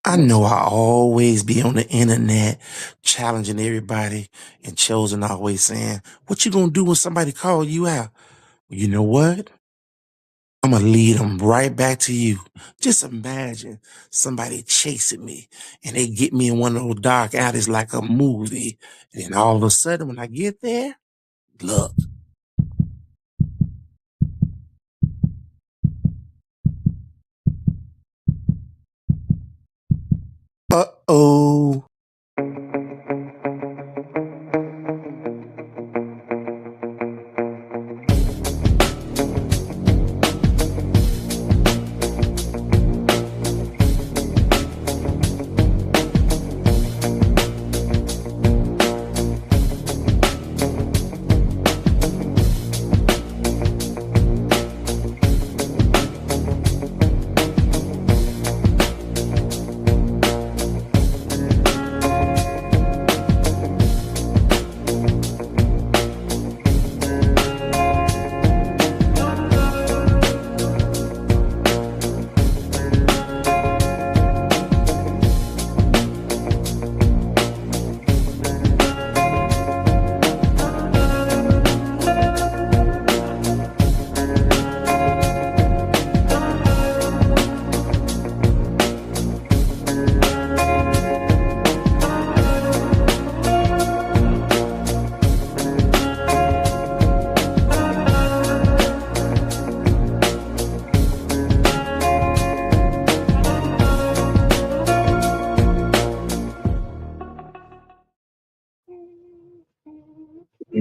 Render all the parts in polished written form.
I know I always be on the internet challenging everybody and Chosen always saying, what you gonna do when somebody call you out? Well, you know what? I'm gonna lead them right back to you. Just imagine somebody chasing me and they get me in one of those dark alleys like a movie. And then all of a sudden when I get there, look, uh-oh.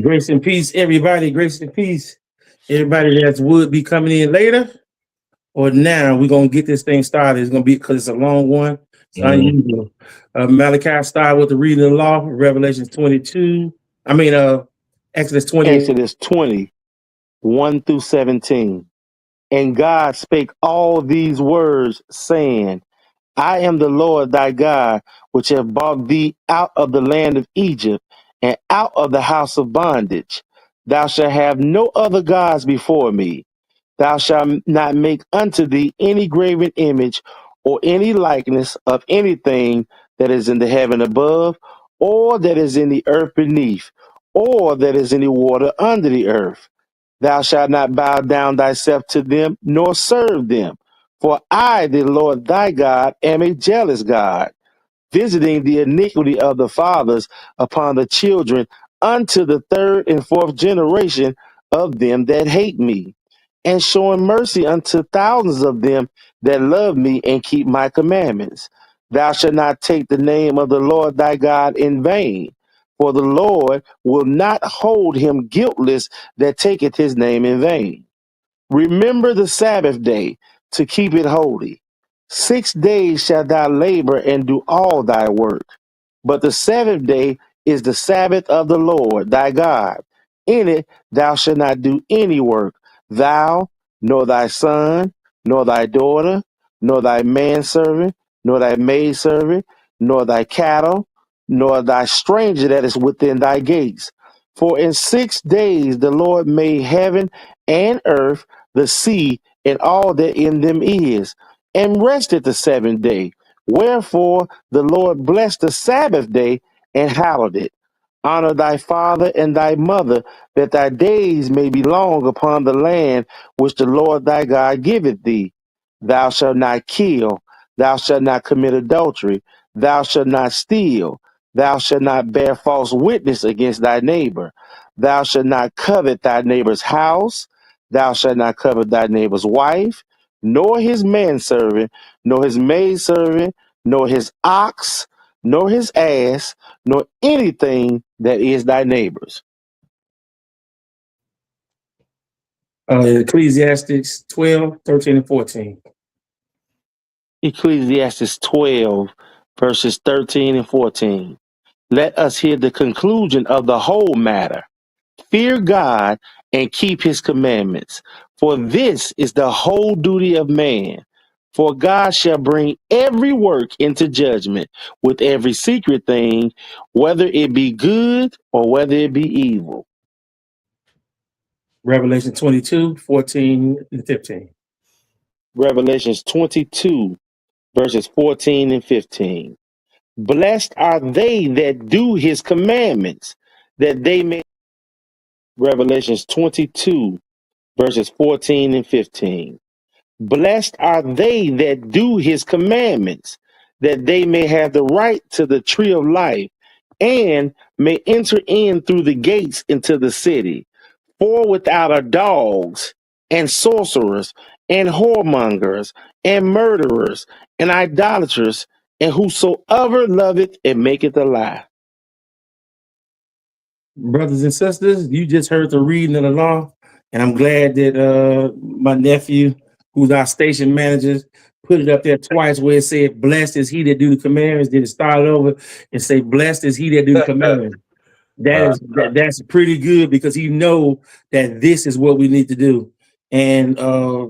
Grace and peace, everybody. Grace and peace. Everybody that would be coming in later or now, we're going to get this thing started. It's going to be, because it's a long one. It's unusual. Malachi started with the reading of the law, Revelation 22. Exodus 20. Exodus 20, 1 through 17. And God spake all these words, saying, I am the Lord thy God, which have brought thee out of the land of Egypt, and out of the house of bondage. Thou shalt have no other gods before me. Thou shalt not make unto thee any graven image or any likeness of anything that is in the heaven above, or that is in the earth beneath, or that is in the water under the earth. Thou shalt not bow down thyself to them, nor serve them. For I, the Lord thy God, am a jealous God, visiting the iniquity of the fathers upon the children unto the third and fourth generation of them that hate me, and showing mercy unto thousands of them that love me and keep my commandments. Thou shalt not take the name of the Lord thy God in vain, for the Lord will not hold him guiltless that taketh his name in vain. Remember the Sabbath day to keep it holy. 6 days shalt thou labor and do all thy work. But the seventh day is the Sabbath of the Lord thy God. In it thou shalt not do any work, thou, nor thy son, nor thy daughter, nor thy manservant, nor thy maidservant, nor thy cattle, nor thy stranger that is within thy gates. For in 6 days the Lord made heaven and earth, the sea, and all that in them is, and rested the seventh day. Wherefore the Lord blessed the Sabbath day and hallowed it. Honor thy father and thy mother, that thy days may be long upon the land which the Lord thy God giveth thee. Thou shalt not kill, thou shalt not commit adultery, thou shalt not steal, thou shalt not bear false witness against thy neighbor, thou shalt not covet thy neighbor's house, thou shalt not covet thy neighbor's wife, nor his manservant, nor his maidservant, nor his ox, nor his ass, nor anything that is thy neighbor's. Ecclesiastes 12, 13, and 14. Ecclesiastes 12, verses 13 and 14. Let us hear the conclusion of the whole matter. Fear God and keep his commandments, for this is the whole duty of man. For God shall bring every work into judgment with every secret thing, whether it be good or whether it be evil. Revelation 22, 14, and 15. Revelations 22, verses 14 and 15. Blessed are they that do his commandments, that they may. Revelations 22, verses 14 and 15. Blessed are they that do his commandments, that they may have the right to the tree of life, and may enter in through the gates into the city. For without are dogs, and sorcerers, and whoremongers, and murderers, and idolaters, and whosoever loveth and maketh a lie. Brothers and sisters, you just heard the reading of the law, and I'm glad that my nephew, who's our station manager, put it up there twice where it said, "Blessed is he that do the commandments." Then it started over and say, "Blessed is he that do the commandments." That's pretty good because he know that this is what we need to do, and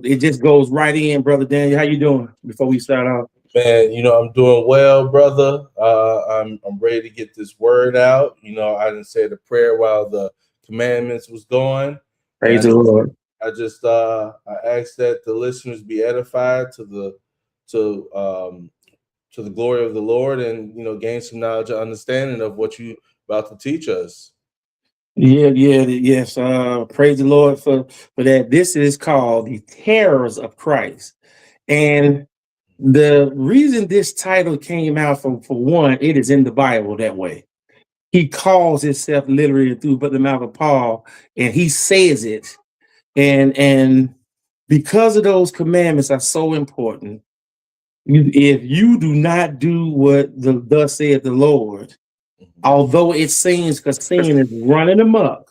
it just goes right in, brother Daniel. How you doing? Before we start off, Man, I'm doing well, brother. I'm ready to get this word out. I didn't say the prayer while the commandments was going. praise the Lord. I ask that the listeners be edified to the glory of the Lord, and gain some knowledge and understanding of what you about to teach us. Yes. Praise the Lord for that. This is called the terrors of Christ, and the reason this title came out for one, it is in the Bible that way. He calls himself literally through the mouth of Paul, and he says it, and because of those commandments are so important. If you do not do what thus saith the Lord, although it seems because sin is running amok,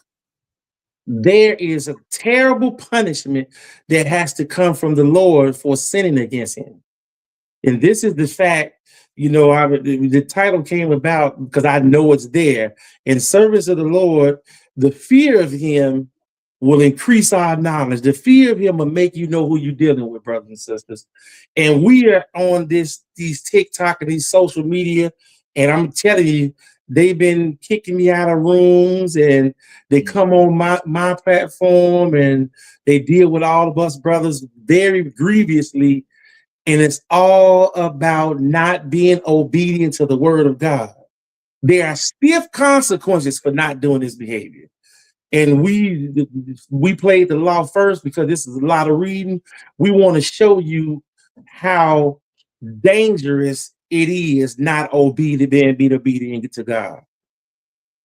there is a terrible punishment that has to come from the Lord for sinning against him. And this is the fact, the title came about because I know it's there. In service of the Lord, the fear of him will increase our knowledge. The fear of him will make you know who you're dealing with, brothers and sisters. And we are on these TikTok and these social media, and I'm telling you, they've been kicking me out of rooms, and they come on my platform, and they deal with all of us brothers very grievously. And it's all about not being obedient to the word of God. There are stiff consequences for not doing this behavior. And we played the law first because this is a lot of reading. We want to show you how dangerous it is not being obedient to God.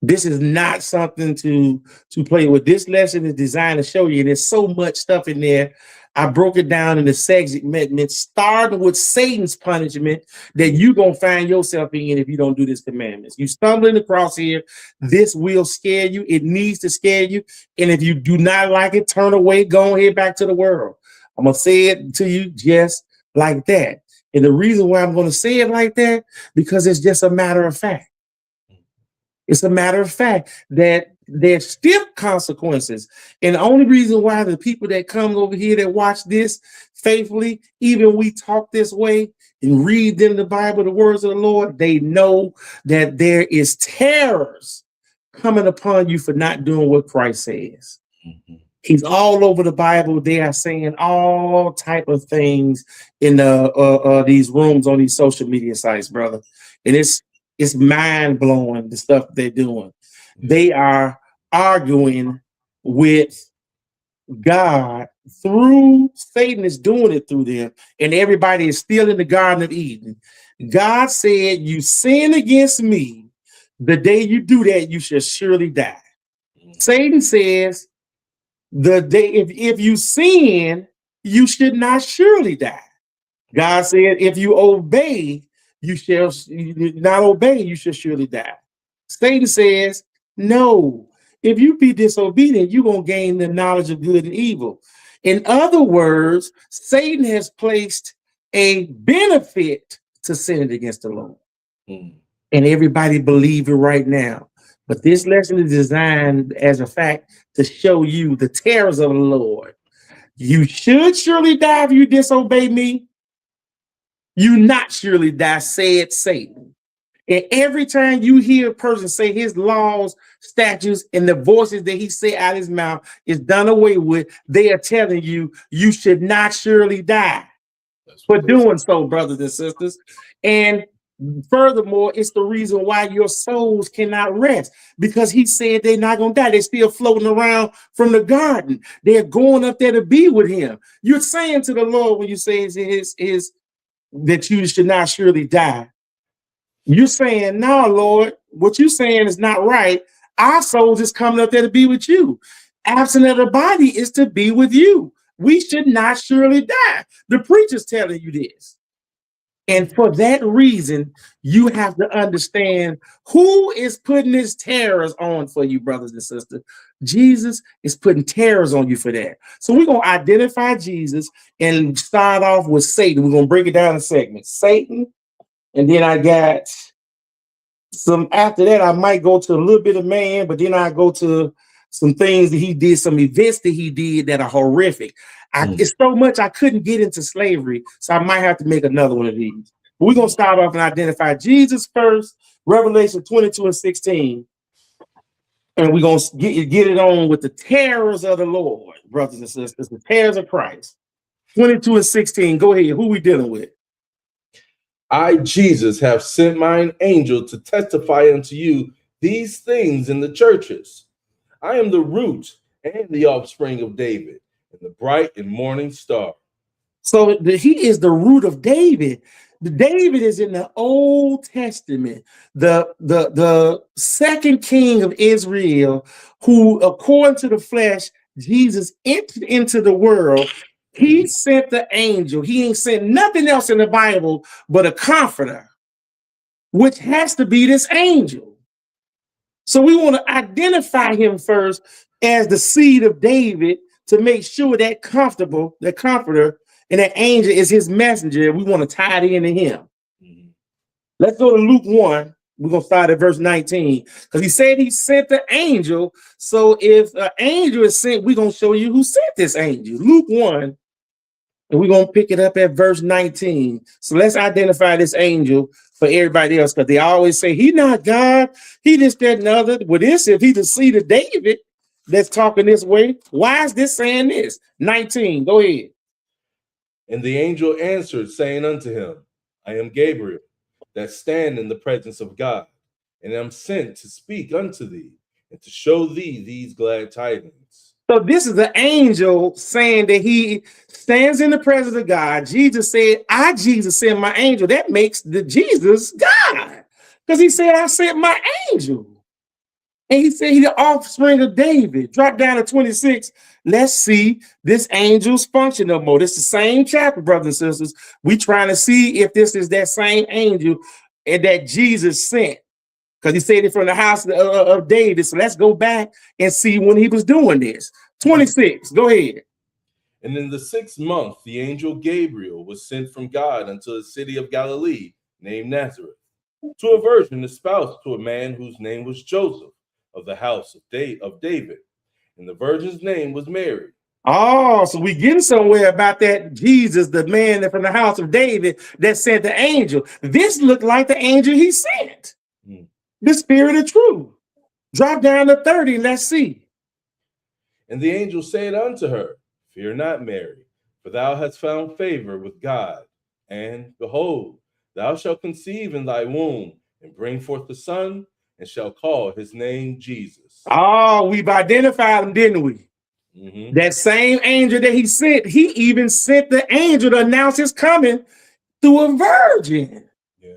This is not something to play with. This lesson is designed to show you, and there's so much stuff in there. I broke it down in the segment, starting with Satan's punishment that you're going to find yourself in if you don't do these commandments. You stumbling across here, this will scare you. It needs to scare you. And if you do not like it, turn away, go ahead back to the world. I'm going to say it to you just like that. And the reason why I'm going to say it like that, because it's just a matter of fact. It's a matter of fact that there's stiff consequences. And the only reason why the people that come over here that watch this faithfully, even we talk this way and read them the Bible, the words of the Lord, they know that there is terrors coming upon you for not doing what Christ says. Mm-hmm. He's all over the Bible. They are saying all type of things in these rooms on these social media sites, brother. And it's mind-blowing, the stuff they're doing. They are arguing with God through Satan is doing it through them, and everybody is still in the Garden of Eden. God said, "You sin against me. The day you do that, you shall surely die." Satan says, "The day if you sin, you should not surely die." God said, "If you obey, you shall not obey, you shall surely die." Satan says, "No, if you be disobedient, you're going to gain the knowledge of good and evil." In other words, Satan has placed a benefit to sinning against the Lord. Mm. And everybody believes it right now. But this lesson is designed as a fact to show you the terrors of the Lord. You should surely die if you disobey me. You not surely die, said Satan. And every time you hear a person say his laws, statutes, and the voices that he say out of his mouth is done away with, they are telling you, you should not surely die. for doing so, brothers and sisters. And furthermore, it's the reason why your souls cannot rest, because he said they're not going to die. They're still floating around from the garden. They're going up there to be with him. You're saying to the Lord when you say is that you should not surely die. You're saying, no, Lord, what you're saying is not right. Our souls is coming up there to be with you. Absent of the body is to be with you. We should not surely die. The preacher's telling you this. And for that reason, you have to understand who is putting his terrors on for you, brothers and sisters. Jesus is putting terrors on you for that. So we're going to identify Jesus and start off with Satan. We're going to break it down in segments. Satan, and then I got some, after that, I might go to a little bit of man, but then I go to some things that he did, some events that he did that are horrific. It's so much I couldn't get into slavery, so I might have to make another one of these. But we're going to start off and identify Jesus first, Revelation 22:16. And we're going to get it on with the terrors of the Lord, brothers and sisters, the terrors of Christ. 22:16, go ahead. Who we dealing with? I, Jesus, have sent mine angel to testify unto you these things in the churches. I am the root and the offspring of David, and the bright and morning star. So he is the root of David. David is in the Old Testament, the second king of Israel, who, according to the flesh, Jesus entered into the world. He sent the angel. He ain't sent nothing else in the Bible but a comforter, which has to be this angel. So we want to identify him first as the seed of David to make sure that comforter, and that angel is his messenger. We want to tie it into him. Let's go to Luke 1. We're going to start at verse 19, because he said he sent the angel. So if an angel is sent, we're going to show you who sent this angel. Luke 1, and we're going to pick it up at verse 19. So let's identify this angel for everybody else, because they always say, he not God, he this, that, and other. Well, this, if he the seed of David that's talking this way, why is this saying this? 19, go ahead. And the angel answered, saying unto him, I am Gabriel, that stand in the presence of God, and am sent to speak unto thee, and to show thee these glad tidings. So this is the angel saying that he stands in the presence of God. Jesus said, I, Jesus, sent my angel. That makes the Jesus God, because he said, I sent my angel. And he said, he's the offspring of David. Drop down to 26. Let's see this angel's function no more. This is the same chapter, brothers and sisters. We trying to see if this is that same angel and that Jesus sent, because he said it from the house of David. So let's go back and see when he was doing this. 26, go ahead. And in the 6th month, the angel Gabriel was sent from God unto a city of Galilee named Nazareth, to a virgin espoused to a man whose name was Joseph, of the house of David. And the virgin's name was Mary. Oh, so we getting somewhere about that Jesus, the man that from the house of David that sent the angel. This looked like the angel he sent. The spirit of truth. Drop down to 30, let's see. And the angel said unto her, Fear not, Mary, for thou hast found favor with God. And behold, thou shalt conceive in thy womb, and bring forth a son, and shall call his name Jesus. Oh, we've identified him, didn't we? That same angel that he sent, he even sent the angel to announce his coming through a virgin. Yeah.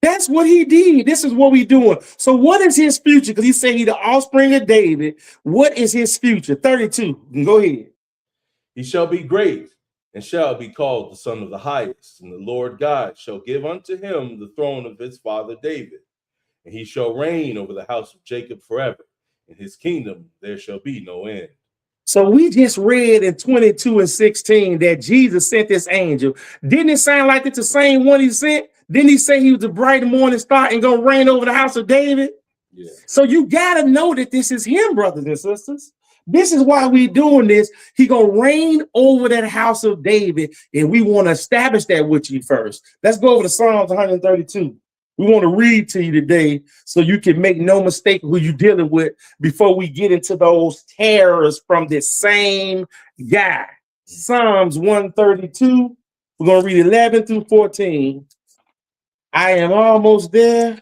That's what he did. This is what we doing. So what is his future? Because he said he's the offspring of David. What is his future? 32. Go ahead. He shall be great, and shall be called the Son of the Highest. And the Lord God shall give unto him the throne of his father David. And he shall reign over the house of Jacob forever. In his kingdom there shall be no end. So we just read in 22:16 that Jesus sent this angel. Didn't it sound like it's the same one he sent? Didn't he say he was the bright morning star and gonna reign over the house of David? Yeah. So you gotta know that this is him, brothers and sisters. This is why we doing this. He gonna reign over that house of David, and we want to establish that with you first. Let's go over to Psalms 132. We want to read to you today so you can make no mistake who you're dealing with before we get into those terrors from this same guy. Psalms 132, We're going to read 11 through 14. I am almost there.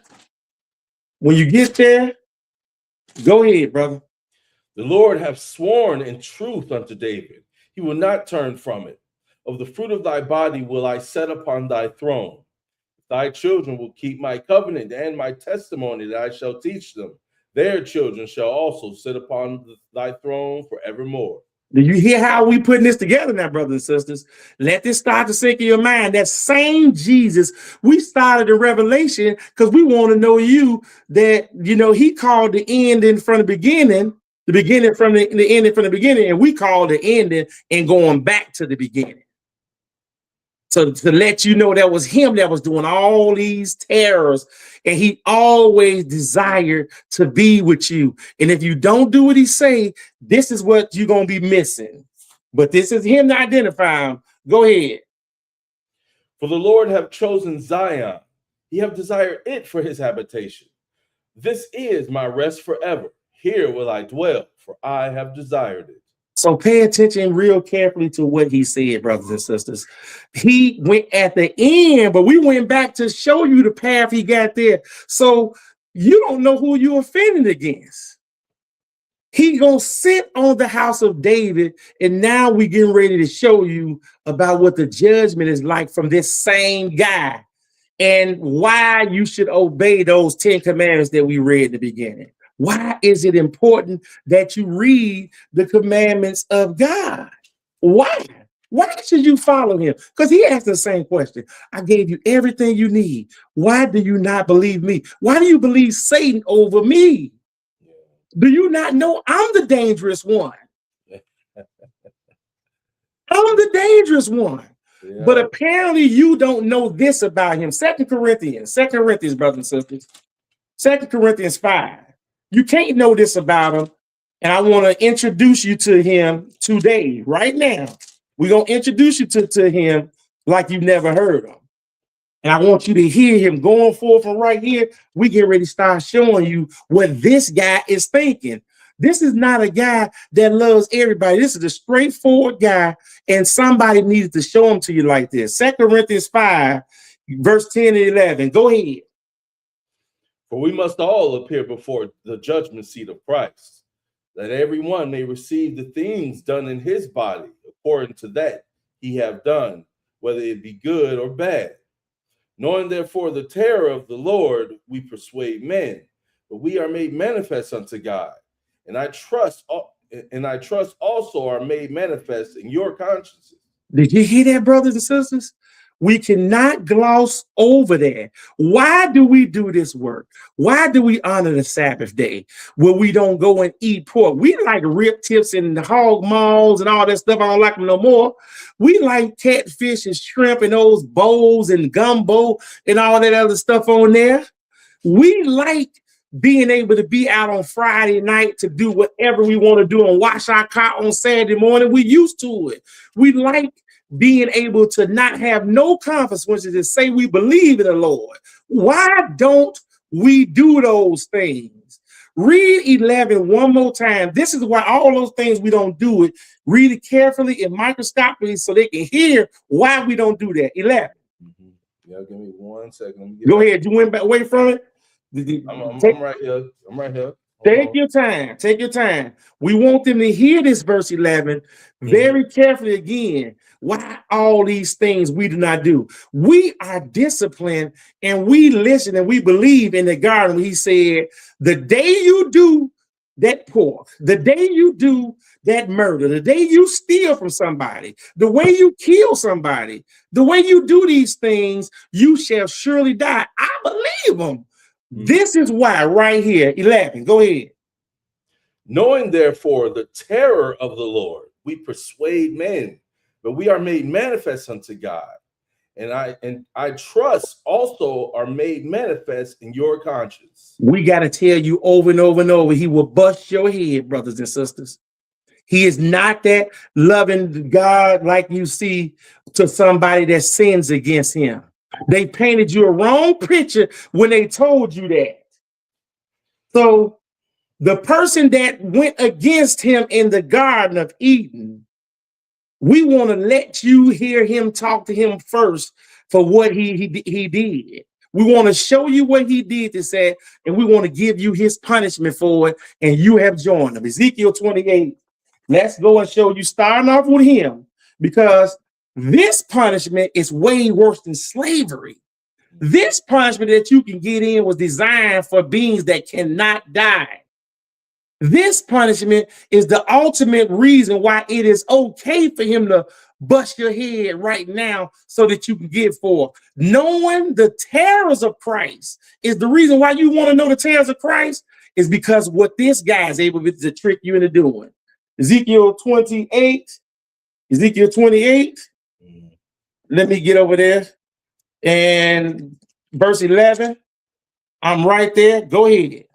When you get there, go ahead, brother. The Lord hath sworn in truth unto David. He will not turn from it. Of the fruit of thy body will I set upon thy throne. Thy children will keep my covenant and my testimony that I shall teach them. Their children shall also sit upon thy throne forevermore. Do you hear how we putting this together now, brothers and sisters? Let this start to sink in your mind. That same Jesus, we started in Revelation because we want to know you that, he called the ending from the beginning from the ending from the beginning, and we call the ending and going back to the beginning. So to let you know that was him that was doing all these terrors, and he always desired to be with you. And if you don't do what he say, this is what you're going to be missing. But this is him to identify him. Go ahead. For the Lord have chosen Zion. He have desired it for his habitation. This is my rest forever. Here will I dwell, for I have desired it. So pay attention real carefully to what he said, brothers and sisters. He went at the end, but we went back to show you the path he got there. So you don't know who you offended against. He gonna sit on the house of David, and now we getting ready to show you about what the judgment is like from this same guy and why you should obey those 10 commandments that we read in the beginning. Why is it important that you read the commandments of God? Why? Why should you follow him? Because he asked the same question. I gave you everything you need. Why do you not believe me? Why do you believe Satan over me? Do you not know I'm the dangerous one? I'm the dangerous one. Yeah. But apparently you don't know this about him. 2 Corinthians, brothers and sisters. 2 Corinthians 5. You can't know this about him. And I want to introduce you to him today, right now. We're going to introduce you to him like you've never heard him. And I want you to hear him going forth from right here. We get ready to start showing you what this guy is thinking. This is not a guy that loves everybody. This is a straightforward guy, and somebody needed to show him to you like this. 2 Corinthians 5, verse 10 and 11. Go ahead. For we must all appear before the judgment seat of Christ, that everyone may receive the things done in his body according to that he have done, whether it be good or bad. Knowing therefore the terror of the Lord, we persuade men, but we are made manifest unto God. And I trust also are made manifest in your consciences. Did you hear that, brothers and sisters? We cannot gloss over that. Why do we do this work? Why do we honor the Sabbath day where we don't go and eat pork? We like rib tips and the hog maws and all that stuff. I don't like them no more. We like catfish and shrimp and those bowls and gumbo and all that other stuff on there. We like being able to be out on Friday night to do whatever we want to do and wash our car on Saturday morning. We used to it. We like being able to not have no consequences and say we believe in the Lord. Why don't we do those things? Read 11 one more time. This is why all those things we don't do it. Read it carefully and microscopically so they can hear why we don't do that. 11. Yeah, give me 1 second. Go ahead. You went back away from it? I'm right here. Take your time. Take your time. We want them to hear this verse 11 very carefully again. Why all these things we do not do? We are disciplined and we listen and we believe in the garden when he said, the day you do that pork, the day you do that murder, the day you steal from somebody, the way you kill somebody, the way you do these things, you shall surely die. I believe them. This is why right here, 11, go ahead. Knowing therefore the terror of the Lord, we persuade men, but we are made manifest unto God. And I trust also are made manifest in your conscience. We got to tell you over and over and over, he will bust your head, brothers and sisters. He is not that loving God like you see to somebody that sins against him. They painted you a wrong picture when they told you that. So the person that went against him in the Garden of Eden We want to let you hear him talk to him first for what he did. We want to show you what he did to say, and we want to give you his punishment for it, and you have joined him. Ezekiel 28. Let's go and show you, starting off with him, because this punishment is way worse than slavery. This punishment that you can get in was designed for beings that cannot die. This punishment is the ultimate reason why it is okay for him to bust your head right now so that you can get forth. Knowing the terrors of Christ is the reason why you want to know the terrors of Christ, is because what this guy is able to trick you into doing. Ezekiel 28. Ezekiel 28. Let me get over there. And verse 11. I'm right there. Go ahead.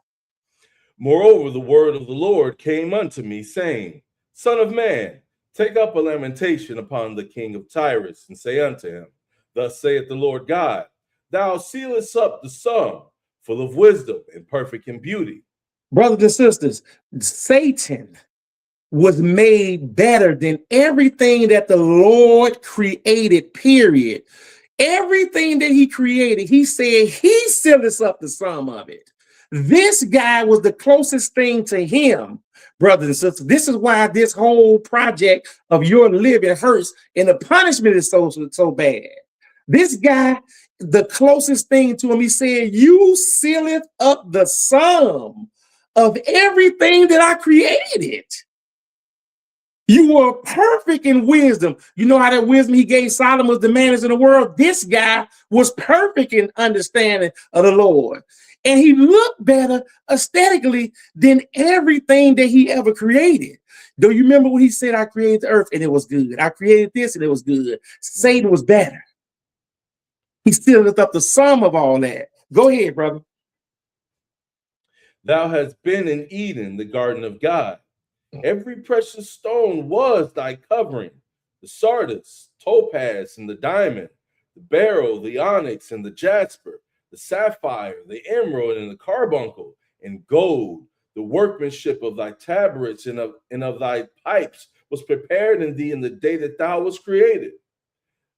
Moreover, the word of the Lord came unto me, saying, Son of man, take up a lamentation upon the king of Tyrus, and say unto him, Thus saith the Lord God, Thou sealest up the sum, full of wisdom and perfect in beauty. Brothers and sisters, Satan was made better than everything that the Lord created, period. Everything that he created, he said he sealeth up the sum of it. This guy was the closest thing to him, brothers and sisters. This is why this whole project of your living hurts, and the punishment is so bad. This guy, the closest thing to him, he said, you sealeth up the sum of everything that I created. You were perfect in wisdom. You know how that wisdom he gave Solomon was the man in the world? This guy was perfect in understanding of the Lord. And he looked better aesthetically than everything that he ever created. Do you remember when he said, I created the earth and it was good? I created this and it was good. Satan was better. He still lifted up the sum of all that. Go ahead, brother. Thou hast been in Eden, the garden of God. Every precious stone was thy covering, the sardius, topaz, and the diamond, the beryl, the onyx, and the jasper, the sapphire, the emerald, and the carbuncle, and gold. The workmanship of thy tabrets and of thy pipes was prepared in thee in the day that thou was created.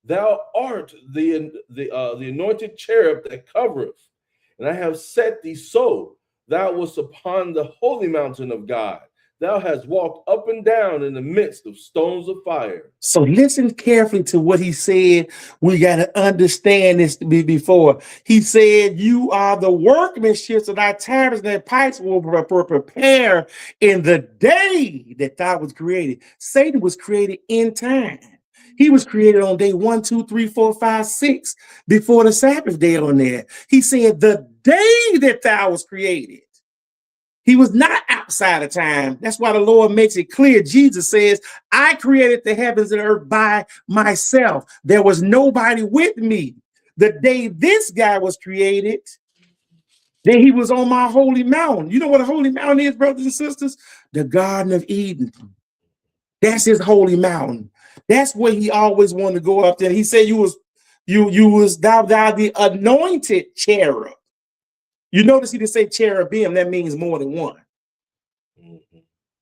Thou art the anointed cherub that covereth, and I have set thee so. Thou wast upon the holy mountain of God. Thou hast walked up and down in the midst of stones of fire. So listen carefully to what he said. We got to understand this before. He said, you are the workmanship of thy tabrets and thy pipes will prepare in the day that thou was created. Satan was created in time. He was created on day 1, 2, 3, 4, 5, 6, before the Sabbath day on there. He said, the day that thou was created. He was not outside of time. That's why the Lord makes it clear. Jesus says, I created the heavens and earth by myself. There was nobody with me. The day this guy was created, then he was on my holy mountain. You know what a holy mountain is, brothers and sisters? The Garden of Eden. That's his holy mountain. That's where he always wanted to go up there. He said, you was thou the anointed cherub. You notice he didn't say cherubim. That means more than one.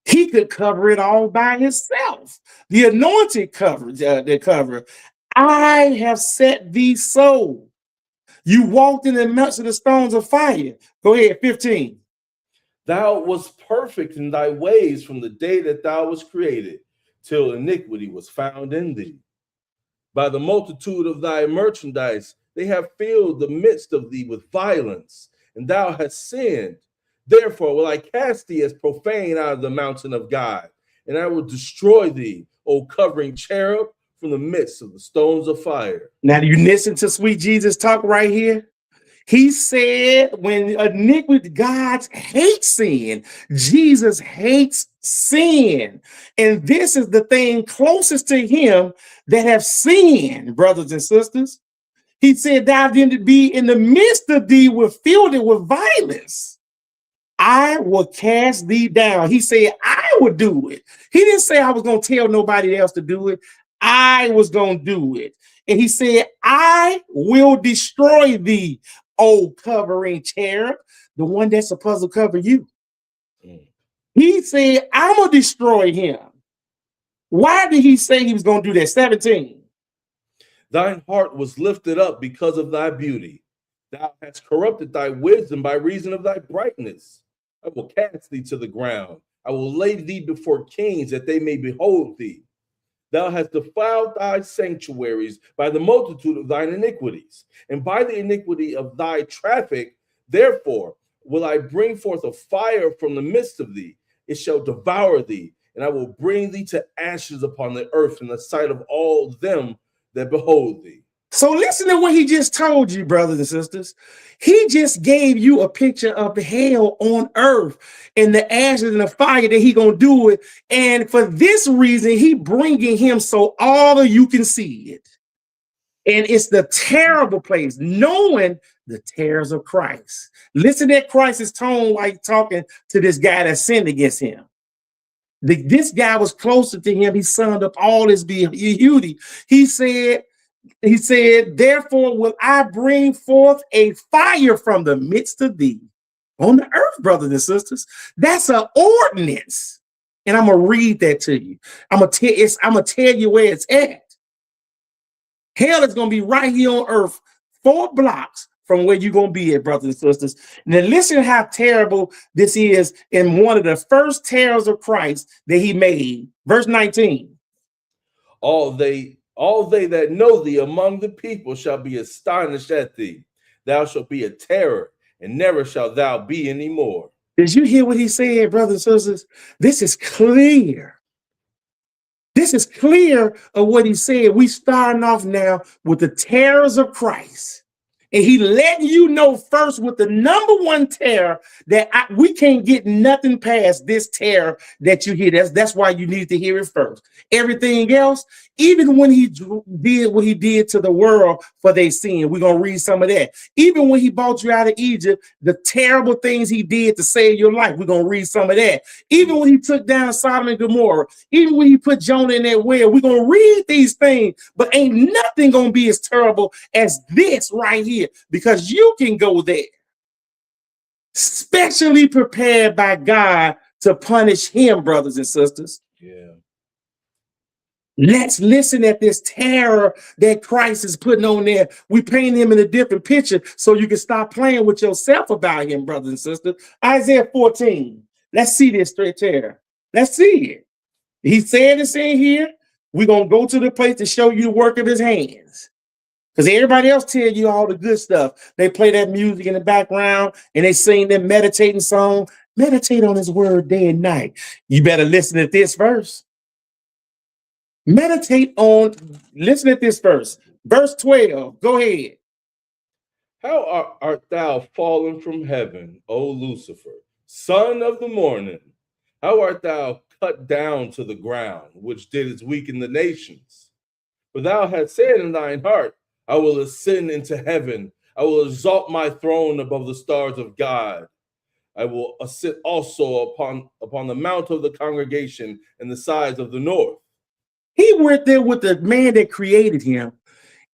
He could cover it all by himself. The anointed coverage, the cover. I have set thee so. You walked in the midst of the stones of fire. Go ahead, 15. Thou wast perfect in thy ways from the day that thou was created, till iniquity was found in thee. By the multitude of thy merchandise, they have filled the midst of thee with violence, and thou hast sinned. Therefore will I cast thee as profane out of the mountain of God, and I will destroy thee, O covering cherub, from the midst of the stones of fire. Now, do you listen to sweet Jesus talk right here? He said, when iniquity, God hates sin. Jesus hates sin. And this is the thing closest to him that have sinned, brothers and sisters. He said, thou didn't be in the midst of thee with filled it with violence. I will cast thee down. He said, I would do it. He didn't say I was going to tell nobody else to do it. I was going to do it. And he said, I will destroy thee, O covering cherub, the one that's supposed to cover you. He said, I'm going to destroy him. Why did he say he was going to do that? 17. Thine heart was lifted up because of thy beauty. Thou hast corrupted thy wisdom by reason of thy brightness. I will cast thee to the ground. I will lay thee before kings that they may behold thee. Thou hast defiled thy sanctuaries by the multitude of thine iniquities, and by the iniquity of thy traffic. Therefore will I bring forth a fire from the midst of thee. It shall devour thee, and I will bring thee to ashes upon the earth in the sight of all them that behold thee. So listen to what he just told you, brothers and sisters. He just gave you a picture of hell on earth and the ashes and the fire that he gonna do it. And for this reason, he bringing him so all of you can see it. And it's the terrible place, knowing the terrors of Christ. Listen to Christ's tone while he's talking to this guy that sinned against him. This guy was closer to him. He summed up all his beauty. He said, therefore will I bring forth a fire from the midst of thee on the earth, brothers and sisters. That's an ordinance. And I'm going to read that to you. I'm going to tell you where it's at. Hell is going to be right here on earth, 4 blocks from where you're going to be at, brothers and sisters. Now listen how terrible this is in one of the first terrors of Christ that he made. Verse 19. All they that know thee among the people shall be astonished at thee. Thou shalt be a terror, and never shalt thou be any more. Did you hear what he said, brothers and sisters? This is clear. This is clear of what he said. We starting off now with the terrors of Christ. And he letting you know first with the number one terror that we can't get nothing past this terror that you hear. That's why you need to hear it first. Everything else, even when he did what he did to the world for their sin, we're going to read some of that. Even when he brought you out of Egypt, the terrible things he did to save your life, we're going to read some of that. Even when he took down Sodom and Gomorrah, even when he put Jonah in that well, we're going to read these things, but ain't nothing going to be as terrible as this right here, because you can go there. Specially prepared by God to punish him, brothers and sisters. Yeah. Let's listen at this terror that Christ is putting on there. We paint him in a different picture so you can stop playing with yourself about him, brothers and sisters. Isaiah 14. Let's see this straight terror. Let's see it. He said this in here. We're going to go to the place to show you the work of his hands. Because everybody else tell you all the good stuff. They play that music in the background and they sing their meditating song. Meditate on his word day and night. You better listen to this verse. Listen at this verse. Verse 12. Go ahead. How art thou fallen from heaven, O Lucifer, son of the morning? How art thou cut down to the ground, which didst weaken the nations? For thou hast said in thine heart, I will ascend into heaven. I will exalt my throne above the stars of God. I will sit also upon the mount of the congregation and the sides of the north. He went there with the man that created him.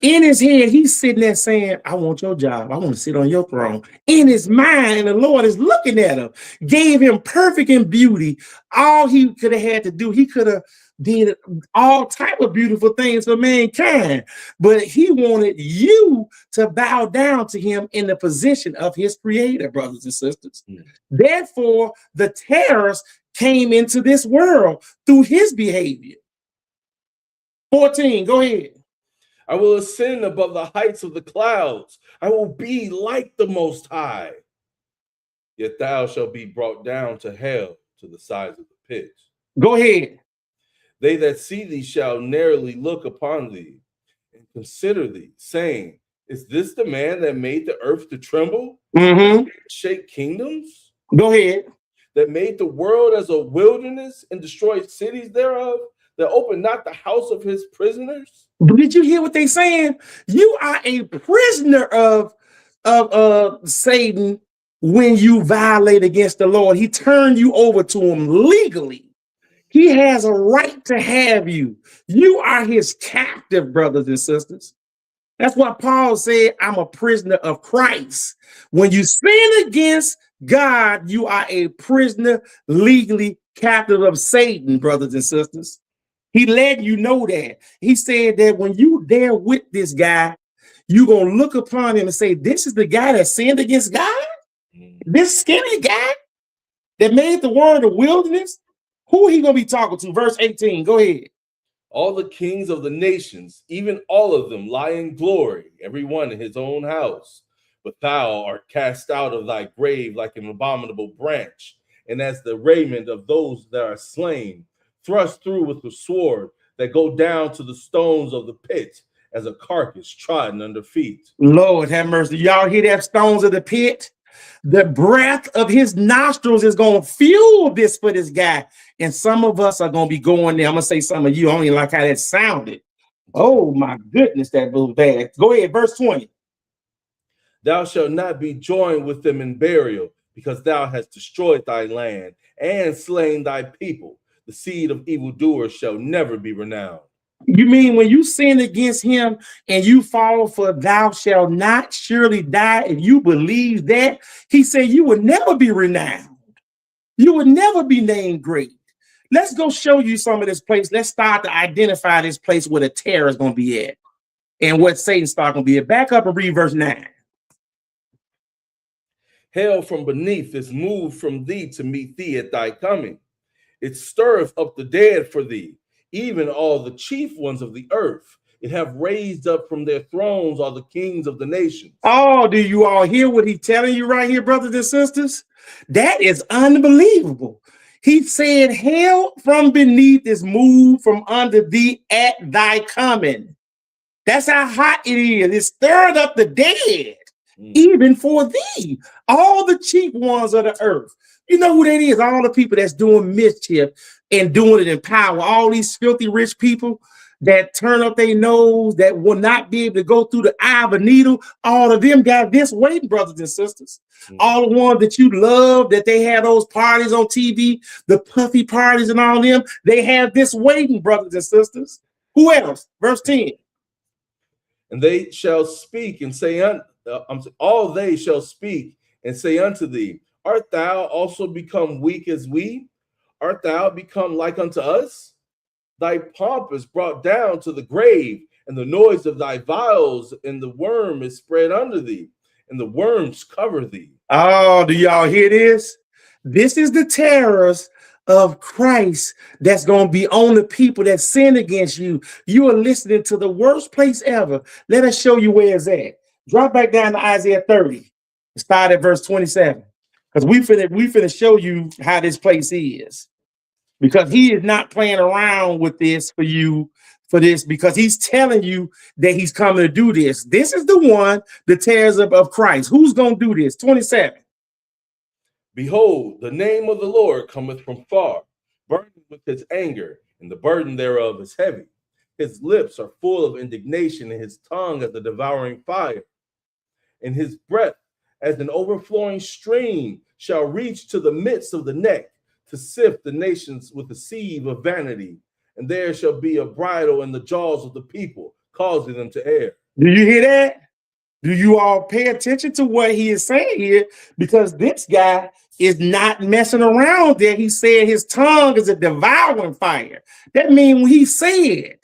In his head, he's sitting there saying, I want your job. I want to sit on your throne. In his mind, and the Lord is looking at him, gave him perfect in beauty. All he could have had to do, he could have did all type of beautiful things for mankind. But he wanted you to bow down to him in the position of his creator, brothers and sisters. Therefore, the terrors came into this world through his behavior. 14, go ahead. I will ascend above the heights of the clouds. I will be like the Most High. Yet thou shalt be brought down to hell, to the sides of the pit. Go ahead. They that see thee shall narrowly look upon thee and consider thee, saying, is this the man that made the earth to tremble? Shake kingdoms? Go ahead. That made the world as a wilderness and destroyed cities thereof? That opened not the house of his prisoners? But did you hear what they saying? You are a prisoner of Satan when you violate against the Lord. He turned you over to him legally. He has a right to have you. You are his captive, brothers and sisters. That's why Paul said, I'm a prisoner of Christ. When you sin against God, you are a prisoner legally captive of Satan, brothers and sisters. He letting you know that. He said that when you there with this guy, you're going to look upon him and say, this is the guy that sinned against God? This skinny guy that made the world in the wilderness? Who he going to be talking to? Verse 18, go ahead. All the kings of the nations, even all of them, lie in glory, every one in his own house. But thou art cast out of thy grave like an abominable branch, and as the raiment of those that are slain, thrust through with the sword, that go down to the stones of the pit, as a carcass trodden under feet. Lord have mercy. Y'all hear that? Stones of the pit? The breath of his nostrils is going to fuel this for this guy. And some of us are going to be going there. I'm going to say some of you, I don't even like how that sounded. Oh my goodness, that was bad. Go ahead, verse 20. Thou shalt not be joined with them in burial, because thou hast destroyed thy land and slain thy people. The seed of evildoers shall never be renowned. You mean when you sin against him and you fall for thou shalt not surely die, if you believe that, he said you will never be renowned. You will never be named great. Let's go show you some of this place. Let's start to identify this place where the terror is going to be at and what Satan's start going to be at. Back up and read verse 9. Hell from beneath is moved from thee to meet thee at thy coming. It stirreth up the dead for thee, even all the chief ones of the earth. It have raised up from their thrones all the kings of the nations. Oh, do you all hear what he's telling you right here, brothers and sisters? That is unbelievable. He said, hell from beneath is moved from under thee at thy coming. That's how hot it is. It stirred up the dead, even for thee, all the chief ones of the earth. You know who that is? All the people that's doing mischief and doing it in power. All these filthy rich people that turn up their nose, that will not be able to go through the eye of a needle. All of them got this waiting, brothers and sisters. All the ones that you love, that they have those parties on TV, the puffy parties and all them, they have this waiting, brothers and sisters. Who else? Verse 10. And they shall speak and say, all they shall speak and say unto thee, art thou also become weak as we? Art thou become like unto us? Thy pomp is brought down to the grave, and the noise of thy vials, and the worm is spread under thee, and the worms cover thee. Oh, do y'all hear this? This is the terrors of Christ that's going to be on the people that sin against you. You are listening to the worst place ever. Let us show you where it's at. Drop back down to Isaiah 30. Start at verse 27. Because we finna show you how this place is. Because he is not playing around with this for you, for this, because he's telling you that he's coming to do this. This is the one, the terrors of Christ. Who's going to do this? 27. Behold, the name of the Lord cometh from far, burning with his anger, and the burden thereof is heavy. His lips are full of indignation, and his tongue as a devouring fire. And his breath as an overflowing stream shall reach to the midst of the neck, to sift the nations with the sieve of vanity. And there shall be a bridle in the jaws of the people, causing them to err. Do you hear that? Do you all pay attention to what he is saying here? Because this guy is not messing around there. He said his tongue is a devouring fire. That means when he said,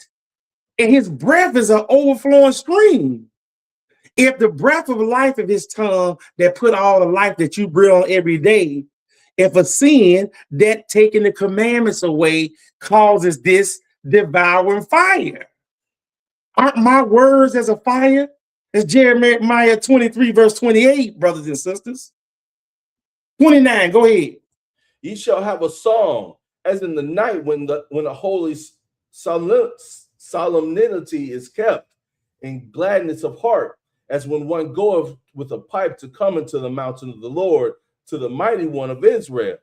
and his breath is an overflowing stream. If the breath of life of his tongue that put all the life that you breathe on every day, if a sin that taking the commandments away causes this devouring fire. Aren't my words as a fire? It's Jeremiah 23, verse 28, brothers and sisters. 29, go ahead. Ye shall have a song, as in the night when a holy solemnity is kept, in gladness of heart, as when one goeth with a pipe to come into the mountain of the Lord, to the mighty one of Israel.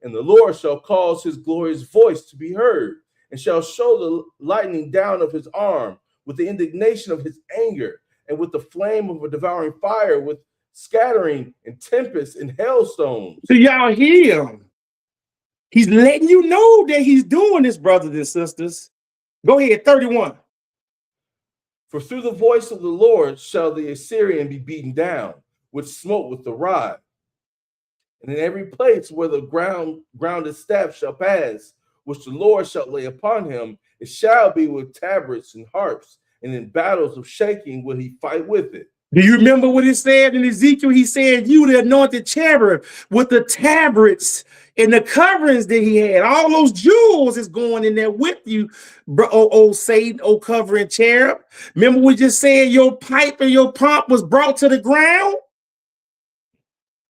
And the Lord shall cause his glorious voice to be heard, and shall show the lightning down of his arm, with the indignation of his anger, and with the flame of a devouring fire, with scattering and tempest and hailstones. Do y'all hear him? He's letting you know that he's doing this, brothers and sisters. Go ahead, 31. For through the voice of the Lord shall the Assyrian be beaten down, which smote with the rod. And in every place where the grounded staff shall pass, which the Lord shall lay upon him, it shall be with tabrets and harps, and in battles of shaking will he fight with it. Do you remember what it said in Ezekiel? He said, you the anointed cherub with the tabrets and the coverings that he had. All those jewels is going in there with you, bro. Oh, Satan, oh, covering cherub. Remember we just said your pipe and your pump was brought to the ground?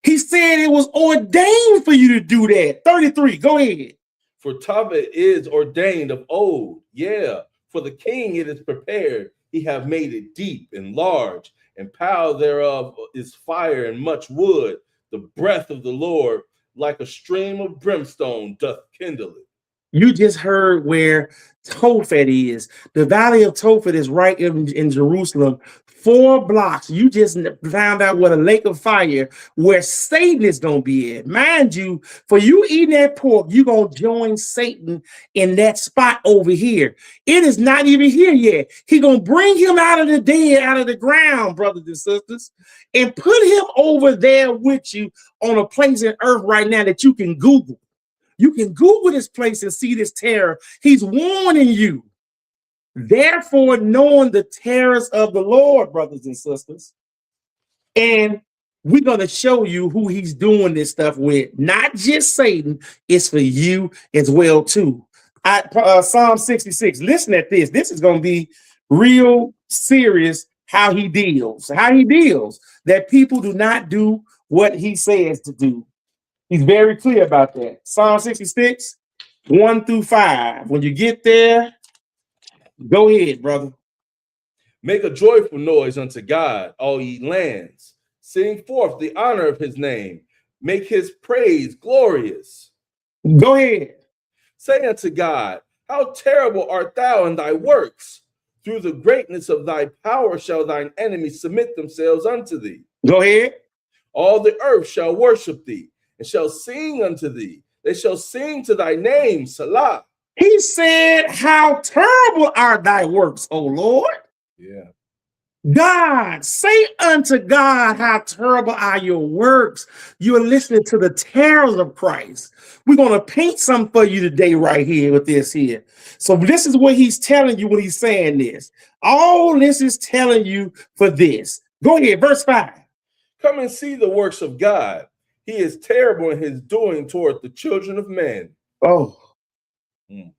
He said it was ordained for you to do that. 33, go ahead. For Tavit is ordained of old. Yeah, for the king it is prepared. He have made it deep and large, and pile thereof is fire and much wood. The breath of the Lord, like a stream of brimstone, doth kindle it. You just heard where Tophet is. The valley of Tophet is right in Jerusalem. 4 blocks. You just found out what a lake of fire where Satan is going to be at. Mind you, for you eating that pork, you're going to join Satan in that spot over here. It is not even here yet. He's going to bring him out of the dead, out of the ground, brothers and sisters, and put him over there with you on a place in earth right now that you can Google. You can Google this place and see this terror. He's warning you. Therefore, knowing the terrors of the Lord, brothers and sisters, and we're going to show you who he's doing this stuff with. Not just Satan, it's for you as well, too. Psalm 66, listen at this. This is going to be real serious how he deals. That people do not do what he says to do. He's very clear about that. Psalm 66, 1 through 5. When you get there, go ahead, brother. Make a joyful noise unto God, all ye lands. Sing forth the honor of his name. Make his praise glorious. Go ahead. Say unto God, how terrible art thou in thy works. Through the greatness of thy power shall thine enemies submit themselves unto thee. Go ahead. All the earth shall worship thee, and shall sing unto thee. They shall sing to thy name, Salah. He said, how terrible are thy works, O Lord. Yeah. God, say unto God, how terrible are your works. You're listening to the terrors of Christ. We're going to paint something for you today right here with this here. So this is what he's telling you when he's saying this. All this is telling you for this. Go ahead, verse 5. Come and see the works of God. He is terrible in his doing toward the children of men. Oh.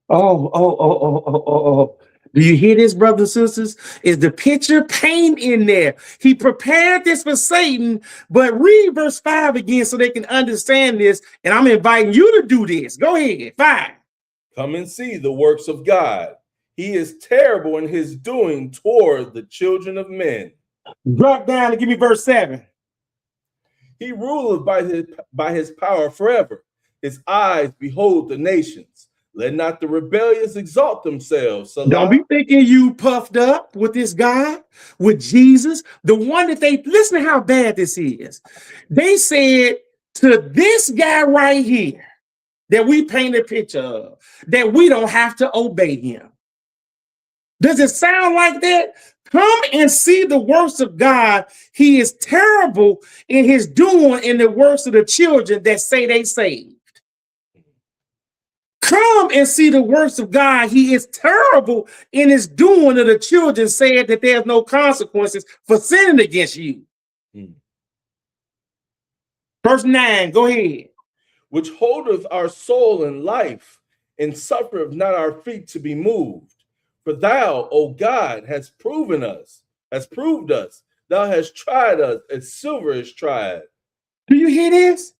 Oh. Do you hear this, brothers and sisters? Is the picture paint in there? He prepared this for Satan, but read verse 5 again so they can understand this. And I'm inviting you to do this. Go ahead, 5. Come and see the works of God. He is terrible in his doing toward the children of men. Drop down and give me verse 7. He ruleth by his power forever. His eyes behold the nations. Let not the rebellious exalt themselves. Salah. Don't be thinking you puffed up with this God, with Jesus. The one that listen to how bad this is. They said to this guy right here that we paint a picture of, that we don't have to obey him. Does it sound like that? Come and see the works of God. He is terrible in his doing in the works of the children that say they saved. Come and see the works of God. He is terrible in his doing of the children saying that there's no consequences for sinning against you. Verse 9, go ahead. Which holdeth our soul in life, and suffereth not our feet to be moved. For thou, O God, hast proved us. Thou hast tried us as silver is tried. Do you hear this?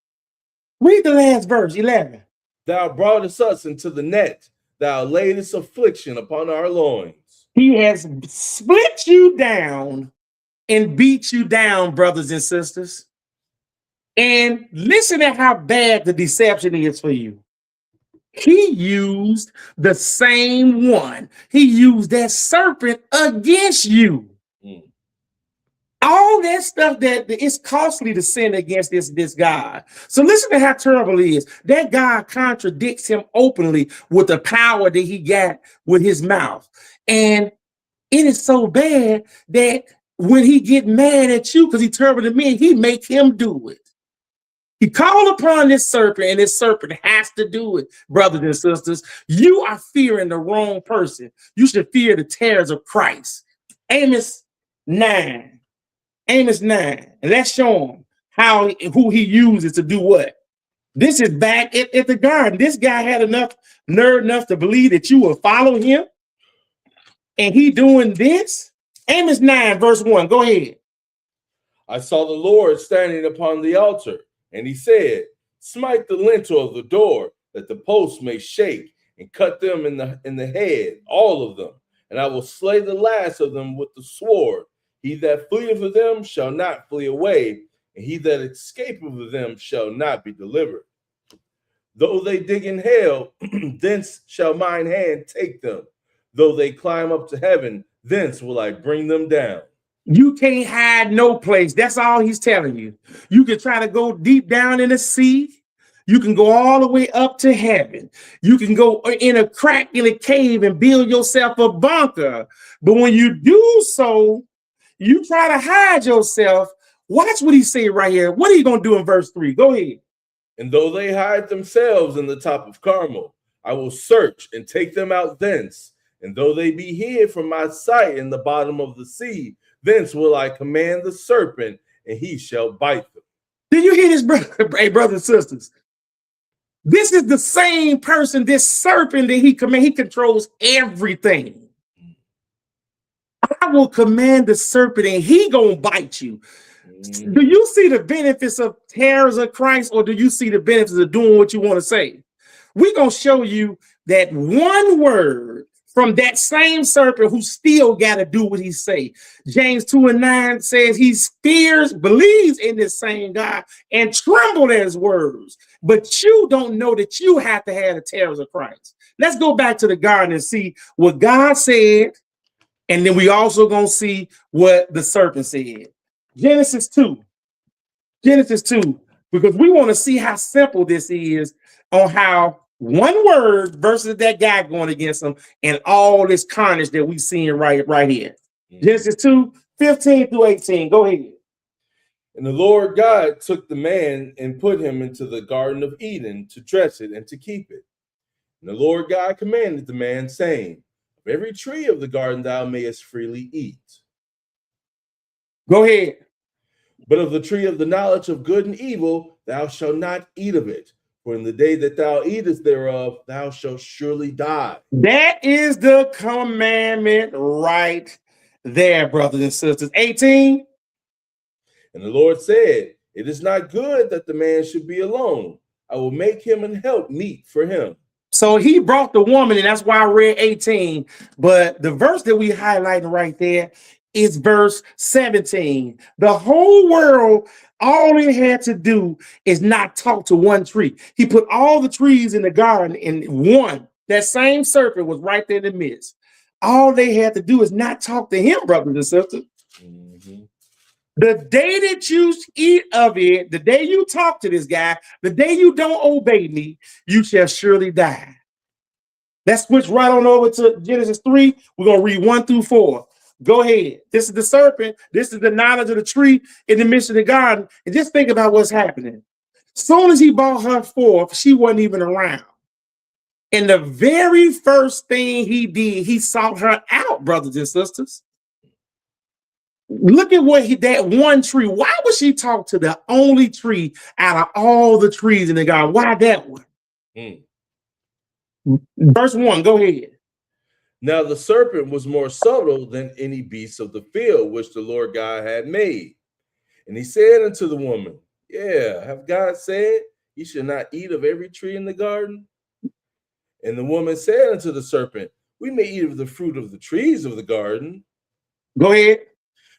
Read the last verse, 11. Thou broughtest us into the net. Thou laidest affliction upon our loins. He has split you down and beat you down, brothers and sisters. And listen to how bad the deception is for you. He used the same one. He used that serpent against you. All that stuff that it's costly to sin against this God. So listen to how terrible he is. That God contradicts him openly with the power that he got with his mouth. And it is so bad that when he get mad at you because he's terrible to me, he make him do it. He called upon this serpent, and this serpent has to do it, brothers and sisters. You are fearing the wrong person. You should fear the terrors of Christ. Amos 9. Amos 9. And let's show him who he uses to do what. This is back at the garden. This guy had enough nerve enough to believe that you will follow him. And he doing this. Amos 9, verse 1. Go ahead. I saw the Lord standing upon the altar, and he said, smite the lintel of the door, that the posts may shake, and cut them in the head, all of them. And I will slay the last of them with the sword. He that fleeth of them shall not flee away, and he that escapeth of them shall not be delivered. Though they dig in hell, thence shall mine hand take them. Though they climb up to heaven, thence will I bring them down. You can't hide no place. That's all he's telling you. You can try to go deep down in the sea. You can go all the way up to heaven. You can go in a crack in a cave and build yourself a bunker. But when you do so, you try to hide yourself. Watch what he say right here. What are you going to do in verse 3? Go ahead. And though they hide themselves in the top of Carmel, I will search and take them out thence. And though they be hid from my sight in the bottom of the sea, thence will I command the serpent, and he shall bite them. Did you hear this, brother? Hey, brothers and sisters. This is the same person, this serpent that he commands. He controls everything. I will command the serpent, and he gonna bite you. Do you see the benefits of terrors of Christ, or do you see the benefits of doing what you want to say? We're going to show you that one word from that same serpent who still got to do what he say. James 2:9 says he fears, believes in this same God, and trembled at his words. But you don't know that you have to have the terrors of Christ. Let's go back to the garden and see what God said, and then we also going to see what the serpent said. Genesis 2, because we want to see how simple this is on how one word versus that guy going against him and all this carnage that we seeing right here. Genesis 2, 15 through 18. Go ahead. And the Lord God took the man and put him into the Garden of Eden to dress it and to keep it. And the Lord God commanded the man, saying, of every tree of the garden thou mayest freely eat. Go ahead. But of the tree of the knowledge of good and evil, thou shalt not eat of it. For in the day that thou eatest thereof, thou shalt surely die. That is the commandment right there, brothers and sisters. 18. And the Lord said, it is not good that the man should be alone. I will make him an help meet for him. So he brought the woman, and that's why I read 18. But the verse that we highlighting right there is verse 17. The whole world, all it had to do is not talk to one tree. He put all the trees in the garden in one. That same serpent was right there in the midst. All they had to do is not talk to him, brothers and sisters. Mm-hmm. The day that you eat of it, the day you talk to this guy, the day you don't obey me, you shall surely die. Let's switch right on over to Genesis 3. We're going to read 1 through 4. Go ahead. This is the serpent. This is the knowledge of the tree in the midst of the garden. And just think about what's happening. Soon as he brought her forth, she wasn't even around. And the very first thing he did, he sought her out, brothers and sisters. Look at what that one tree. Why would she talk to the only tree out of all the trees in the garden? Why that one? Verse 1, go ahead. Now the serpent was more subtle than any beast of the field which the Lord God had made. And he said unto the woman, have God said, ye shall not eat of every tree in the garden? And the woman said unto the serpent, we may eat of the fruit of the trees of the garden. Go ahead.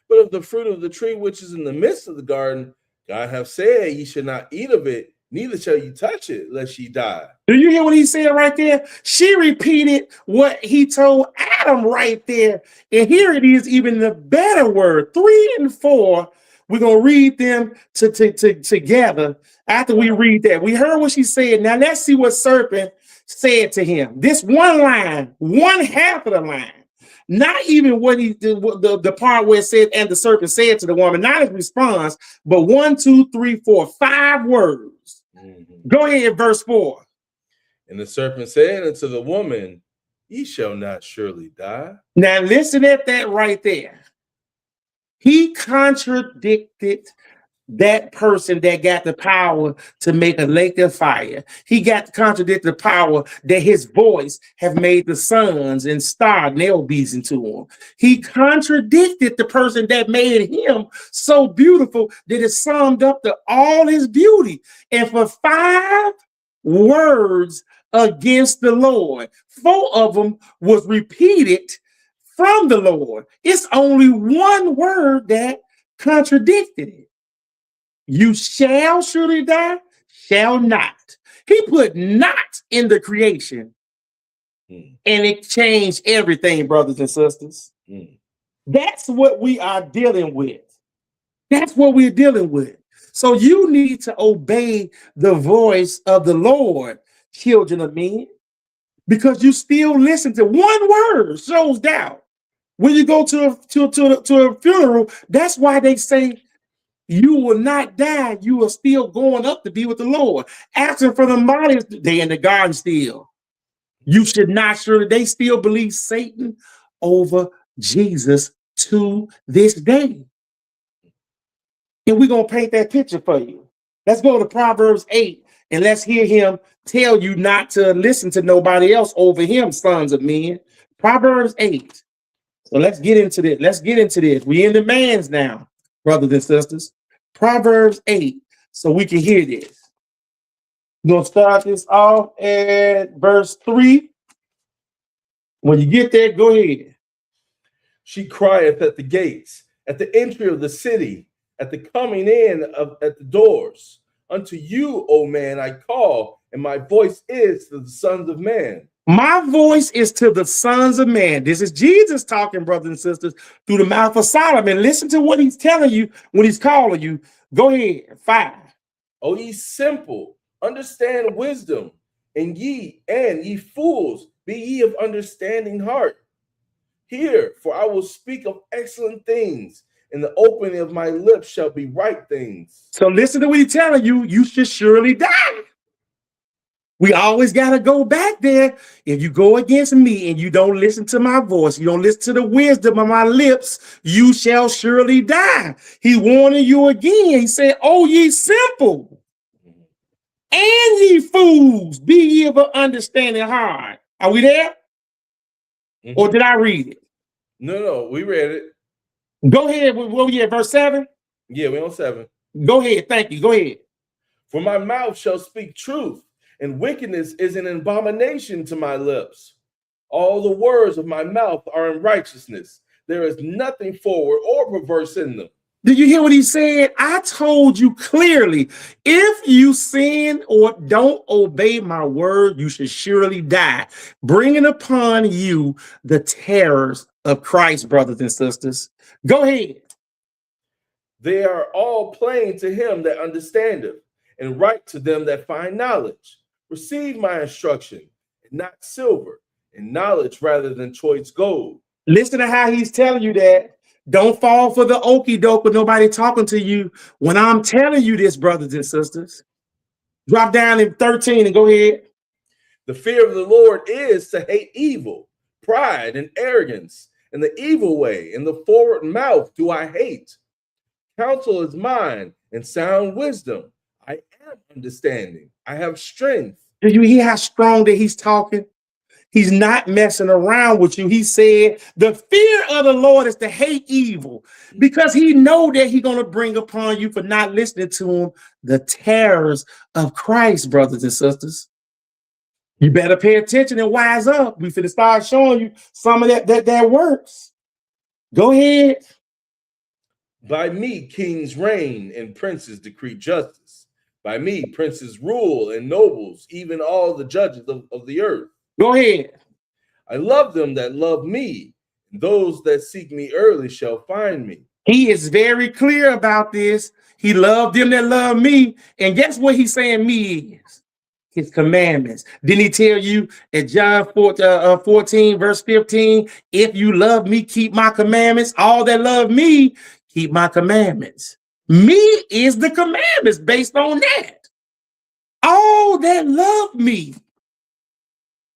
But of the fruit of the tree which is in the midst of the garden, God hath said, ye shall not eat of it, neither shall you touch it, lest ye die. Do you hear what he said right there? She repeated what he told Adam right there. And here it is, even the better word, 3 and 4. We're going to read them together after we read that. We heard what she said. Now let's see what serpent said to him. This one line, one half of the line. Not even what he did, the part where it said, and the serpent said to the woman, not his response, but 1, 2, 3, 4, 5 words. Go ahead, verse 4. And the serpent said unto the woman, ye shall not surely die. Now listen at that right there. He contradicted that person that got the power to make a lake of fire. He got to contradict the power that his voice have made the suns and stars, and they're obedient to him. He contradicted the person that made him so beautiful that it summed up to all his beauty. And for 5 words against the Lord, 4 of them was repeated from the Lord. It's only 1 word that contradicted it. You shall surely die, shall not. He put not in the creation, and it changed everything, brothers and sisters. That's what we are dealing with. That's what we're dealing with. So you need to obey the voice of the Lord, children of men, because you still listen to 1 word shows doubt. When you go to a funeral, that's why they say, you will not die. You are still going up to be with the Lord. Asking for the bodies, they in the garden still. You should not surely. They still believe Satan over Jesus to this day. And we're going to paint that picture for you. Let's go to Proverbs 8 and let's hear him tell you not to listen to nobody else over him, sons of men. Proverbs 8. So let's get into this. Let's get into this. We in the man's now, brothers and sisters. Proverbs 8, so we can hear this. We're going to start this off at verse 3. When you get there, go ahead. She crieth at the gates, at the entry of the city, at the coming in at the doors. Unto you, O man, I call, and my voice is to the sons of man. My voice is to the sons of man. This is Jesus talking, brothers and sisters, through the mouth of Solomon. Listen to what he's telling you when he's calling you. Go ahead, 5. O ye simple, understand wisdom, and ye fools, be ye of understanding heart. Hear, for I will speak of excellent things, and the opening of my lips shall be right things. So listen to what he's telling you. You should surely die. We always got to go back there. If you go against me and you don't listen to my voice, you don't listen to the wisdom of my lips, you shall surely die. He warning you again. He said, oh, ye simple and ye fools, be ye of an understanding heart. Are we there? Or did I read it? No, we read it. Go ahead. What were you at, verse 7? Yeah, we're on 7. Go ahead. Thank you. Go ahead. For my mouth shall speak truth, and wickedness is an abomination to my lips. All the words of my mouth are in righteousness. There is nothing forward or perverse in them. Did you hear what he said? I told you clearly, if you sin or don't obey my word, you should surely die, bringing upon you the terrors of Christ, brothers and sisters. Go ahead. They are all plain to him that understandeth, and right to them that find knowledge. Receive my instruction, and not silver, and knowledge rather than choice gold. Listen to how he's telling you that. Don't fall for the okie doke with nobody talking to you when I'm telling you this, brothers and sisters. Drop down in 13 and go ahead. The fear of the Lord is to hate evil, pride and arrogance, and the evil way, and the forward mouth do I hate. Counsel is mine, and sound wisdom. I am understanding. I have strength. Do you hear how strong that he's talking? He's not messing around with you. He said, the fear of the Lord is to hate evil, because he know that he's going to bring upon you for not listening to him the terrors of Christ, brothers and sisters. You better pay attention and wise up. We finna start showing you some of that works. Go ahead. By me, kings reign and princes decree justice. By me, princes rule and nobles, even all the judges of the earth. Go ahead. I love them that love me, and those that seek me early shall find me. He is very clear about this. He loved them that love me. And guess what he's saying me is? his commandments. Didn't he tell you in John 14, verse 15, if you love me, keep my commandments. All that love me, keep my commandments. Me is the commandments based on that. All that love me.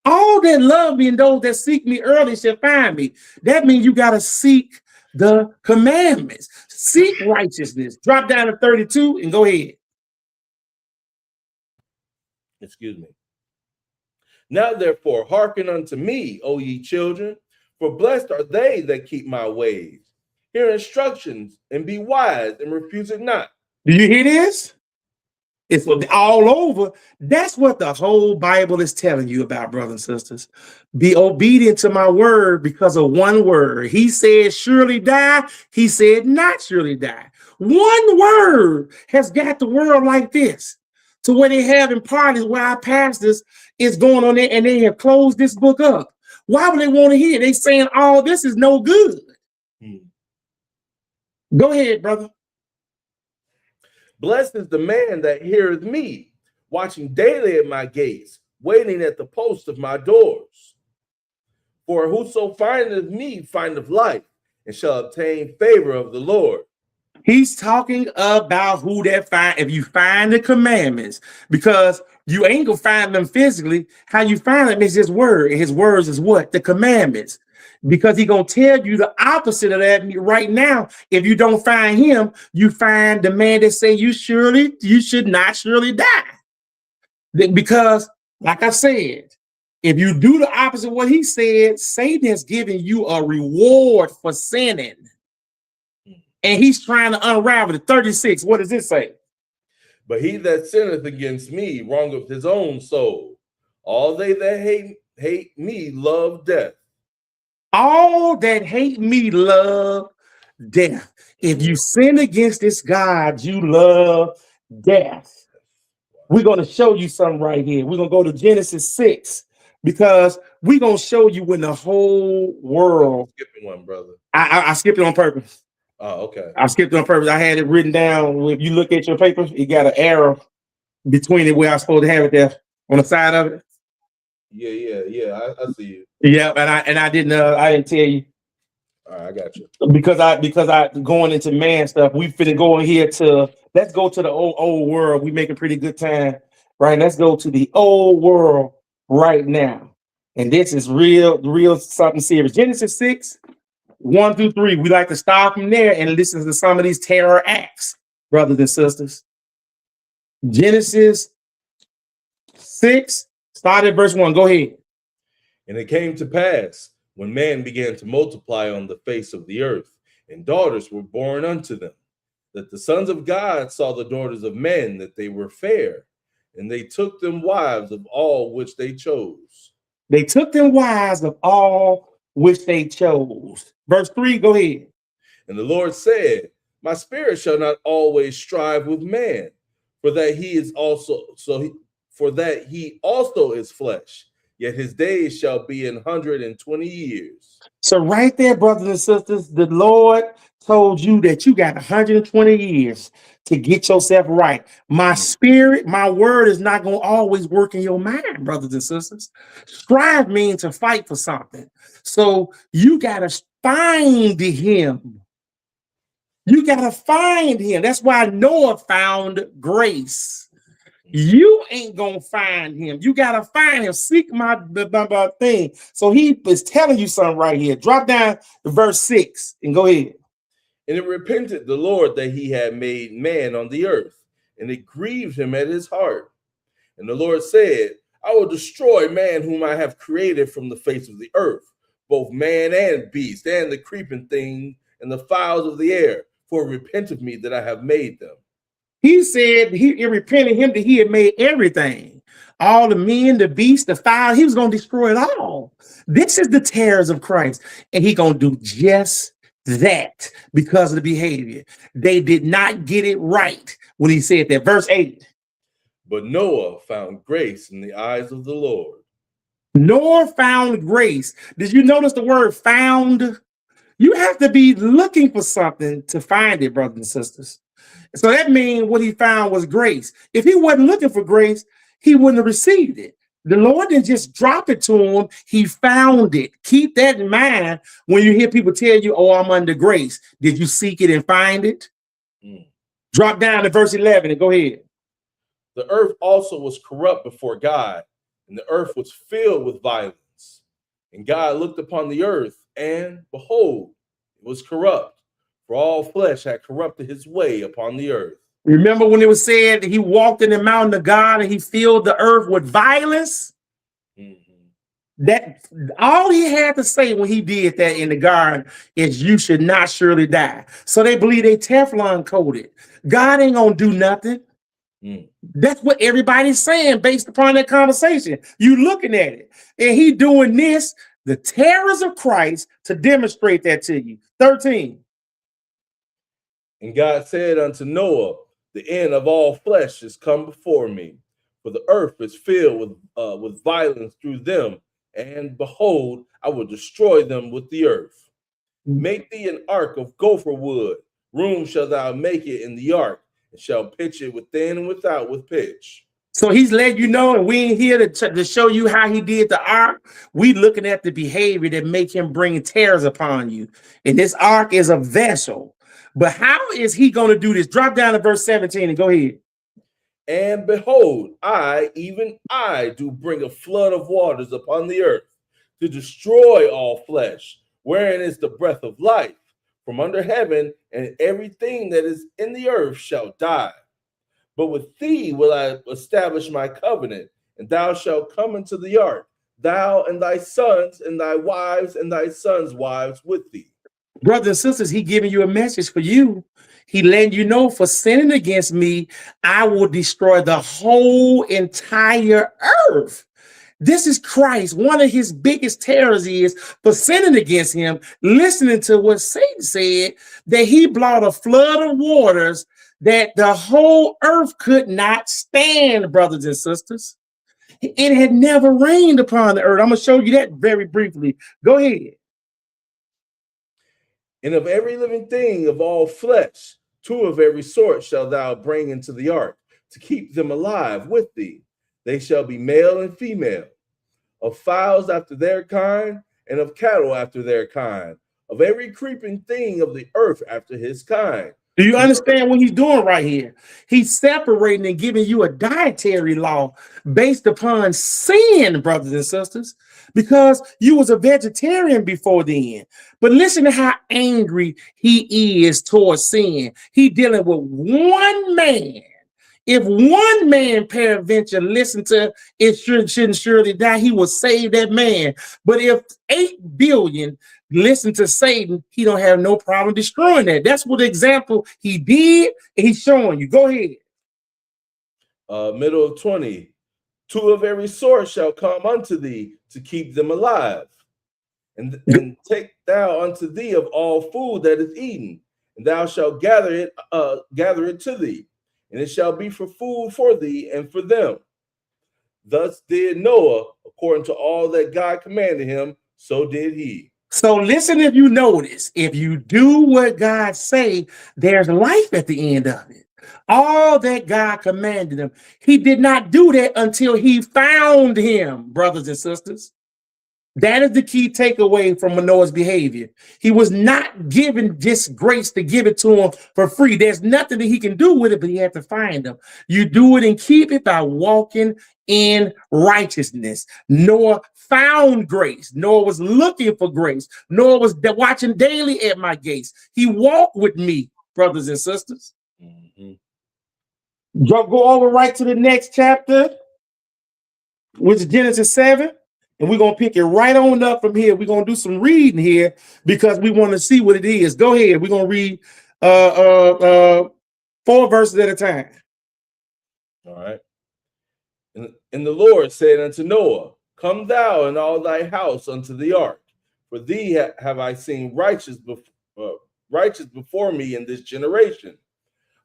All that love me and those that seek me early shall find me. That means you got to seek the commandments. Seek righteousness. Drop down to 32 and go ahead. Excuse me. Now therefore hearken unto me, O ye children, for blessed are they that keep my ways. Hear instructions and be wise and refuse it not. Do you hear this? It's all over. That's what the whole Bible is telling you about, brothers and sisters. Be obedient to my word because of one word. He said, surely die. He said, not surely die. One word has got the world like this, to where they having parties where our pastors is going on there and they have closed this book up. Why would they want to hear? They saying all this is no good. Go ahead, brother. Blessed is the man that heareth me, watching daily at my gates, waiting at the post of my doors. For whoso findeth me findeth life, and shall obtain favor of the Lord. He's talking about who that find. If you find the commandments, because you ain't gonna find them physically. How you find them is his word. And his words is what? The commandments. Because he's gonna tell you the opposite of that right now. If you don't find him, you find the man that say you should not surely die. Because, like I said, if you do the opposite of what he said, Satan has given you a reward for sinning. And he's trying to unravel it. 36, what does it say? But he that sinneth against me wrongeth his own soul. All they that hate me love death. All that hate me love death. If you sin against this God, you love death. We're going to show you something right here. We're going to go to Genesis 6, because we're going to show you when the whole world. Skipping one, brother. I skipped it on purpose. Oh, okay. I skipped it on purpose. I had it written down. If you look at your paper, it got an arrow between it where I was supposed to have it there on the side of it. Yeah. I see you. Yeah, and I didn't tell you. All right, I got you. Because I going into man stuff. We finna go in here let's go to the old world. We making pretty good time, right? Let's go to the old world right now. And this is real something serious. Genesis 6, 1 through 3. We like to start from there and listen to some of these terror acts, brothers and sisters. Genesis 6, start at verse 1. Go ahead. And it came to pass, when man began to multiply on the face of the earth, and daughters were born unto them, that the sons of God saw the daughters of men, that they were fair, and they took them wives of all which they chose. They took them wives of all which they chose. Verse 3, go ahead. And the Lord said, my spirit shall not always strive with man, for that he also is flesh. Yet his days shall be 120 years. So right there, brothers and sisters, the Lord told you that you got 120 years to get yourself right. My spirit, my word is not going to always work in your mind, brothers and sisters. Strive means to fight for something. So you got to find him. You got to find him. That's why Noah found grace. You ain't gonna find him. You gotta find him. Seek my thing. So he is telling you something right here. Drop down to verse 6 and go ahead. And it repented the Lord that he had made man on the earth, and it grieved him at his heart. And the Lord said, I will destroy man whom I have created from the face of the earth, both man and beast, and the creeping thing, and the fowls of the air, for repent of me that I have made them. He said it repented him that he had made everything. All the men, the beasts, the fire, he was going to destroy it all. This is the terrors of Christ. And he going to do just that because of the behavior. They did not get it right when he said that. Verse 8. But Noah found grace in the eyes of the Lord. Noah found grace. Did you notice the word found? You have to be looking for something to find it, brothers and sisters. So that means what he found was grace. If he wasn't looking for grace, he wouldn't have received it. The Lord didn't just drop it to him. He found it. Keep that in mind when you hear people tell you, oh, I'm under grace. Did you seek it and find it? Mm. Drop down to verse 11 and go ahead. The earth also was corrupt before God, and the earth was filled with violence. And God looked upon the earth, and behold, it was corrupt, for all flesh had corrupted his way upon the earth. Remember when it was said that he walked in the mountain of God and he filled the earth with violence? Mm-hmm. That all he had to say when he did that in the garden is you should not surely die. So they believe they Teflon coated. God ain't gonna do nothing. Mm. That's what everybody's saying based upon that conversation. You looking at it. And he doing this, the terrors of Christ, to demonstrate that to you. 13. And God said unto Noah, the end of all flesh is come before me, for the earth is filled with violence through them, and behold, I will destroy them with the earth. Make thee an ark of gopher wood. Room shalt thou make it in the ark, and shall pitch it within and without with pitch. So he's letting you know, and we ain't here to show you how he did the ark. We looking at the behavior that make him bring terrors upon you. And this ark is a vessel. But how is he going to do this? Drop down to verse 17 and go ahead. And behold, I, even I, do bring a flood of waters upon the earth to destroy all flesh, wherein is the breath of life from under heaven, and everything that is in the earth shall die. But with thee will I establish my covenant, and thou shalt come into the ark, thou and thy sons and thy wives and thy sons' wives with thee. Brothers and sisters, he giving you a message for you. He letting you know, for sinning against me, I will destroy the whole entire earth. This is Christ. One of his biggest terrors is for sinning against him, listening to what Satan said, that he brought a flood of waters that the whole earth could not stand, brothers and sisters. It had never rained upon the earth. I'm going to show you that very briefly. Go ahead. And of every living thing of all flesh, two of every sort shalt thou bring into the ark, to keep them alive with thee. They shall be male and female, of fowls after their kind, and of cattle after their kind, of every creeping thing of the earth after his kind. Do you understand what he's doing right here? He's separating and giving you a dietary law based upon sin, brothers and sisters, because you was a vegetarian before then. But listen to how angry he is towards sin. He dealing with one man. If one man peradventure listen to it shouldn't surely die, he will save that man. But if 8 billion listen to Satan, he don't have no problem destroying that. That's what example he did, and he's showing you. Go ahead. Middle of 20. Two of every sort shall come unto thee to keep them alive. And take thou unto thee of all food that is eaten, and thou shalt gather it to thee, and it shall be for food for thee and for them. Thus did Noah, according to all that God commanded him, so did he. So listen, if you notice, if you do what God say, there's life at the end of it. All that God commanded him. He did not do that until he found him, brothers and sisters. That is the key takeaway from Manoah's behavior. He was not given this grace to give it to him for free. There's nothing that he can do with it, but he had to find them. You do it and keep it by walking in righteousness. Noah found grace. Noah was looking for grace. Noah was watching daily at my gates. He walked with me, brothers and sisters. Mm-hmm. Go over right to the next chapter, which is Genesis 7. And we're going to pick it right on up from here. We're going to do some reading here because we want to see what it is. Go ahead. We're going to read 4 verses at a time. All right. And the Lord said unto Noah, come thou and all thy house unto the ark, for thee have I seen righteous before me in this generation.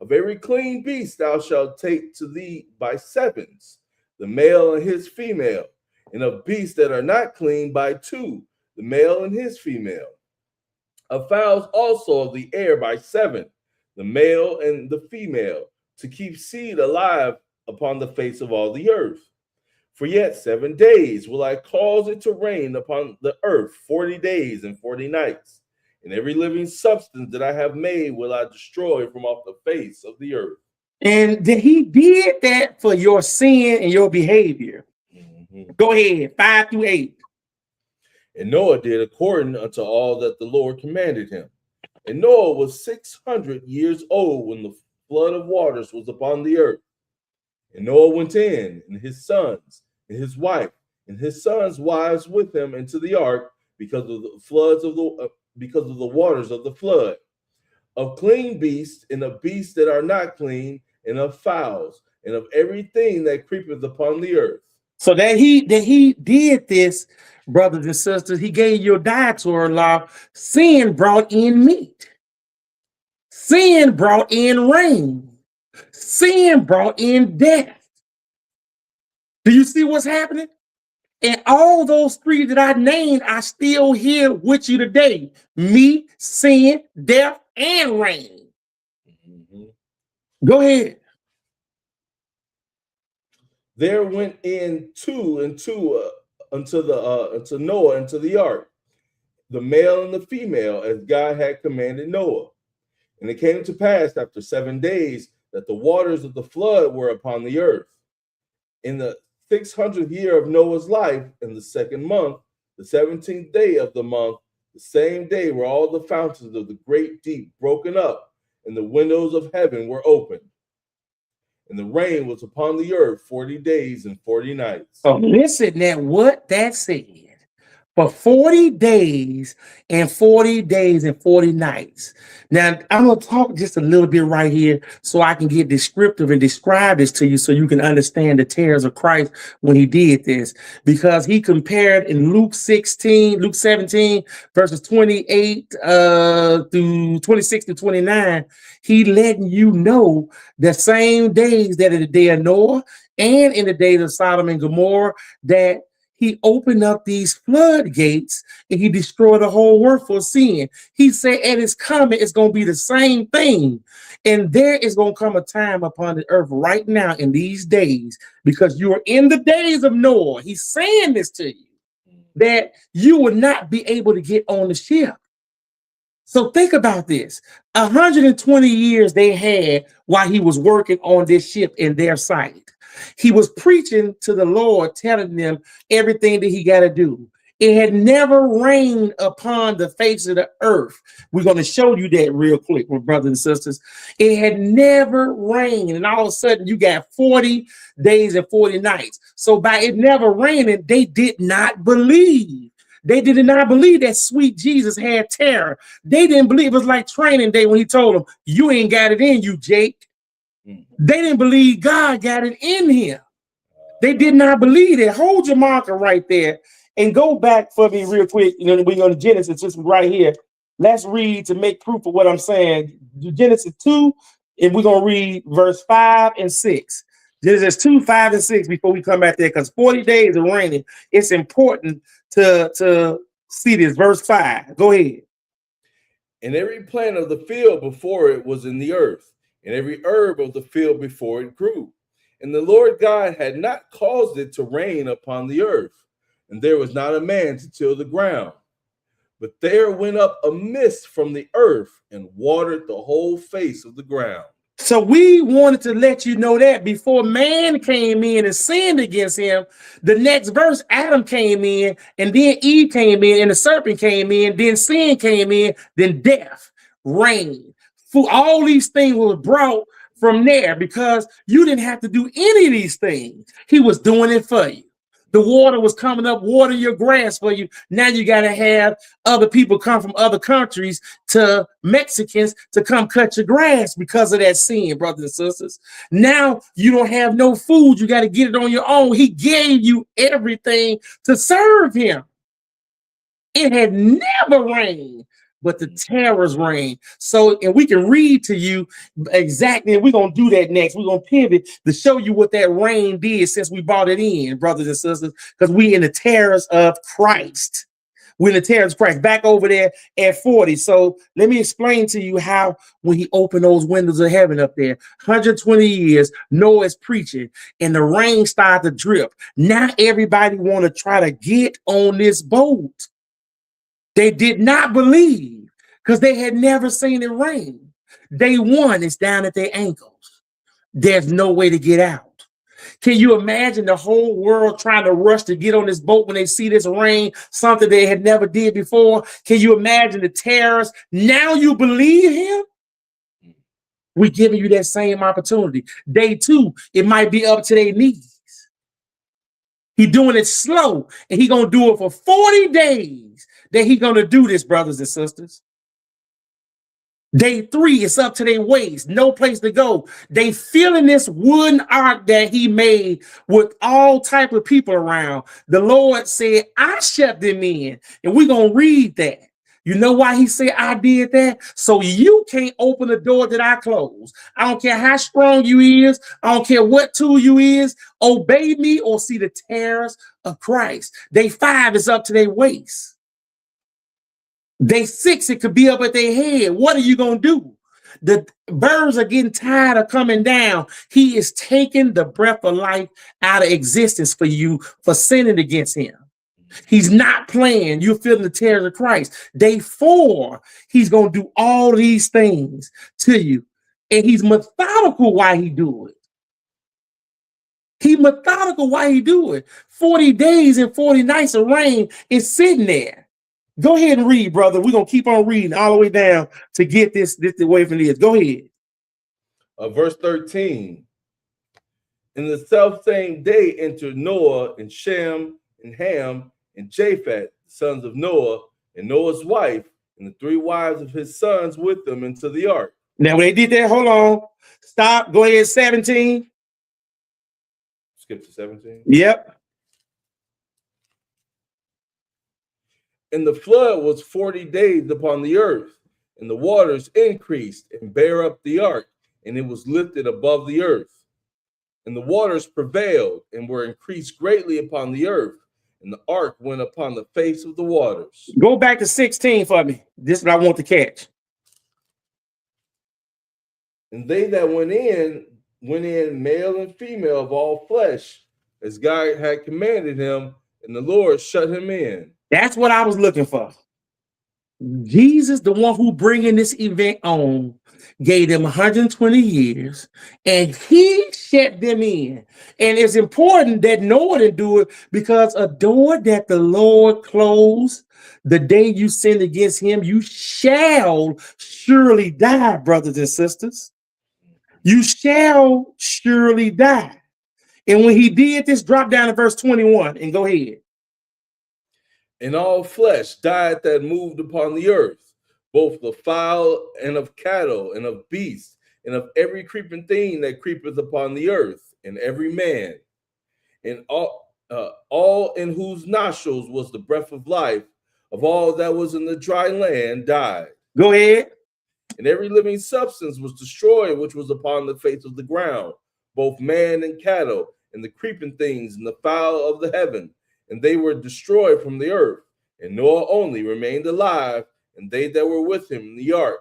Of every clean beast thou shalt take to thee by sevens, the male and his female, and of beasts that are not clean by 2, the male and his female. Of fowls also of the air by 7, the male and the female, to keep seed alive upon the face of all the earth. For yet 7 days will I cause it to rain upon the earth 40 days and 40 nights. And every living substance that I have made will I destroy from off the face of the earth. And then he did that for your sin and your behavior. Mm-hmm. Go ahead, 5 through 8. And Noah did according unto all that the Lord commanded him. And Noah was 600 years old when the flood of waters was upon the earth. And Noah went in, and his sons, and his wife, and his sons' wives with him into the ark, because of the floods of because of the waters of the flood, of clean beasts and of beasts that are not clean, and of fowls, and of everything that creepeth upon the earth. So that he did this, brothers and sisters. He gave you a dietary law. Sin brought in meat. Sin brought in rain. Sin brought in death. Do you see what's happening? And all those three that I named are still here with you today. Me, sin, death, and rain. Mm-hmm. Go ahead. There went in two and two unto Noah into the ark, the male and the female, as God had commanded Noah. And it came to pass after 7 days that the waters of the flood were upon the earth. In the 600th year of Noah's life, in the 2nd month, the 17th day of the month, the same day were all the fountains of the great deep broken up, and the windows of heaven were opened. And the rain was upon the earth 40 days and 40 nights. Oh, listen at what that said. For 40 days and 40 days and 40 nights. Now, I'm going to talk just a little bit right here so I can get descriptive and describe this to you so you can understand the terrors of Christ when he did this. Because he compared in Luke 17, verses 28 through 26 to 29, he letting you know the same days that in the day of Noah and in the days of Sodom and Gomorrah, that he opened up these floodgates and he destroyed the whole world for sin. He said at his coming, it's going to be the same thing. And there is going to come a time upon the earth right now in these days, because you are in the days of Noah. He's saying this to you, that you will not be able to get on the ship. So think about this. 120 years they had while he was working on this ship in their sight. He was preaching to the Lord, telling them everything that he got to do. It had never rained upon the face of the earth. We're going to show you that real quick, my brothers and sisters. It had never rained. And all of a sudden, you got 40 days and 40 nights. So by it never raining, they did not believe. They did not believe that sweet Jesus had terror. They didn't believe. It was like training day when he told them, you ain't got it in you, Jake. They didn't believe God got it in him. They did not believe it. Hold your marker right there and go back for me real quick. You know, we're going to Genesis, just right here. Let's read to make proof of what I'm saying. Genesis 2, and we're going to read verse 5 and 6. Genesis 2, 5, and 6 before we come back there, because 40 days of raining, it's important to see this. Verse 5. Go ahead. And every plant of the field before it was in the earth, and every herb of the field before it grew. And the Lord God had not caused it to rain upon the earth, and there was not a man to till the ground. But there went up a mist from the earth and watered the whole face of the ground. So we wanted to let you know that before man came in and sinned against him, the next verse, Adam came in, and then Eve came in, and the serpent came in, then sin came in, then death, rain. All these things were brought from there because you didn't have to do any of these things. He was doing it for you. The water was coming up, water your grass for you. Now you got to have other people come from other countries to Mexicans to come cut your grass because of that sin, brothers and sisters. Now you don't have no food. You got to get it on your own. He gave you everything to serve him. It had never rained, but the terrors reign. So, and we can read to you exactly, and we're going to do that next. We're going to pivot to show you what that rain did since we brought it in, brothers and sisters, because we in the terrors of Christ. when the terrors crash back over there at 40. So let me explain to you how when he opened those windows of heaven up there, 120 years, Noah's preaching, and the rain started to drip. Now everybody want to try to get on this boat. They did not believe because they had never seen it rain. Day one is down at their ankles. There's no way to get out. Can you imagine the whole world trying to rush to get on this boat when they see this rain, something they had never did before? Can you imagine the terrors? Now you believe him? We're giving you that same opportunity. Day two, it might be up to their knees. He's doing it slow, and he's going to do it for 40 days that he's going to do this, brothers and sisters. Day three, it's up to their waist, no place to go. They filling this wooden ark that he made with all type of people around. The Lord said, I shut them in, and we're going to read that. You know why he said I did that? So you can't open the door that I closed. I don't care how strong you is. I don't care what tool you is. Obey me or see the terrors of Christ. Day five is up to their waist. Day six, it could be up at their head. What are you going to do? The birds are getting tired of coming down. He is taking the breath of life out of existence for you for sinning against him. He's not playing. You're feeling the terrors of Christ. Day four, he's going to do all these things to you. And he's methodical why he do it. He's methodical why he do it. 40 days and 40 nights of rain is sitting there. Go ahead and read, brother. We're going to keep on reading all the way down to get this away from this. Go ahead. Verse 13. In the selfsame day entered Noah and Shem and Ham and Japheth, sons of Noah, and Noah's wife, and the three wives of his sons with them into the ark. Now, when they did that, hold on. Stop. Go ahead, 17. Skip to 17. Yep. And the flood was 40 days upon the earth, and the waters increased and bare up the ark, and it was lifted above the earth. And the waters prevailed and were increased greatly upon the earth, and the ark went upon the face of the waters. Go back to 16 for me. This is what I want to catch. And they that went in, male and female of all flesh, as God had commanded him, and the Lord shut him in. That's what I was looking for. Jesus, the one who bringing this event on, gave them 120 years, and he shut them in. And it's important that Noah didn't do it, because a door that the Lord closed the day you sinned against him, you shall surely die, brothers and sisters. You shall surely die. And when he did this, drop down to verse 21 and go ahead. And all flesh died that moved upon the earth, both of fowl and of cattle and of beasts and of every creeping thing that creepeth upon the earth, and every man, and all in whose nostrils was the breath of life, of all that was in the dry land died. Go ahead. And every living substance was destroyed, which was upon the face of the ground, both man and cattle, and the creeping things, and the fowl of the heaven. And they were destroyed from the earth. And Noah only remained alive, and they that were with him in the ark.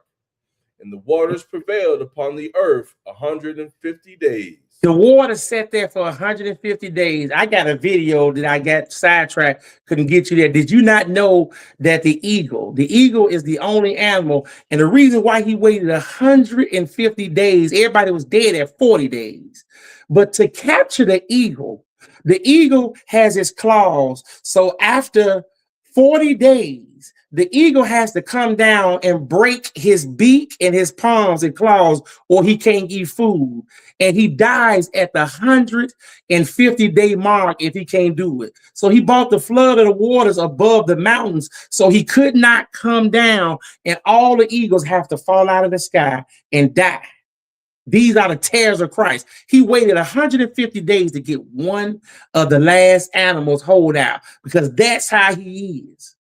And the waters prevailed upon the earth 150 days. The water sat there for 150 days. I got a video that I got sidetracked, couldn't get you there. Did you not know that the eagle is the only animal, and the reason why he waited 150 days, everybody was dead at 40 days. But to capture the eagle has its claws. So after 40 days, the eagle has to come down and break his beak and his palms and claws, or he can't eat food. And he dies at the 150-day mark if he can't do it. So he brought the flood of the waters above the mountains, so he could not come down, and all the eagles have to fall out of the sky and die. These are the terrors of Christ. He waited 150 days to get one of the last animals hold out, because that's how he is.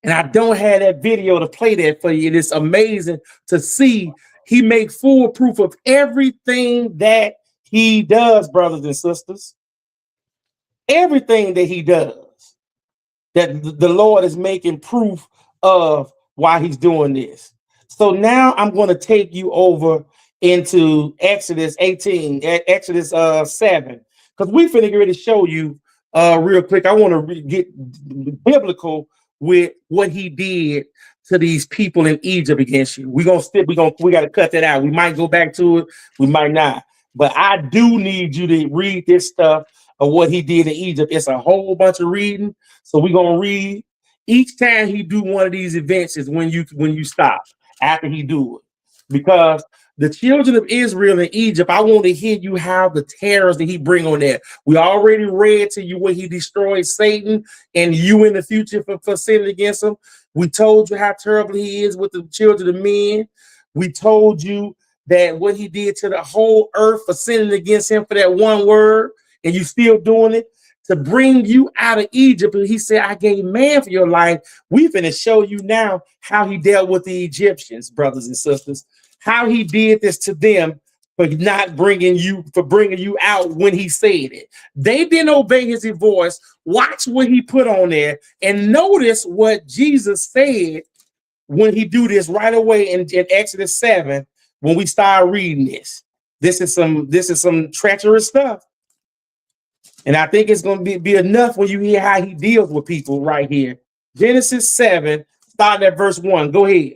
And I don't have that video to play that for you. It's amazing to see. He makes full proof of everything that he does, brothers and sisters. Everything that he does. that the Lord is making proof of why he's doing this. So now I'm going to take you over into Exodus 18, Exodus 7, because we finna get ready to show you real quick. I want to get biblical with what he did to these people in Egypt against you. We got to cut that out. We might go back to it, we might not. But I do need you to read this stuff of what he did in Egypt. It's a whole bunch of reading. So we're gonna read each time he do one of these events is when you stop after he do it. Because the children of Israel in Egypt, I want to hear you how the terrors that he bring on there. We already read to you where he destroyed Satan and you in the future for sinning against him. We told you how terrible he is with the children of men. We told you that what he did to the whole earth for sinning against him for that one word, and you still doing it to bring you out of Egypt. And he said, I gave man for your life. We're going to show you now how he dealt with the Egyptians, brothers and sisters, how he did this to them for bringing you out when he said it. They didn't obey his voice. Watch what he put on there and notice what Jesus said when he do this right away in Exodus 7. When we start reading this is some treacherous stuff. And I think it's going to be enough when you hear how he deals with people right here. Genesis 7, starting at verse 1. Go ahead.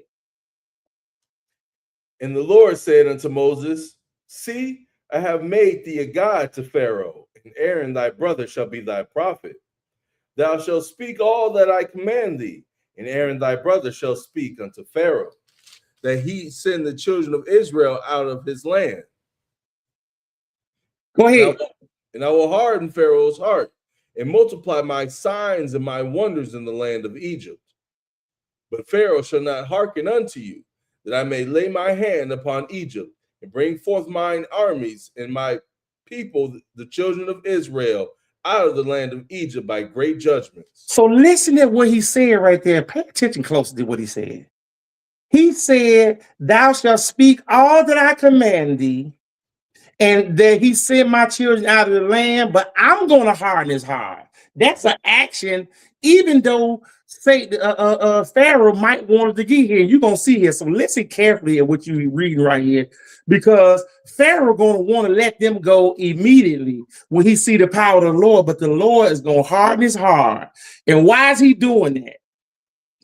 And the Lord said unto Moses, see, I have made thee a god to Pharaoh, and Aaron thy brother shall be thy prophet. Thou shalt speak all that I command thee, and Aaron thy brother shall speak unto Pharaoh, that he send the children of Israel out of his land. Go ahead. And I will harden Pharaoh's heart and multiply my signs and my wonders in the land of Egypt. But Pharaoh shall not hearken unto you, that I may lay my hand upon Egypt and bring forth mine armies and my people, the children of Israel, out of the land of Egypt by great judgments. So listen to what he said right there. Pay attention closely to what he said. He said, thou shalt speak all that I command thee, and that he sent my children out of the land, but I'm going to harden his heart. That's an action, even though Pharaoh might want to get here. You're going to see here. So listen carefully at what you're reading right here, because Pharaoh going to want to let them go immediately when he see the power of the Lord, but the Lord is going to harden his heart. And why is he doing that?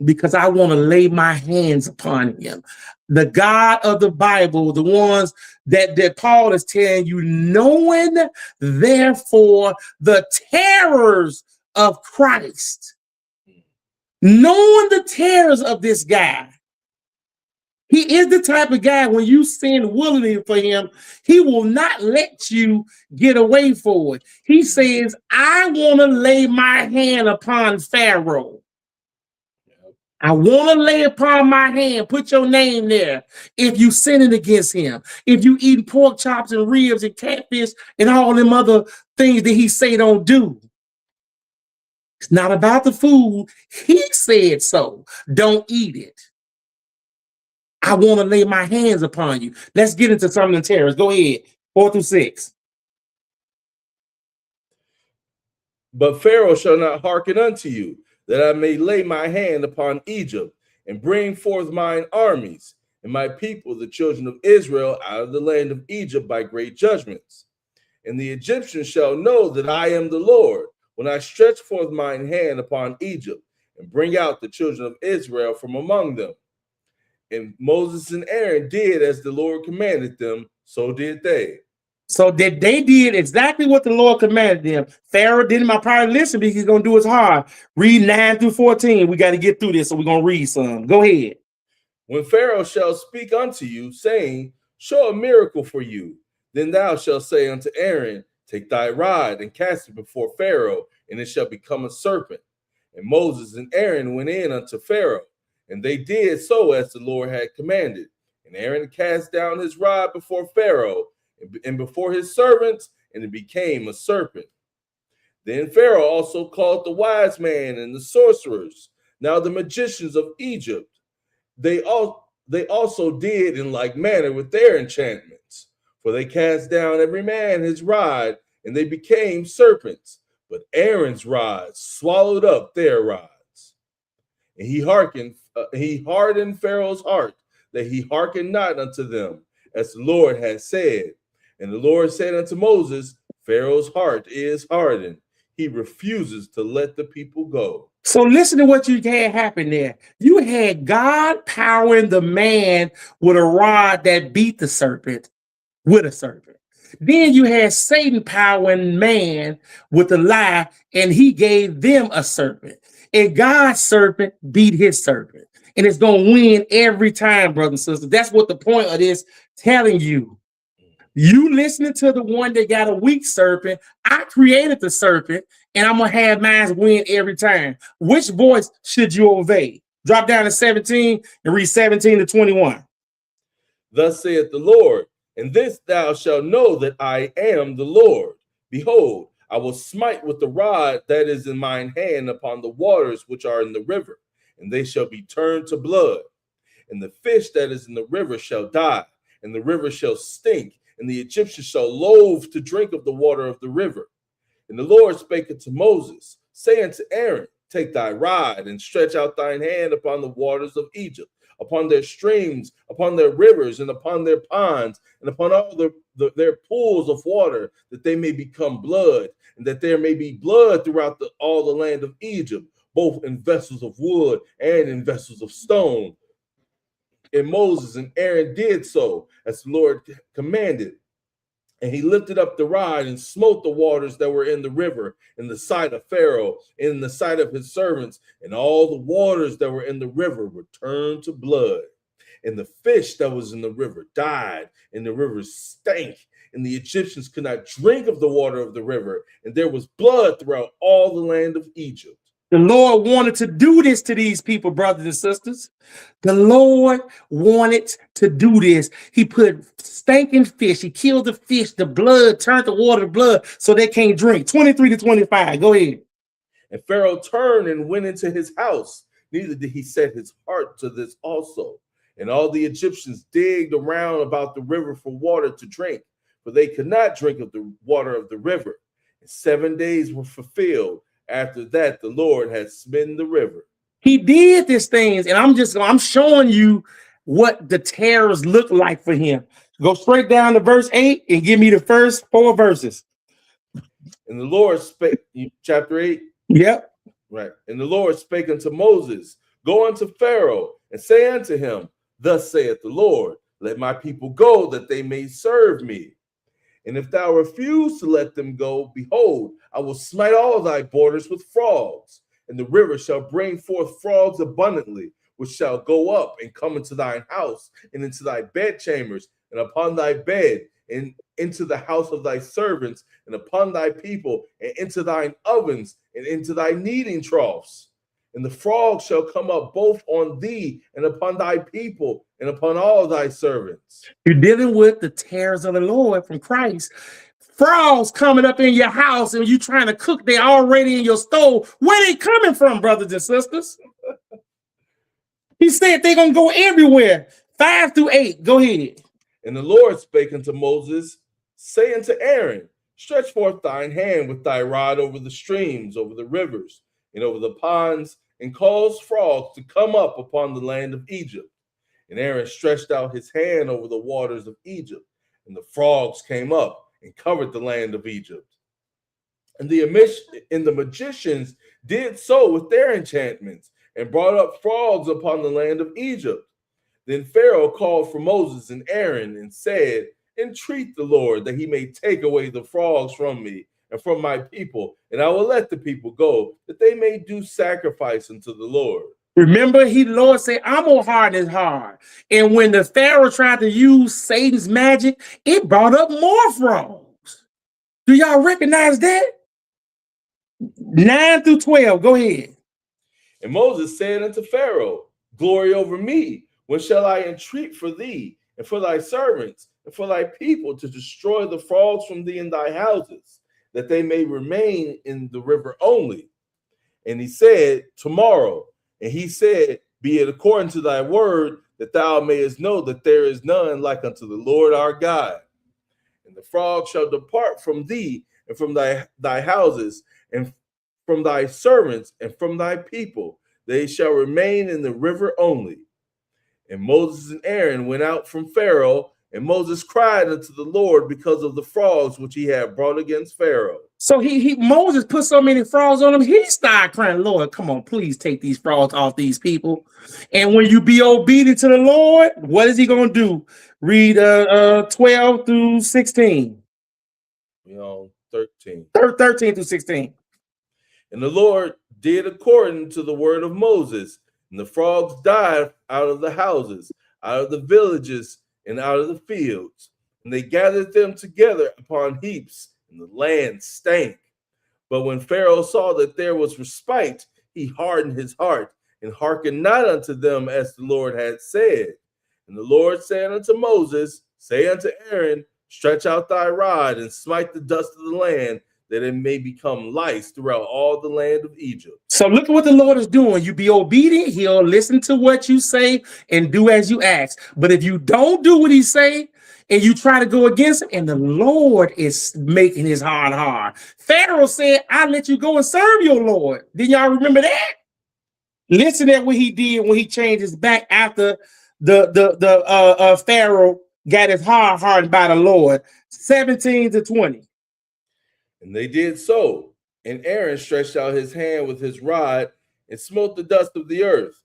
Because I want to lay my hands upon him. The God of the Bible, the ones that Paul is telling you, knowing therefore the terrors of Christ, knowing the terrors of this guy. He is the type of guy, when you sin willingly for him, he will not let you get away for it. He says, I want to lay my hand upon Pharaoh. I want to lay upon my hand, put your name there. If you sinning against him, if you eating pork chops and ribs and catfish and all them other things that he say don't do. It's not about the food. He said so. Don't eat it. I want to lay my hands upon you. Let's get into some of the terrors. Go ahead. 4 through 6. But Pharaoh shall not hearken unto you, that I may lay my hand upon Egypt and bring forth mine armies and my people, the children of Israel, out of the land of Egypt by great judgments. And the Egyptians shall know that I am the Lord, when I stretch forth mine hand upon Egypt and bring out the children of Israel from among them. And Moses and Aaron did as the Lord commanded them, so did they. So that they did exactly what the Lord commanded them. Pharaoh didn't probably listen because he's going to do his hard. Read 9 through 14. We got to get through this, so we're going to read some. Go ahead. When Pharaoh shall speak unto you, saying, show a miracle for you, then thou shalt say unto Aaron, take thy rod and cast it before Pharaoh, and it shall become a serpent. And Moses and Aaron went in unto Pharaoh, and they did so as the Lord had commanded. And Aaron cast down his rod before Pharaoh and before his servants, and it became a serpent. Then Pharaoh also called the wise man and the sorcerers, now the magicians of Egypt. They also did in like manner with their enchantments, for they cast down every man his rod, and they became serpents. But Aaron's rod swallowed up their rods. And he hardened Pharaoh's heart, that he hearkened not unto them, as the Lord had said. And the Lord said unto Moses, Pharaoh's heart is hardened. He refuses to let the people go. So listen to what you had happen there. You had God powering the man with a rod that beat the serpent with a serpent. Then you had Satan powering man with a lie, and he gave them a serpent. And God's serpent beat his serpent. And it's going to win every time, brothers and sisters. That's what the point of this telling you. You listening to the one that got a weak serpent. I created the serpent, and I'm going to have mine win every time. Which voice should you obey? Drop down to 17 and read 17 to 21. Thus saith the Lord, and this thou shalt know that I am the Lord. Behold, I will smite with the rod that is in mine hand upon the waters which are in the river, and they shall be turned to blood. And the fish that is in the river shall die, and the river shall stink, and the Egyptians shall loathe to drink of the water of the river. And the Lord spake unto Moses, saying to Aaron, take thy rod, and stretch out thine hand upon the waters of Egypt, upon their streams, upon their rivers, and upon their ponds, and upon all their pools of water, that they may become blood, and that there may be blood throughout all the land of Egypt, both in vessels of wood and in vessels of stone. And Moses and Aaron did so, as the Lord commanded. And he lifted up the rod and smote the waters that were in the river in the sight of Pharaoh, in the sight of his servants, and all the waters that were in the river were turned to blood. And the fish that was in the river died, and the river stank, and the Egyptians could not drink of the water of the river, and there was blood throughout all the land of Egypt. The Lord wanted to do this to these people, brothers and sisters. The Lord wanted to do this. He put stinking fish. He killed the fish. The blood turned the water to blood so they can't drink. 23 to 25. Go ahead. And Pharaoh turned and went into his house. Neither did he set his heart to this also. And all the Egyptians digged around about the river for water to drink, for they could not drink of the water of the river. And 7 days were fulfilled. After that, the Lord had smitten the river. He did these things, and I'm showing you what the terrors look like for him. Go straight down to verse 8 and give me the first 4 verses. And the Lord spake, chapter 8. Yep. Right. And the Lord spake unto Moses, go unto Pharaoh and say unto him, thus saith the Lord, let my people go that they may serve me. And if thou refuse to let them go, behold, I will smite all thy borders with frogs, and the river shall bring forth frogs abundantly, which shall go up and come into thine house, and into thy bedchambers, and upon thy bed, and into the house of thy servants, and upon thy people, and into thine ovens, and into thy kneading troughs. And the frogs shall come up both on thee, and upon thy people, and upon all thy servants. You're dealing with the terrors of the Lord from Christ. Frogs coming up in your house, and you trying to cook, they're already in your stove. Where they coming from, brothers and sisters? He said they're going to go everywhere. 5 through 8. Go ahead. And the Lord spake unto Moses, say unto Aaron, stretch forth thine hand with thy rod over the streams, over the rivers, and over the ponds, and cause frogs to come up upon the land of Egypt. And Aaron stretched out his hand over the waters of Egypt, and the frogs came up and covered the land of Egypt. And the magicians did so with their enchantments, and brought up frogs upon the land of Egypt. Then Pharaoh called for Moses and Aaron and said, entreat the Lord that he may take away the frogs from me and from my people, and I will let the people go, that they may do sacrifice unto the Lord. Remember, Lord said, I'm going to harden his heart. And when the Pharaoh tried to use Satan's magic, it brought up more frogs. Do y'all recognize that? 9 through 12, go ahead. And Moses said unto Pharaoh, glory over me. When shall I entreat for thee, and for thy servants, and for thy people, to destroy the frogs from thee in thy houses, that they may remain in the river only? And he said, tomorrow. And he said, be it according to thy word, that thou mayest know that there is none like unto the Lord our God. And the frogs shall depart from thee and from thy houses, and from thy servants and from thy people. They shall remain in the river only. And Moses and Aaron went out from Pharaoh, and Moses cried unto the Lord because of the frogs which he had brought against Pharaoh. So Moses put so many frogs on him, he started crying, Lord, come on, please take these frogs off these people. And when you be obedient to the Lord, what is he going to do? Read 12 through 16. 13. 13 through 16. And the Lord did according to the word of Moses, and the frogs died out of the houses, out of the villages, and out of the fields. And they gathered them together upon heaps, and the land stank. But when Pharaoh saw that there was respite, he hardened his heart, and hearkened not unto them as the Lord had said. And the Lord said unto Moses, say unto Aaron, stretch out thy rod, and smite the dust of the land, that it may become lice throughout all the land of Egypt. So look at what the Lord is doing. You be obedient, he'll listen to what you say and do as you ask. But if you don't do what he say, and you try to go against him, and the Lord is making his heart hard. Pharaoh said, I'll let you go and serve your Lord. Did y'all remember that? Listen at what he did when he changed his back after the Pharaoh got his heart hardened by the Lord. 17 to 20. And they did so. And Aaron stretched out his hand with his rod and smote the dust of the earth.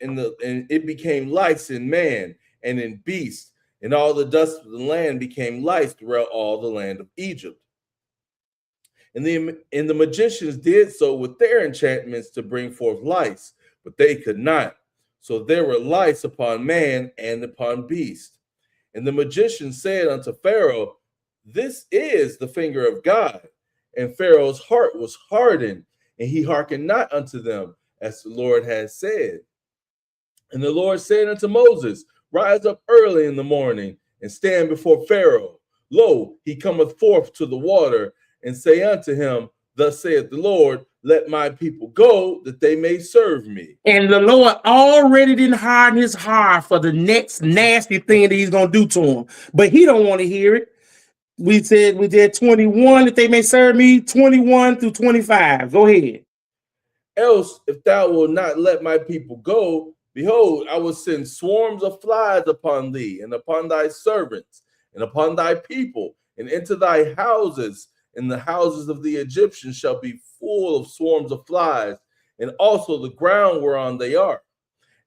And it became lice in man and in beast. And all the dust of the land became lice throughout all the land of Egypt. And the magicians did so with their enchantments to bring forth lice, but they could not. So there were lice upon man and upon beast. And the magicians said unto Pharaoh, this is the finger of God. And Pharaoh's heart was hardened, and he hearkened not unto them, as the Lord had said. And the Lord said unto Moses, rise up early in the morning, and stand before Pharaoh. Lo, he cometh forth to the water, and say unto him, thus saith the Lord, let my people go, that they may serve me. And the Lord already didn't harden his heart for the next nasty thing that he's going to do to him. But he don't want to hear it. We did 21, that they may serve me, 21 through 25. Go ahead. Else, if thou wilt not let my people go, behold, I will send swarms of flies upon thee, and upon thy servants, and upon thy people, and into thy houses, and the houses of the Egyptians shall be full of swarms of flies, and also the ground whereon they are.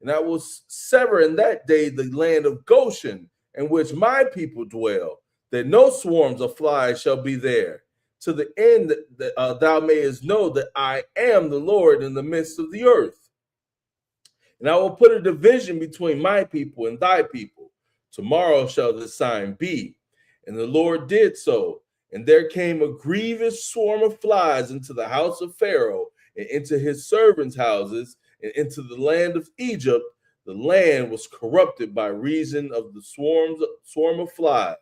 And I will sever in that day the land of Goshen, in which my people dwell, that no swarms of flies shall be there, to the end that thou mayest know that I am the Lord in the midst of the earth. And I will put a division between my people and thy people. Tomorrow shall this sign be. And the Lord did so. And there came a grievous swarm of flies into the house of Pharaoh, and into his servants' houses, and into the land of Egypt. The land was corrupted by reason of the swarm of flies.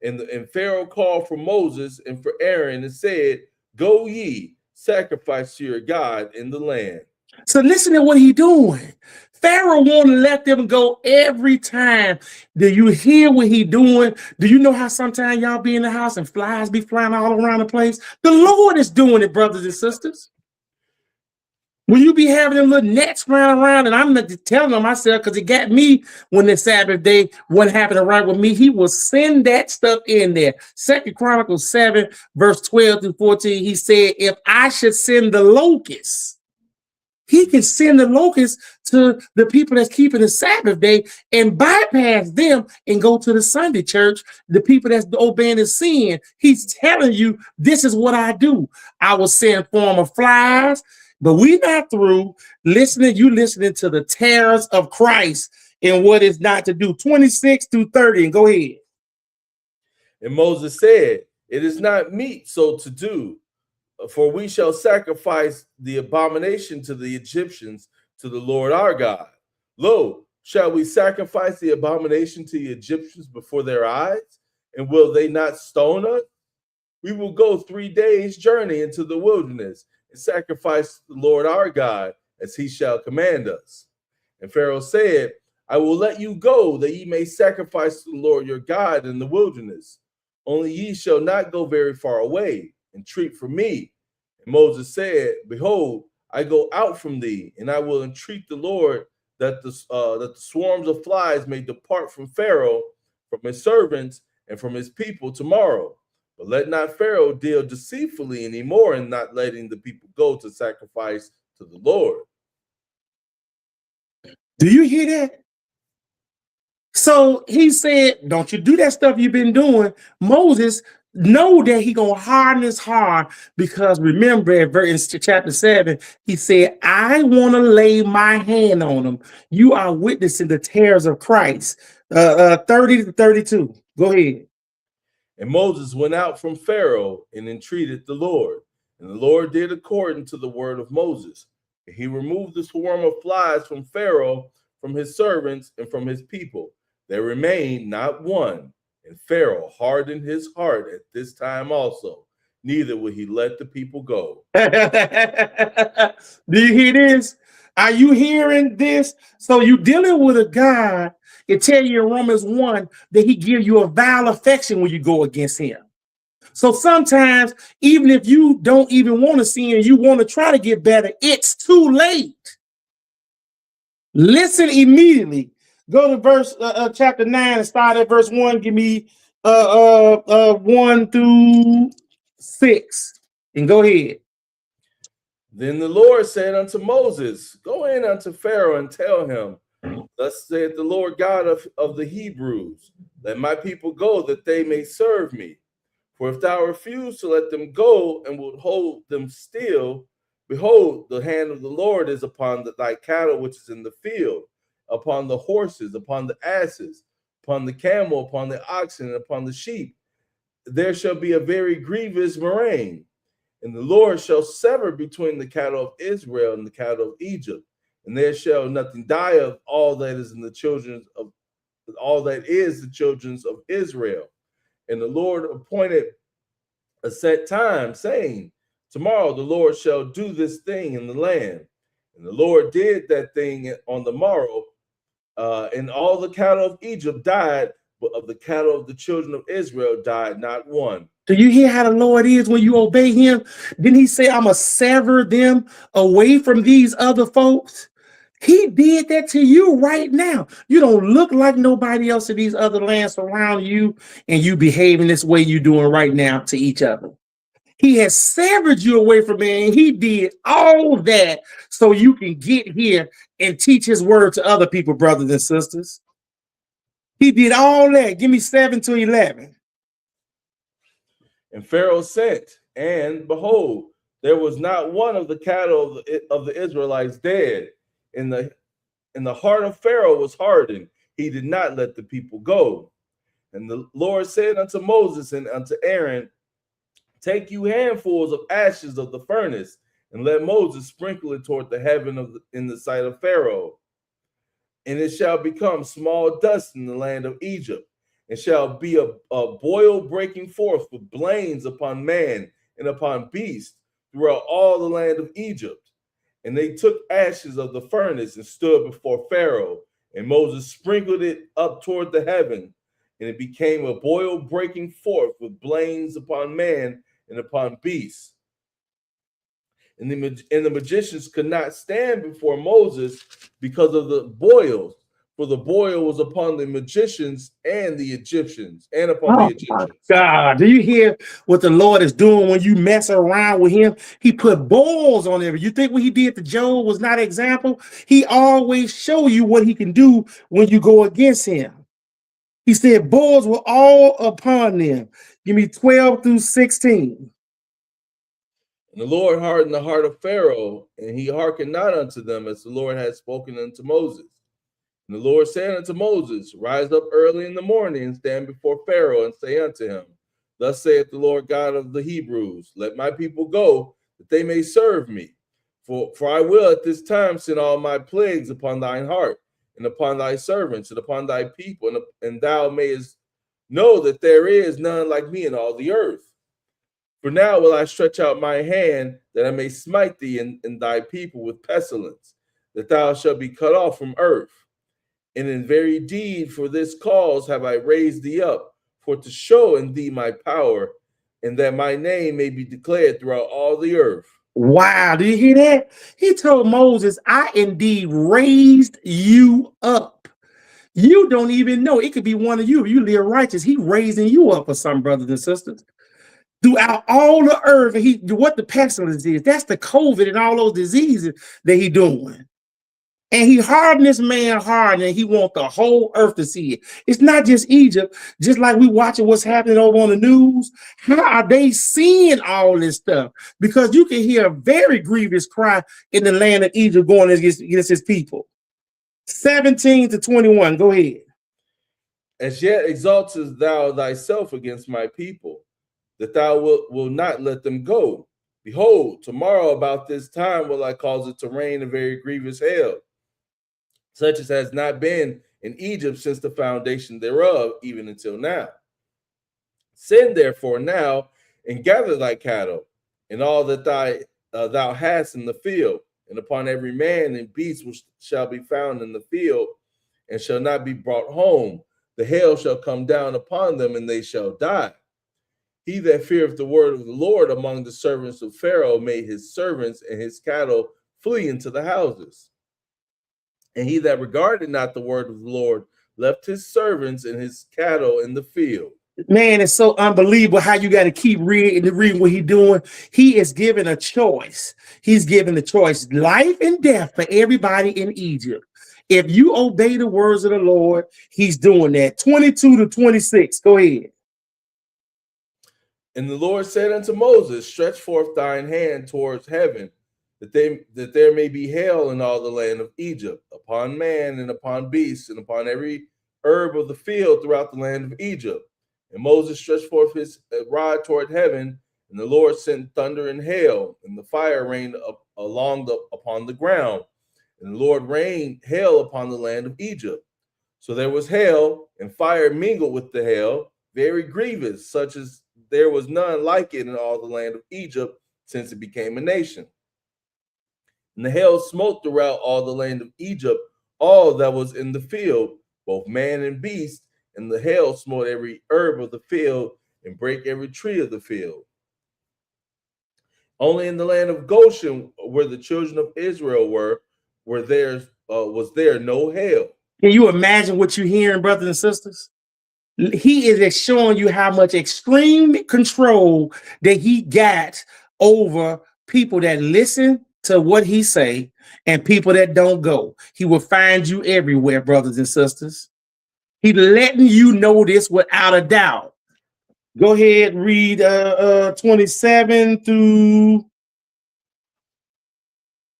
And Pharaoh called for Moses and for Aaron and said, go ye, sacrifice to your God in the land. So listen to what he's doing. Pharaoh want to let them go every time. Do you hear what he's doing? Do you know how sometimes y'all be in the house and flies be flying all around the place? The Lord is doing it, brothers and sisters. Will you be having them little nets flying around? And I'm not telling them myself, because it got me when the Sabbath day, what happened to right with me, he will send that stuff in there. 2 Chronicles 7, verse 12 through 14, he said, if I should send the locusts, he can send the locusts to the people that's keeping the Sabbath day and bypass them and go to the Sunday church, the people that's obeying the sin. He's telling you, this is what I do. I will send form of flies, but we're not through listening. You listening to the terrors of Christ and what is not to do. 26 through 30, and go ahead. And Moses said, it is not meet so to do, for we shall sacrifice the abomination to the Egyptians to the Lord our God. Lo, shall we sacrifice the abomination to the Egyptians before their eyes? And will they not stone us? We will go 3 days' journey into the wilderness and sacrifice the Lord our God as he shall command us. And Pharaoh said, I will let you go, that ye may sacrifice to the Lord your God in the wilderness. Only ye shall not go very far away. Entreat for me, And Moses said, Behold, I go out from thee, and I will entreat the Lord that the swarms of flies may depart from Pharaoh, from his servants, and from his people tomorrow. But let not Pharaoh deal deceitfully anymore in not letting the people go to sacrifice to the Lord. Do you hear that? So he said, don't you do that stuff you've been doing. Moses know that he gonna harden his heart, because remember at verse chapter 7, he said, I want to lay my hand on them. You are witnessing the terrors of Christ. 30 to 32. Go ahead. And Moses went out from Pharaoh and entreated the Lord. And the Lord did according to the word of Moses. And he removed the swarm of flies from Pharaoh, from his servants, and from his people. There remained not one. And Pharaoh hardened his heart at this time also. Neither would he let the people go. Do you hear this? Are you hearing this? So you dealing with a God. It tell you in Romans 1 that he give you a vile affection when you go against him. So sometimes, even if you don't even want to sin and you want to try to get better, it's too late. Listen immediately. Go to verse chapter 9 and start at verse 1. Give me 1 through 6. And go ahead. Then the Lord said unto Moses, Go in unto Pharaoh and tell him, Thus saith the Lord God of the Hebrews, Let my people go, that they may serve me. For if thou refuse to let them go and wilt hold them still, behold, the hand of the Lord is upon thy cattle which is in the field, upon the horses, upon the asses, upon the camel, upon the oxen, and upon the sheep. There shall be a very grievous murrain. And the Lord shall sever between the cattle of Israel and the cattle of Egypt, and there shall nothing die of all that is the children's of Israel. And the Lord appointed a set time, saying, Tomorrow the Lord shall do this thing in the land. And the Lord did that thing on the morrow, and all the cattle of Egypt died, but of the cattle of the children of Israel died not one. Do you hear how the Lord is when you obey him? Didn't he say, I'm going to sever them away from these other folks? He did that to you right now. You don't look like nobody else in these other lands around you, and you behaving this way you're doing right now to each other. He has severed you away from me, and he did all that so you can get here and teach his word to other people, brothers and sisters. He did all that. Give me 7 to 11. And Pharaoh sent, and behold, there was not one of the cattle of the Israelites dead. And the heart of Pharaoh was hardened. He did not let the people go. And the Lord said unto Moses and unto Aaron, Take you handfuls of ashes of the furnace, and let Moses sprinkle it toward the heaven in the sight of Pharaoh. And it shall become small dust in the land of Egypt, and shall be a boil breaking forth with blains upon man and upon beast throughout all the land of Egypt. And they took ashes of the furnace and stood before Pharaoh, and Moses sprinkled it up toward the heaven, and it became a boil breaking forth with blains upon man and upon beasts. And the magicians could not stand before Moses because of the boils, for the boil was upon the magicians and the Egyptians, and upon the Egyptians. God, do you hear what the Lord is doing when you mess around with him? He put boils on everything. You think what he did to Job was not an example? He always show you what he can do when you go against him. He said boils were all upon them. Give me 12 through 16. And the Lord hardened the heart of Pharaoh, and he hearkened not unto them, as the Lord had spoken unto Moses. And the Lord said unto Moses, Rise up early in the morning, and stand before Pharaoh, and say unto him, Thus saith the Lord God of the Hebrews, Let my people go, that they may serve me. For I will at this time send all my plagues upon thine heart, and upon thy servants, and upon thy people, and thou mayest know that there is none like me in all the earth. For now will I stretch out my hand, that I may smite thee and thy people with pestilence, that thou shalt be cut off from earth. And in very deed for this cause have I raised thee up, for to show in thee my power, and that my name may be declared throughout all the earth. Wow, did you hear that? He told Moses, I indeed raised you up. You don't even know. It could be one of you. If you live righteous, he raising you up for some brothers and sisters. Throughout all the earth, and what the pestilence is, that's the COVID and all those diseases that he doing. And he hardened this man hard, and he wants the whole earth to see it. It's not just Egypt, just like we watching what's happening over on the news. How are they seeing all this stuff? Because you can hear a very grievous cry in the land of Egypt going against his people. 17 to 21, go ahead. As yet exaltest thou thyself against my people, that thou will not let them go. Behold, tomorrow about this time will I cause it to rain a very grievous hail, such as has not been in Egypt since the foundation thereof, even until now. Send therefore now and gather thy cattle and all that thou hast in the field, and upon every man and beast which shall be found in the field, and shall not be brought home, the hail shall come down upon them, and they shall die. He that feareth the word of the Lord among the servants of Pharaoh made his servants and his cattle flee into the houses. And he that regarded not the word of the Lord left his servants and his cattle in the field. Man, it's so unbelievable how you got to keep reading what he's doing. He is given a choice. He's given the choice, life and death for everybody in Egypt. If you obey the words of the Lord, he's doing that. 22 to 26, go ahead. And the Lord said unto Moses, stretch forth thine hand towards heaven, that there may be hail in all the land of Egypt, upon man and upon beast, and upon every herb of the field throughout the land of Egypt. And Moses stretched forth his rod toward heaven, and the Lord sent thunder and hail, and the fire rained upon the ground. And the Lord rained hail upon the land of Egypt. So there was hail, and fire mingled with the hail, very grievous, such as there was none like it in all the land of Egypt since it became a nation. And the hail smote throughout all the land of Egypt, all that was in the field, both man and beast, and the hail smote every herb of the field and brake every tree of the field. Only in the land of Goshen, where the children of Israel was there no hail. Can you imagine what you're hearing, brothers and sisters? He is showing you how much extreme control that he got over people that listen to what he say and people that don't go. He will find you everywhere, brothers and sisters. He's letting you know this without a doubt. Go ahead, read 27 through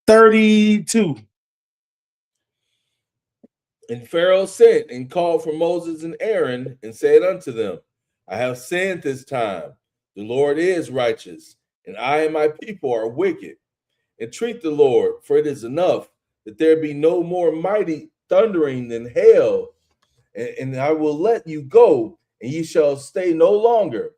32. And Pharaoh sent and called for Moses and Aaron and said unto them, I have sinned this time. The Lord is righteous, and I and my people are wicked. Entreat the Lord, for it is enough that there be no more mighty thundering than hail, and I will let you go, and ye shall stay no longer.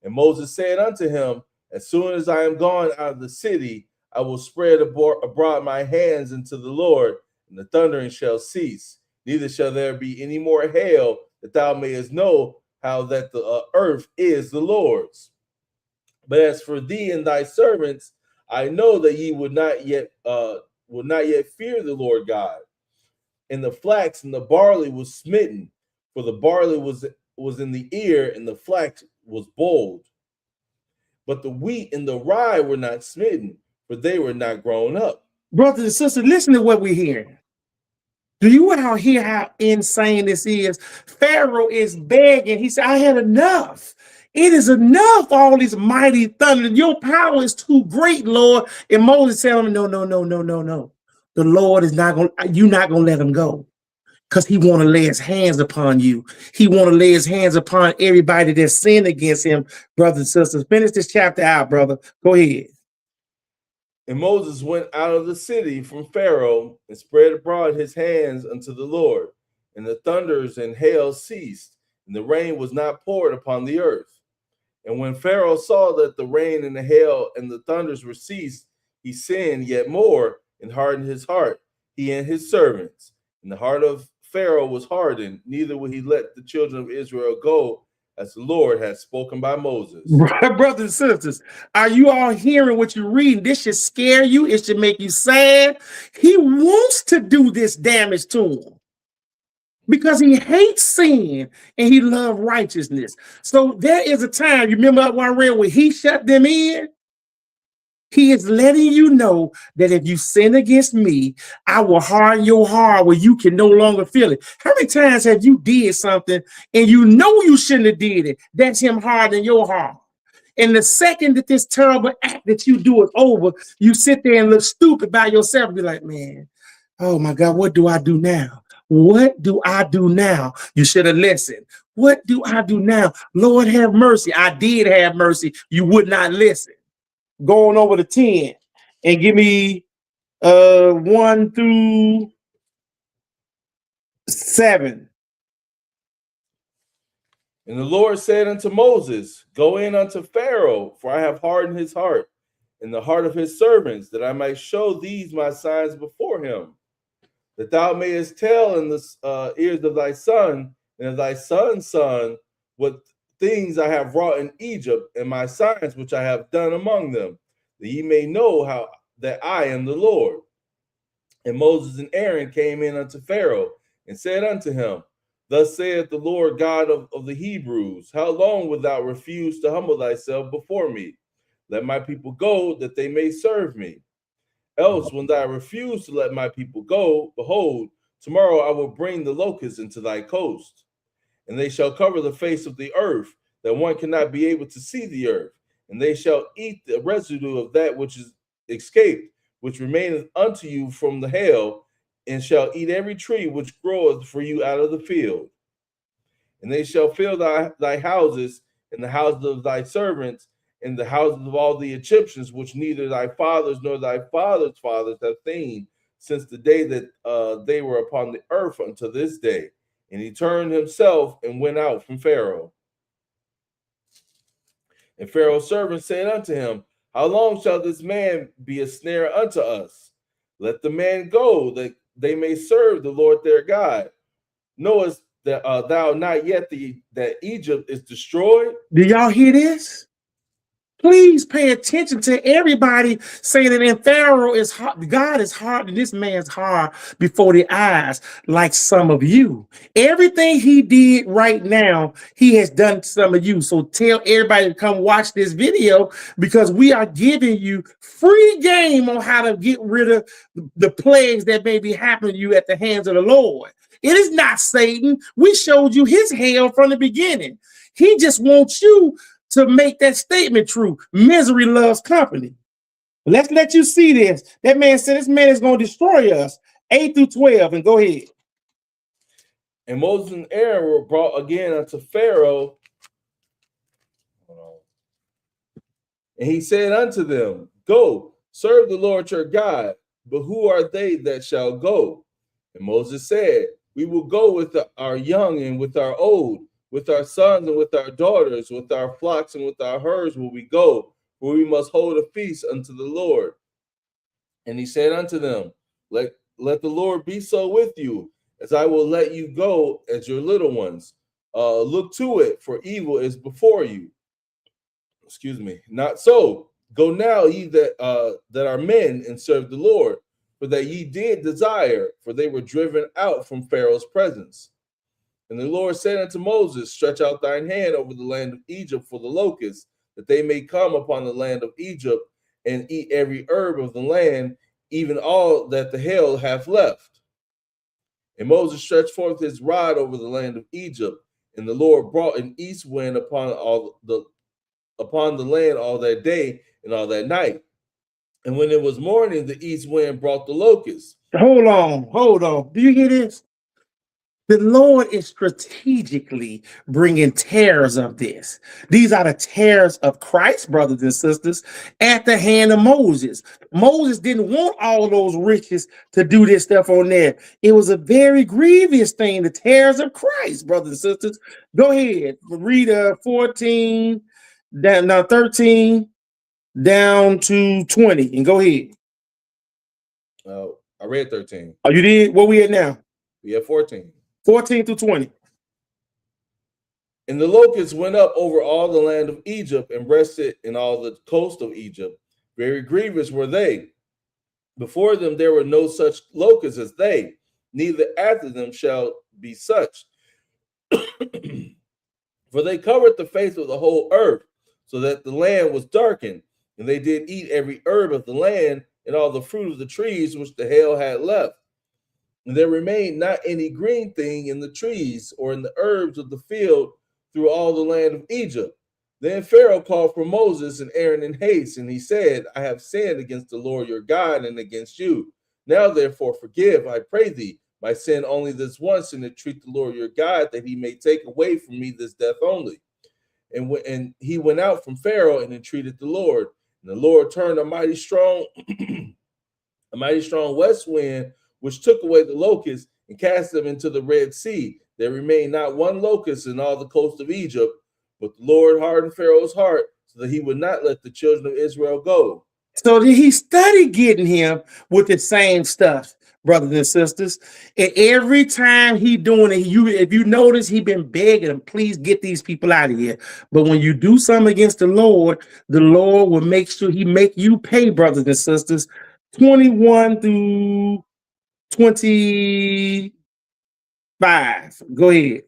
And Moses said unto him, as soon as I am gone out of the city, I will spread abroad my hands unto the Lord, and the thundering shall cease. Neither shall there be any more hail, that thou mayest know how that the earth is the Lord's. But as for thee and thy servants, I know that ye would not yet fear the Lord God. And the flax and the barley was smitten, for the barley was in the ear, and the flax was bold. But the wheat and the rye were not smitten, for they were not grown up. Brothers and sisters, listen to what we're hearing. Do you out hear how insane this is? Pharaoh is begging. He said, I had enough. It is enough, all this mighty thunder. Your power is too great, Lord. And Moses said, no. The Lord is not going, you're not going to let him go. Because he want to lay his hands upon you. He want to lay his hands upon everybody that sinned against him, brothers and sisters. Finish this chapter out, brother. Go ahead. And Moses went out of the city from Pharaoh and spread abroad his hands unto the Lord. And the thunders and hail ceased, and the rain was not poured upon the earth. And when Pharaoh saw that the rain and the hail and the thunders were ceased, he sinned yet more and hardened his heart, he and his servants. And the heart of Pharaoh was hardened, neither would he let the children of Israel go as the Lord had spoken by Moses. Brothers and sisters, are you all hearing what you're reading? This should scare you. It should make you sad. He wants to do this damage to him because he hates sin and he loves righteousness. So there is a time, you remember what I read where he shut them in? He is letting you know that if you sin against me, I will harden your heart where you can no longer feel it. How many times have you did something and you know you shouldn't have did it? That's him hardening your heart. And the second that this terrible act that you do is over, you sit there and look stupid by yourself and be like, man, oh my God, what do I do now? What do I do now? You should have listened. What do I do now? Lord, have mercy. I did have mercy. You would not listen. Going over to 10 and give me 1 through 7. And the Lord said unto Moses, Go in unto Pharaoh, for I have hardened his heart and the heart of his servants, that I might show these my signs before him, that thou mayest tell in the ears of thy son and of thy son's son what things I have wrought in Egypt, and my signs which I have done among them, that ye may know how that I am the Lord. And Moses and Aaron came in unto Pharaoh and said unto him, Thus saith the Lord God of the Hebrews, How long wilt thou refuse to humble thyself before me? Let my people go, that they may serve me. Else, when thou refuse to let my people go, behold, tomorrow I will bring the locusts into thy coast, and they shall cover the face of the earth, that one cannot be able to see the earth. And they shall eat the residue of that which is escaped, which remaineth unto you from the hail, and shall eat every tree which groweth for you out of the field. And they shall fill thy houses, and the houses of thy servants, and the houses of all the Egyptians, which neither thy fathers nor thy fathers' fathers have seen, since the day that they were upon the earth unto this day. And he turned himself and went out from Pharaoh. And Pharaoh's servants said unto him, How long shall this man be a snare unto us? Let the man go, that they may serve the Lord their God. Knowest that thou not yet that Egypt is destroyed? Do y'all hear this? Please pay attention to everybody saying that in Pharaoh is hard. God is hard, and this man's hard before the eyes, like some of you. Everything he did right now, he has done to some of you. So tell everybody to come watch this video, because we are giving you free game on how to get rid of the plagues that may be happening to you at the hands of the Lord. It is not Satan. We showed you his hell from the beginning. He just wants you to make that statement true. Misery loves company. Let's let you see this. That man said this man is going to destroy us. 8 through 12, and go ahead. And Moses and Aaron were brought again unto Pharaoh. And he said unto them, Go, serve the Lord your God. But who are they that shall go? And Moses said, We will go with our young and with our old, with our sons and with our daughters, with our flocks and with our herds will we go, for we must hold a feast unto the Lord. And he said unto them, Let the Lord be so with you, as I will let you go as your little ones. Look to it, for evil is before you. Excuse me. Not so. Go now, ye that are men, and serve the Lord, for that ye did desire, for they were driven out from Pharaoh's presence. And the Lord said unto Moses, Stretch out thine hand over the land of Egypt for the locusts, that they may come upon the land of Egypt and eat every herb of the land, even all that the hail hath left. And Moses stretched forth his rod over the land of Egypt, and the Lord brought an east wind upon the land all that day and all that night. And when it was morning, the east wind brought the locusts. Hold on. Do you hear this? The Lord is strategically bringing terrors of this. These are the terrors of Christ, brothers and sisters, at the hand of Moses. Moses didn't want all those riches to do this stuff on there. It was a very grievous thing, the terrors of Christ, brothers and sisters. Go ahead, read 14, down now 13, down to 20, and go ahead. I read 13. Oh, you did? What we at now? We have 14. 14 through 20. And the locusts went up over all the land of Egypt and rested in all the coast of Egypt. Very grievous were they. Before them there were no such locusts as they, neither after them shall be such. For they covered the face of the whole earth, so that the land was darkened, and they did eat every herb of the land and all the fruit of the trees which the hail had left. And there remained not any green thing in the trees or in the herbs of the field through all the land of Egypt. Then Pharaoh called for Moses and Aaron in haste, and he said, I have sinned against the Lord your God and against you. Now therefore forgive, I pray thee, my sin only this once, and entreat the Lord your God that he may take away from me this death only. And he went out from Pharaoh and entreated the Lord. And the Lord turned a mighty strong west wind, which took away the locusts and cast them into the Red Sea. There remained not one locust in all the coast of Egypt, but the Lord hardened Pharaoh's heart so that he would not let the children of Israel go. So he studied getting him with the same stuff, brothers and sisters. And every time he doing it, if you notice, he been begging him, please get these people out of here. But when you do something against the Lord will make sure he make you pay, brothers and sisters. 21 through 25. Go ahead.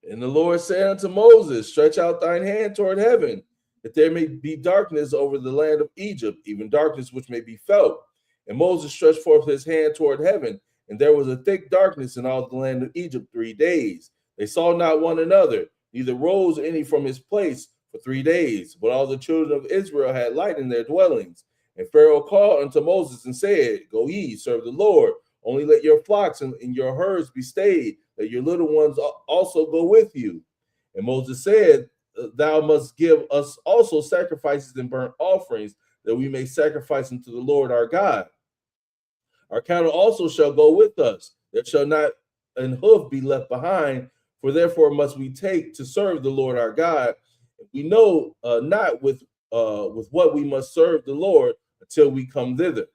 And the Lord said unto Moses, stretch out thine hand toward heaven, that there may be darkness over the land of Egypt, even darkness which may be felt. And Moses stretched forth his hand toward heaven, and there was a thick darkness in all the land of Egypt 3 days. They saw not one another, neither rose any from his place for 3 days. But all the children of Israel had light in their dwellings. And Pharaoh called unto Moses and said, go ye, serve the Lord. Only let your flocks and your herds be stayed, that your little ones also go with you. And Moses said, thou must give us also sacrifices and burnt offerings, that we may sacrifice unto the Lord our God. Our cattle also shall go with us. There shall not an hoof be left behind, for therefore must we take to serve the Lord our God. We know not with what we must serve the Lord until we come thither.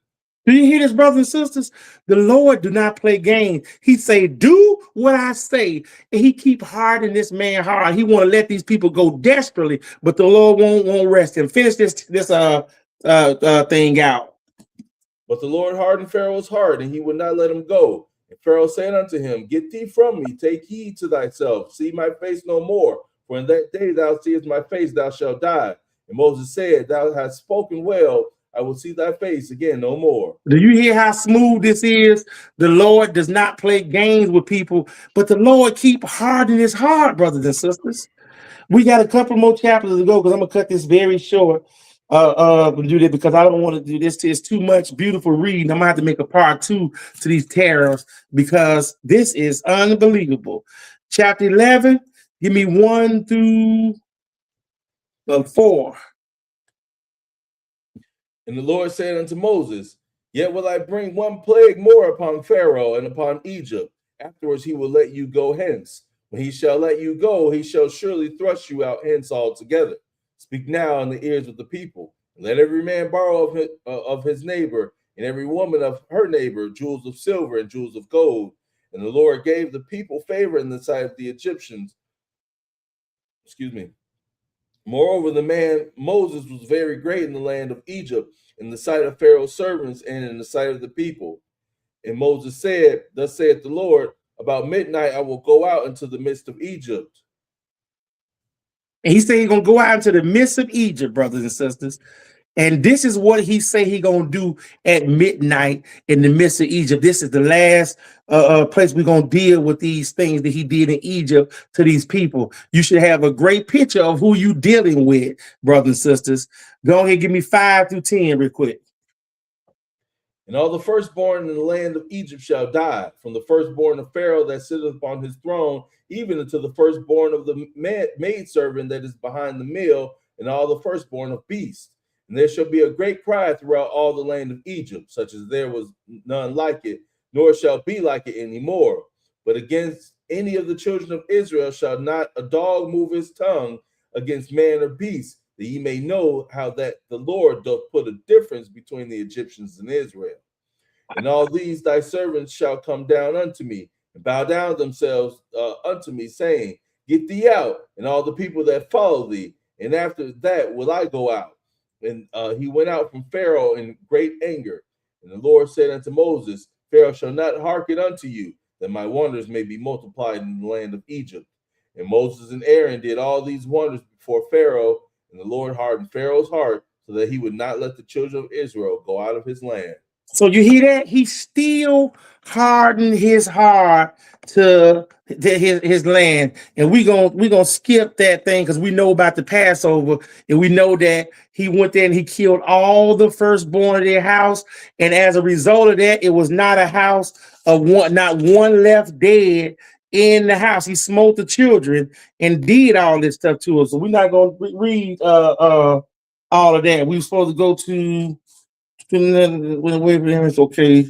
Do you hear this, brothers and sisters? The Lord do not play games. He say, do what I say. And he keep hardening this man hard. He want to let these people go desperately, but the Lord won't rest him. Finish this thing out. But the Lord hardened Pharaoh's heart, and he would not let him go. And Pharaoh said unto him, get thee from me, take heed to thyself, see my face no more. For in that day thou seest my face, thou shalt die. And Moses said, thou hast spoken well, I will see thy face again no more. Do you hear how smooth this is? The Lord does not play games with people, but the Lord keep hardening his heart, brothers and sisters. We got a couple more chapters to go because I'm gonna cut this very short. Do this because I don't want to do this. It's too much beautiful reading. I'm gonna have to make a part 2 to these tariffs because this is unbelievable. Chapter 11, give me 1 through 4. And the Lord said unto Moses, yet will I bring one plague more upon Pharaoh and upon Egypt. Afterwards he will let you go hence. When he shall let you go, he shall surely thrust you out hence altogether. Speak now in the ears of the people, and let every man borrow of his neighbor, and every woman of her neighbor, jewels of silver and jewels of gold. And the Lord gave the people favor in the sight of the Egyptians. Moreover, the man Moses was very great in the land of Egypt, in the sight of Pharaoh's servants, and in the sight of the people. And Moses said, thus saith the Lord, about midnight I will go out into the midst of Egypt. And he said he's gonna go out into the midst of Egypt, brothers and sisters. And this is what he say he gonna do at midnight in the midst of Egypt. This is the last place we're gonna deal with these things that he did in Egypt to these people. You should have a great picture of who you dealing with, brothers and sisters. Go ahead, give me 5 through 10 real quick. And all the firstborn in the land of Egypt shall die, from the firstborn of Pharaoh that sitteth upon his throne, even unto the firstborn of the maidservant that is behind the mill, and all the firstborn of beasts. And there shall be a great cry throughout all the land of Egypt, such as there was none like it, nor shall be like it any more. But against any of the children of Israel shall not a dog move his tongue against man or beast, that ye may know how that the Lord doth put a difference between the Egyptians and Israel. And all these thy servants shall come down unto me, and bow down themselves unto me, saying, Get thee out, and all the people that follow thee, and after that will I go out. And he went out from Pharaoh in great anger. And the Lord said unto Moses, Pharaoh shall not hearken unto you, that my wonders may be multiplied in the land of Egypt. And Moses and Aaron did all these wonders before Pharaoh, and the Lord hardened Pharaoh's heart, so that he would not let the children of Israel go out of his land. So you hear that? He still hardened his heart to his land. And we gonna skip that thing because we know about the Passover, and we know that he went there and he killed all the firstborn of their house. And as a result of that, it was not a house of one, not one left dead in the house. He smote the children and did all this stuff to us. So we're not gonna read all of that. We were supposed to go to it's okay.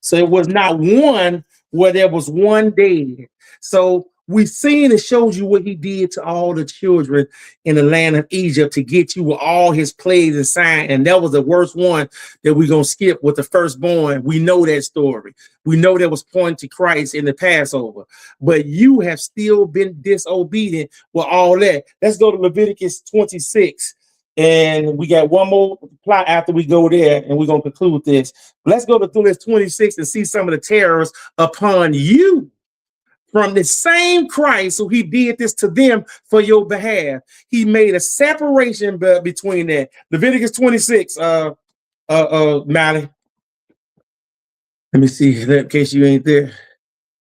So it was not one where there was one dead. So we've seen it shows you what he did to all the children in the land of Egypt to get you with all his plagues and signs. And that was the worst one that we're going to skip with the firstborn. We know that story. We know that was pointing to Christ in the Passover. But you have still been disobedient with all that. Let's go to Leviticus 26. And we got one more plot after we go there, and we're going to conclude this. Let's go to Leviticus 26 and see some of the terrors upon you from the same Christ who he did this to them for your behalf. He made a separation between that. Leviticus 26, Mally. Let me see, in case you ain't there.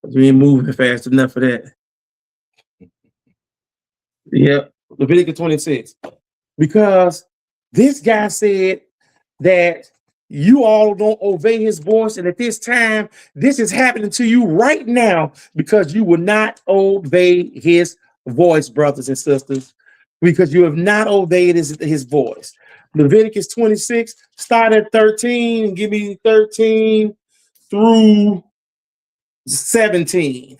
You ain't moving fast enough for that. Yep, Leviticus 26. Because this guy said that you all don't obey his voice. And at this time, this is happening to you right now because you will not obey his voice, brothers and sisters, because you have not obeyed his voice. Leviticus 26, start at 13 and give me 13 through 17.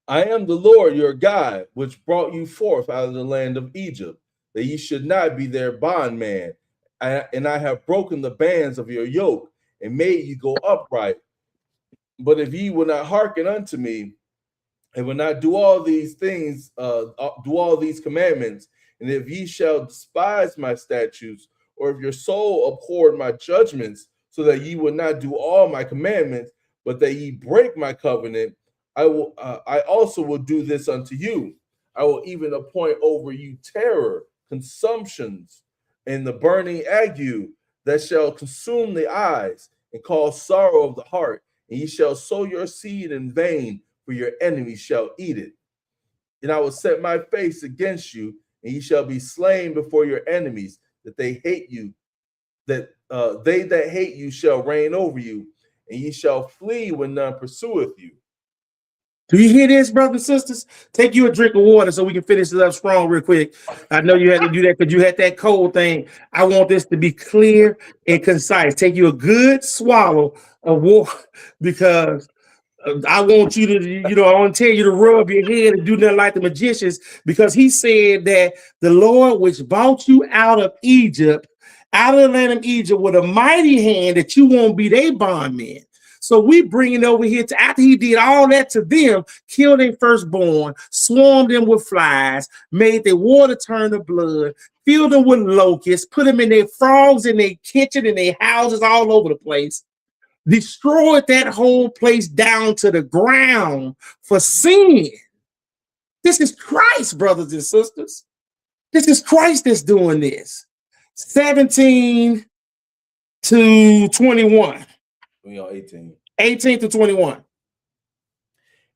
I am the Lord your God, which brought you forth out of the land of Egypt, that ye should not be their bondman. And I have broken the bands of your yoke and made you go upright. But if ye will not hearken unto me, and will not do all these things, do all these commandments, and if ye shall despise my statutes, or if your soul abhorred my judgments, so that ye will not do all my commandments, but that ye break my covenant, I also will do this unto you. I will even appoint over you terror, consumptions, and the burning ague that shall consume the eyes and cause sorrow of the heart. And ye shall sow your seed in vain, for your enemies shall eat it. And I will set my face against you, and ye shall be slain before your enemies, that they hate you, that they that hate you shall reign over you, and ye shall flee when none pursueth you. Do you hear this, brothers and sisters? Take you a drink of water so we can finish it up strong real quick. I know you had to do that because you had that cold thing. I want this to be clear and concise. Take you a good swallow of water because I want you to, I want to tell you to rub your head and do nothing like the magicians, because he said that the Lord which brought you out of Egypt, out of the land of Egypt with a mighty hand, that you won't be their bondmen. So we bring it over here to after he did all that to them, killed their firstborn, swarmed them with flies, made their water turn to blood, filled them with locusts, put them in their frogs in their kitchen, in their houses all over the place, destroyed that whole place down to the ground for sin. This is Christ, brothers and sisters. This is Christ that's doing this. 17 to 21. 18 to 21.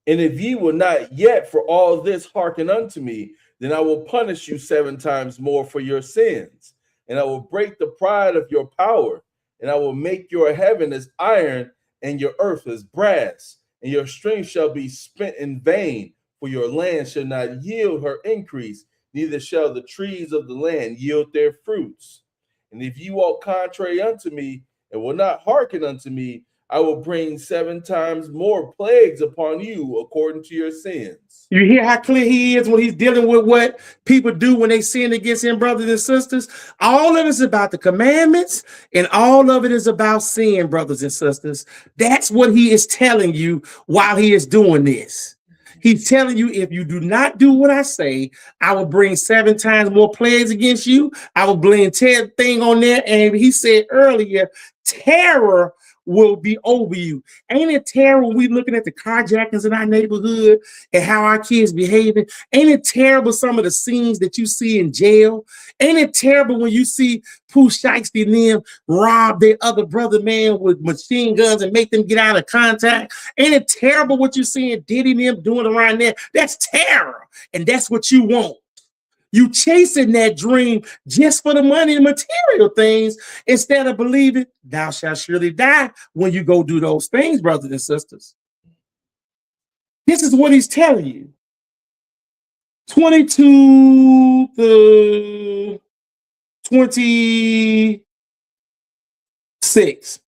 And if ye will not yet for all this hearken unto me, then I will punish you 7 times more for your sins. And I will break the pride of your power. And I will make your heaven as iron and your earth as brass. And your strength shall be spent in vain, for your land shall not yield her increase, neither shall the trees of the land yield their fruits. And if ye walk contrary unto me, and will not hearken unto me, I will bring 7 times more plagues upon you according to your sins. You hear how clear he is when he's dealing with what people do when they sin against him, brothers and sisters? All of it is about the commandments, and all of it is about sin, brothers and sisters. That's what he is telling you while he is doing this. He's telling you, if you do not do what I say, I will bring 7 times more plagues against you. I will blame 10 thing on there. And he said earlier, terror will be over you. Ain't it terrible when we looking at the carjackings in our neighborhood and how our kids behaving? Ain't it terrible some of the scenes that you see in jail? Ain't it terrible when you see Pooh Shiesty and them rob their other brother man with machine guns and make them get out of contact? Ain't it terrible what you seeing Diddy and them doing around there? That's terror. And that's what you want. You chasing that dream just for the money and material things instead of believing thou shalt surely die when you go do those things, brothers and sisters. This is what he's telling you. 22 to 26.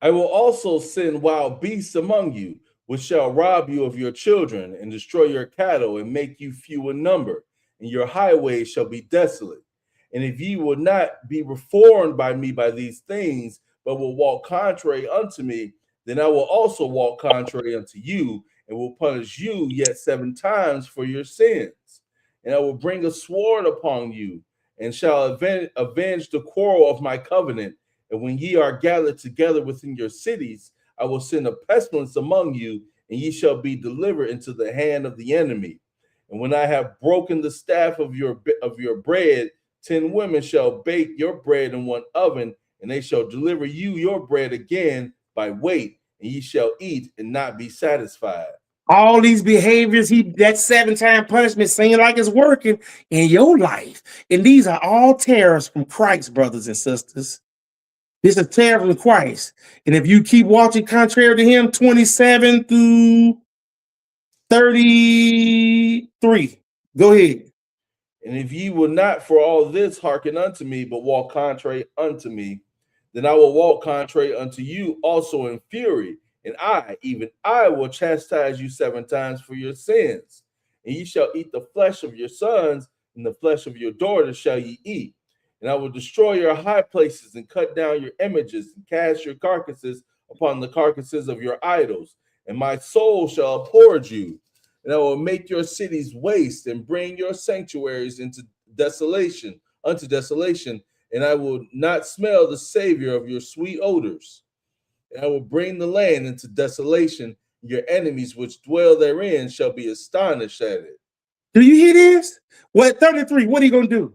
I will also send wild beasts among you, which shall rob you of your children and destroy your cattle and make you few in number, and your highways shall be desolate. And if ye will not be reformed by me by these things, but will walk contrary unto me, then I will also walk contrary unto you, and will punish you yet 7 times for your sins. And I will bring a sword upon you, and shall avenge the quarrel of my covenant. And when ye are gathered together within your cities, I will send a pestilence among you, and ye shall be delivered into the hand of the enemy. And when I have broken the staff of your bread, 10 women shall bake your bread in one oven, and they shall deliver you your bread again by weight, and ye shall eat and not be satisfied. All these behaviors, that 7-time punishment seems like it's working in your life. And these are all terrors from Christ, brothers and sisters. This is terror from Christ. And if you keep watching contrary to him, 27 through 33. Go ahead. And if ye will not for all this hearken unto me, but walk contrary unto me, then I will walk contrary unto you also in fury. And I, even I, will chastise you 7 times for your sins. And ye shall eat the flesh of your sons, and the flesh of your daughters shall ye eat. And I will destroy your high places, and cut down your images, and cast your carcasses upon the carcasses of your idols. And my soul shall abhor you. And I will make your cities waste, and bring your sanctuaries into desolation, unto desolation. And I will not smell the savior of your sweet odors. And I will bring the land into desolation. Your enemies which dwell therein shall be astonished at it. Do you hear this? What 33? What are you gonna do?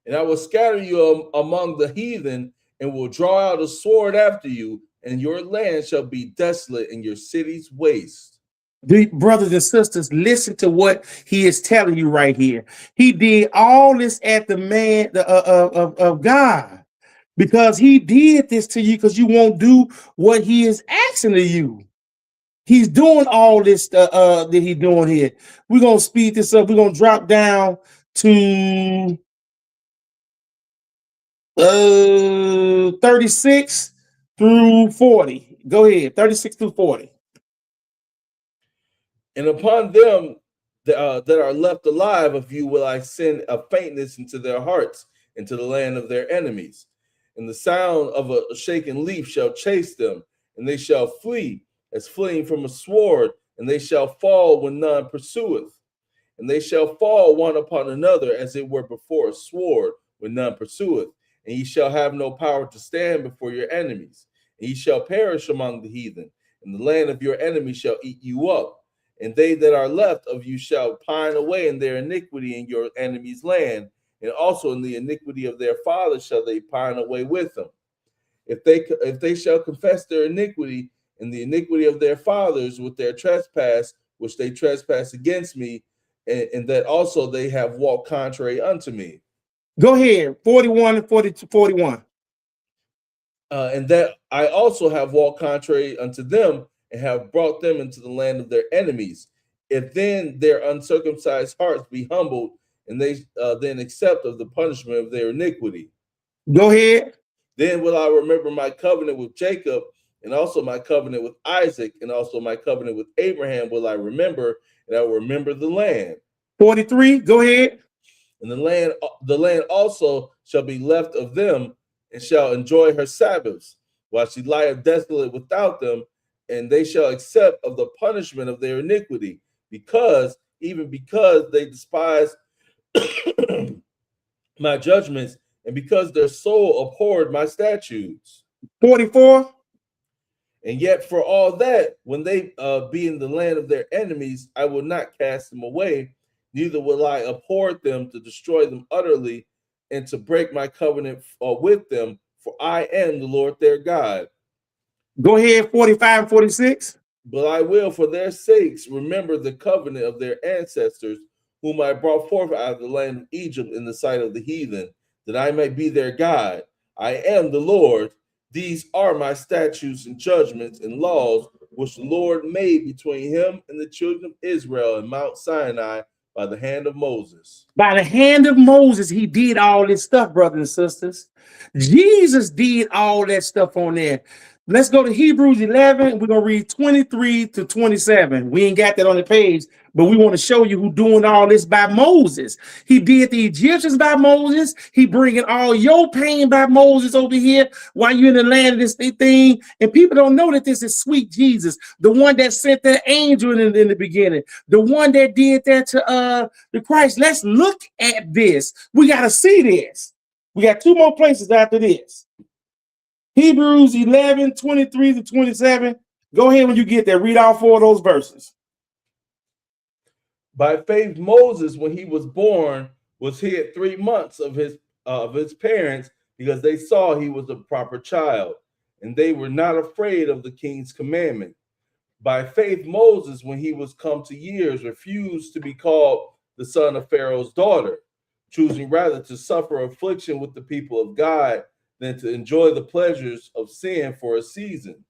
And I will scatter you among the heathen, and will draw out a sword after you, and your land shall be desolate, and your cities waste. Brothers and sisters, listen to what he is telling you right here. He did all this at the man of God, because he did this to you because you won't do what he is asking of you. He's doing all this that he's doing here. We're gonna speed this up. We're gonna drop down to 36 through 40. Go ahead, 36 through 40. And upon them that are left alive of you will I send a faintness into their hearts, into the land of their enemies. And the sound of a shaken leaf shall chase them, and they shall flee as fleeing from a sword, and they shall fall when none pursueth. And they shall fall one upon another as it were before a sword when none pursueth. And ye shall have no power to stand before your enemies. And ye shall perish among the heathen, and the land of your enemies shall eat you up. And they that are left of you shall pine away in their iniquity in your enemy's land, and also in the iniquity of their fathers shall they pine away with them. If they shall confess their iniquity and the iniquity of their fathers with their trespass, which they trespass against me, and that also they have walked contrary unto me. Go ahead, 41 and 42, 41. And that I also have walked contrary unto them, and have brought them into the land of their enemies. If then their uncircumcised hearts be humbled, and they then accept of the punishment of their iniquity. Go ahead. Then will I remember my covenant with Jacob, and also my covenant with Isaac, and also my covenant with Abraham will I remember, and I will remember the land. 43, go ahead. And the land also shall be left of them, and shall enjoy her Sabbaths, while she lieth desolate without them, and they shall accept of the punishment of their iniquity, because they despise my judgments, and because their soul abhorred my statutes. 44. And yet for all that, when they be in the land of their enemies, I will not cast them away, neither will I abhor them to destroy them utterly, and to break my covenant with them, for I am the Lord their God. Go ahead, 45 and 46. But I will, for their sakes, remember the covenant of their ancestors, whom I brought forth out of the land of Egypt in the sight of the heathen, that I may be their God. I am the Lord. These are my statutes and judgments and laws, which the Lord made between him and the children of Israel in Mount Sinai by the hand of Moses. By the hand of Moses, he did all this stuff, brothers and sisters. Jesus did all that stuff on there. Let's go to Hebrews 11. We're going to read 23 to 27. We ain't got that on the page, but we want to show you who doing all this by Moses. He did the Egyptians by Moses. He bringing all your pain by Moses over here while you're in the land of this thing. And people don't know that this is sweet Jesus, the one that sent that angel in the beginning, the one that did that to the Christ. Let's look at this. We got to see this. We got two more places after this. Hebrews 11, 23 to 27. Go ahead when you get there. Read all four of those verses. By faith, Moses, when he was born, was hid 3 months of his parents, because they saw he was a proper child, and they were not afraid of the king's commandment. By faith, Moses, when he was come to years, refused to be called the son of Pharaoh's daughter, choosing rather to suffer affliction with the people of God than to enjoy the pleasures of sin for a season,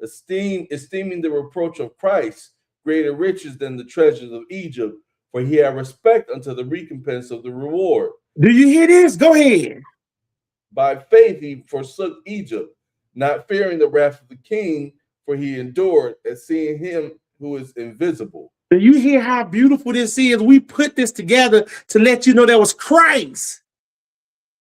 esteeming the reproach of Christ greater riches than the treasures of Egypt, for he had respect unto the recompense of the reward. Do you hear this? Go ahead. By faith he forsook Egypt, not fearing the wrath of the king, for he endured as seeing him who is invisible. Do you hear how beautiful this is? We put this together to let you know that was Christ.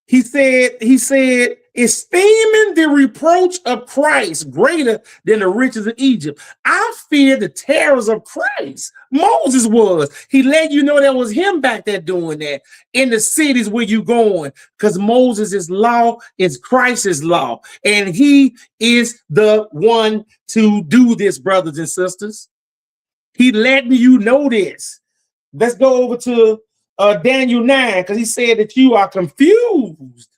He said, esteeming the reproach of Christ greater than the riches of Egypt. I fear the terrors of Christ. Moses was. He let you know that was him back there doing that in the cities where you going, because Moses' law is Christ's law. And he is the one to do this, brothers and sisters. He letting you know this. Let's go over to Daniel 9, because he said that you are confused.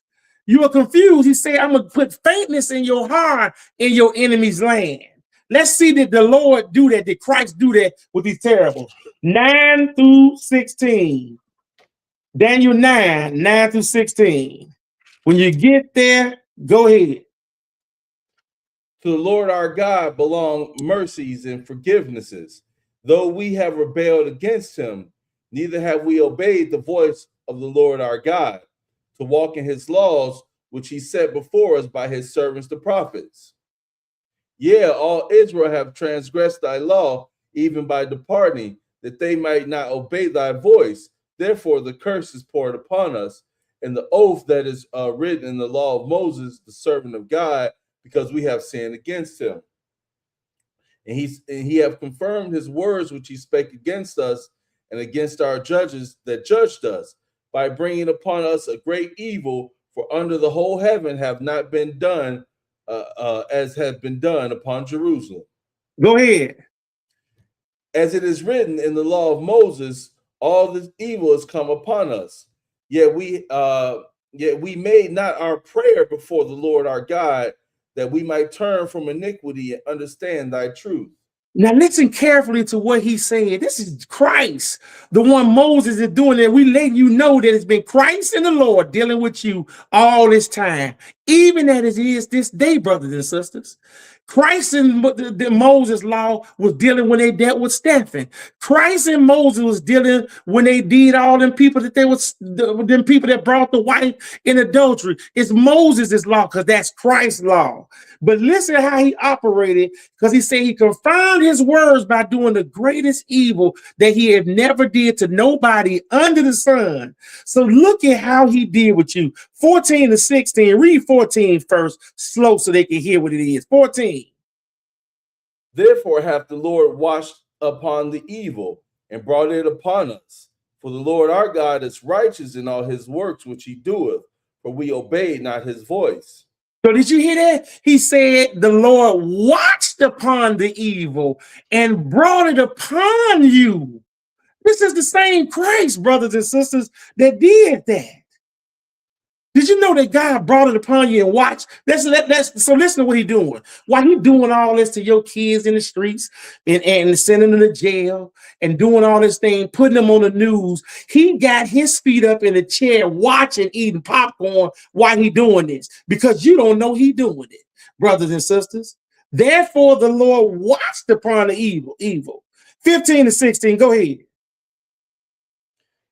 You are confused. He said, I'm going to put faintness in your heart in your enemy's land. Let's see that the Lord do that. Did Christ do that with these terrible? 9 through 16. Daniel 9, 9 through 16. When you get there, go ahead. To the Lord our God belong mercies and forgivenesses, though we have rebelled against him. Neither have we obeyed the voice of the Lord our God, to walk in his laws, which he set before us by his servants the prophets. Yea, all Israel have transgressed thy law, even by departing, that they might not obey thy voice. Therefore the curse is poured upon us, and the oath that is written in the law of Moses, the servant of God, because we have sinned against him. And he have confirmed his words which he spake against us, and against our judges that judged us, by bringing upon us a great evil, for under the whole heaven have not been done as have been done upon Jerusalem. Go ahead. As it is written in the law of Moses, all this evil has come upon us. Yet we made not our prayer before the Lord our God, that we might turn from iniquity and understand thy truth. Now listen carefully to what he said. This is Christ, the one Moses is doing it. We letting you know that it's been Christ and the Lord dealing with you all this time, even as it is this day, brothers and sisters. Christ and the Moses law was dealing when they dealt with Stephen. Christ and Moses was dealing when they did all them people that them people that brought the wife in adultery. It's Moses' law, because that's Christ's law. But listen how he operated, because he said he confirmed his words by doing the greatest evil that he had never did to nobody under the sun. So look at how he did with you. 14 to 16. Read 14 first, slow, so they can hear what it is. 14. Therefore hath the Lord watched upon the evil and brought it upon us. For the Lord our God is righteous in all his works which he doeth, for we obeyed not his voice. So did you hear that? He said the Lord watched upon the evil and brought it upon you. This is the same Christ, brothers and sisters, that did that. Did you know that God brought it upon you and watch? So listen to what he's doing. While he's doing all this to your kids in the streets and sending them to jail and doing all this thing, putting them on the news, he got his feet up in the chair watching, eating popcorn while he doing this, because you don't know he doing it, brothers and sisters. Therefore, the Lord watched upon the evil. 15 to 16, go ahead.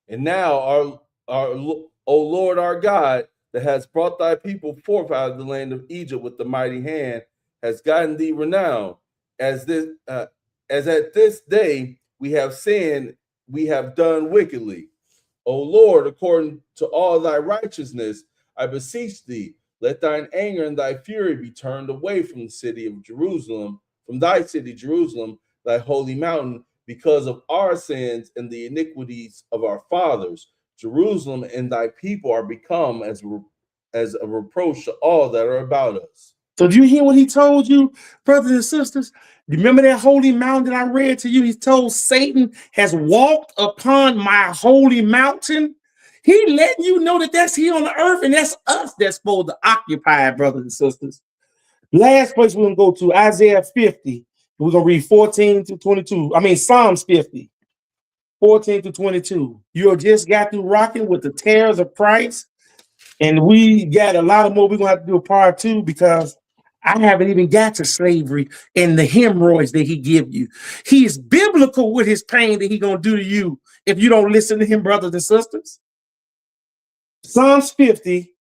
And now, O Lord our God, that has brought thy people forth out of the land of Egypt with the mighty hand, has gotten thee renown, as at this day we have sinned, we have done wickedly. O Lord, according to all thy righteousness, I beseech thee, let thine anger and thy fury be turned away from the city of Jerusalem, from thy city Jerusalem, thy holy mountain, because of our sins and the iniquities of our fathers. Jerusalem and thy people are become as a reproach to all that are about us. So do you hear what he told you, brothers and sisters? Remember that holy mountain that I read to you? He told Satan has walked upon my holy mountain. He letting you know that that's here on the earth, and that's us that's supposed to occupy, brothers and sisters. Last place we're going to go to, Isaiah 50. We're going to read 14 to 22. Psalms 50, 14 to 22. You have just got through rocking with the terrors of Christ, and we got a lot of more. We're going to have to do a part 2, because I haven't even got to slavery and the hemorrhoids that he give you. He is biblical with his pain that he going to do to you if you don't listen to him, brothers and sisters. Psalms 50,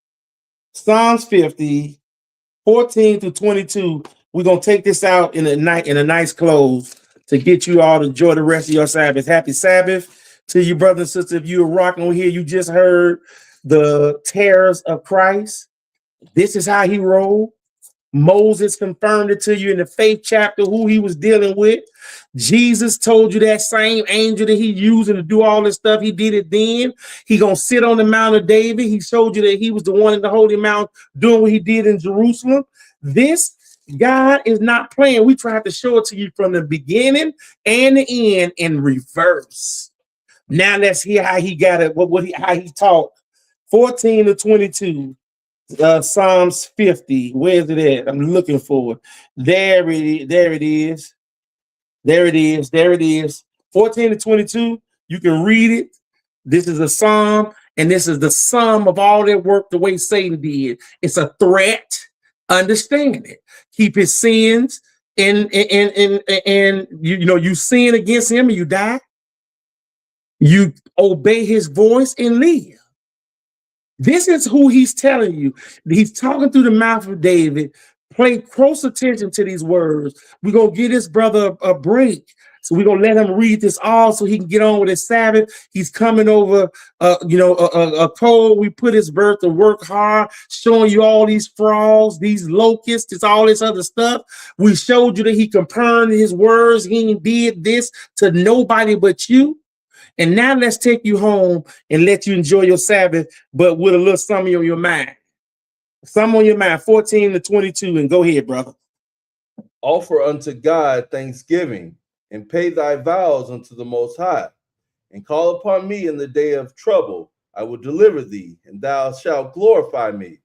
14 to 22. We're going to take this out in a nice close to get you all to enjoy the rest of your Sabbath. Happy Sabbath to you, brothers and sisters. If you're rocking on here, you just heard the terrors of Christ. This is how he rolled. Moses confirmed it to you in the faith chapter, who he was dealing with. Jesus told you that same angel that he using to do all this stuff, he did it then. He gonna sit on the Mount of David. He showed you that he was the one in the Holy Mount doing what he did in Jerusalem. This God is not playing. We tried to show it to you from the beginning and the end in reverse. Now let's hear how he got it, how he talked. 14 to 22. Psalms 50. Where's it at? I'm looking for it. There it is. 14 to 22. You can read it. This is a psalm, and this is the sum of all that work the way Satan did. It's a threat. Understand it. Keep his sins, and you sin against him and you die. You obey his voice and live. This is who he's telling you. He's talking through the mouth of David. Pay close attention to these words. We're going to give this brother a break. So we're going to let him read this all so he can get on with his Sabbath. He's coming over, a cold. We put his birth to work hard, showing you all these frogs, these locusts, it's all this other stuff. We showed you that he compared his words. He did this to nobody but you. And now let's take you home and let you enjoy your Sabbath, but with a little something on your mind. Something on your mind, 14 to 22, and go ahead, brother. Offer unto God thanksgiving, and pay thy vows unto the Most High, and call upon me in the day of trouble. I will deliver thee, and thou shalt glorify me.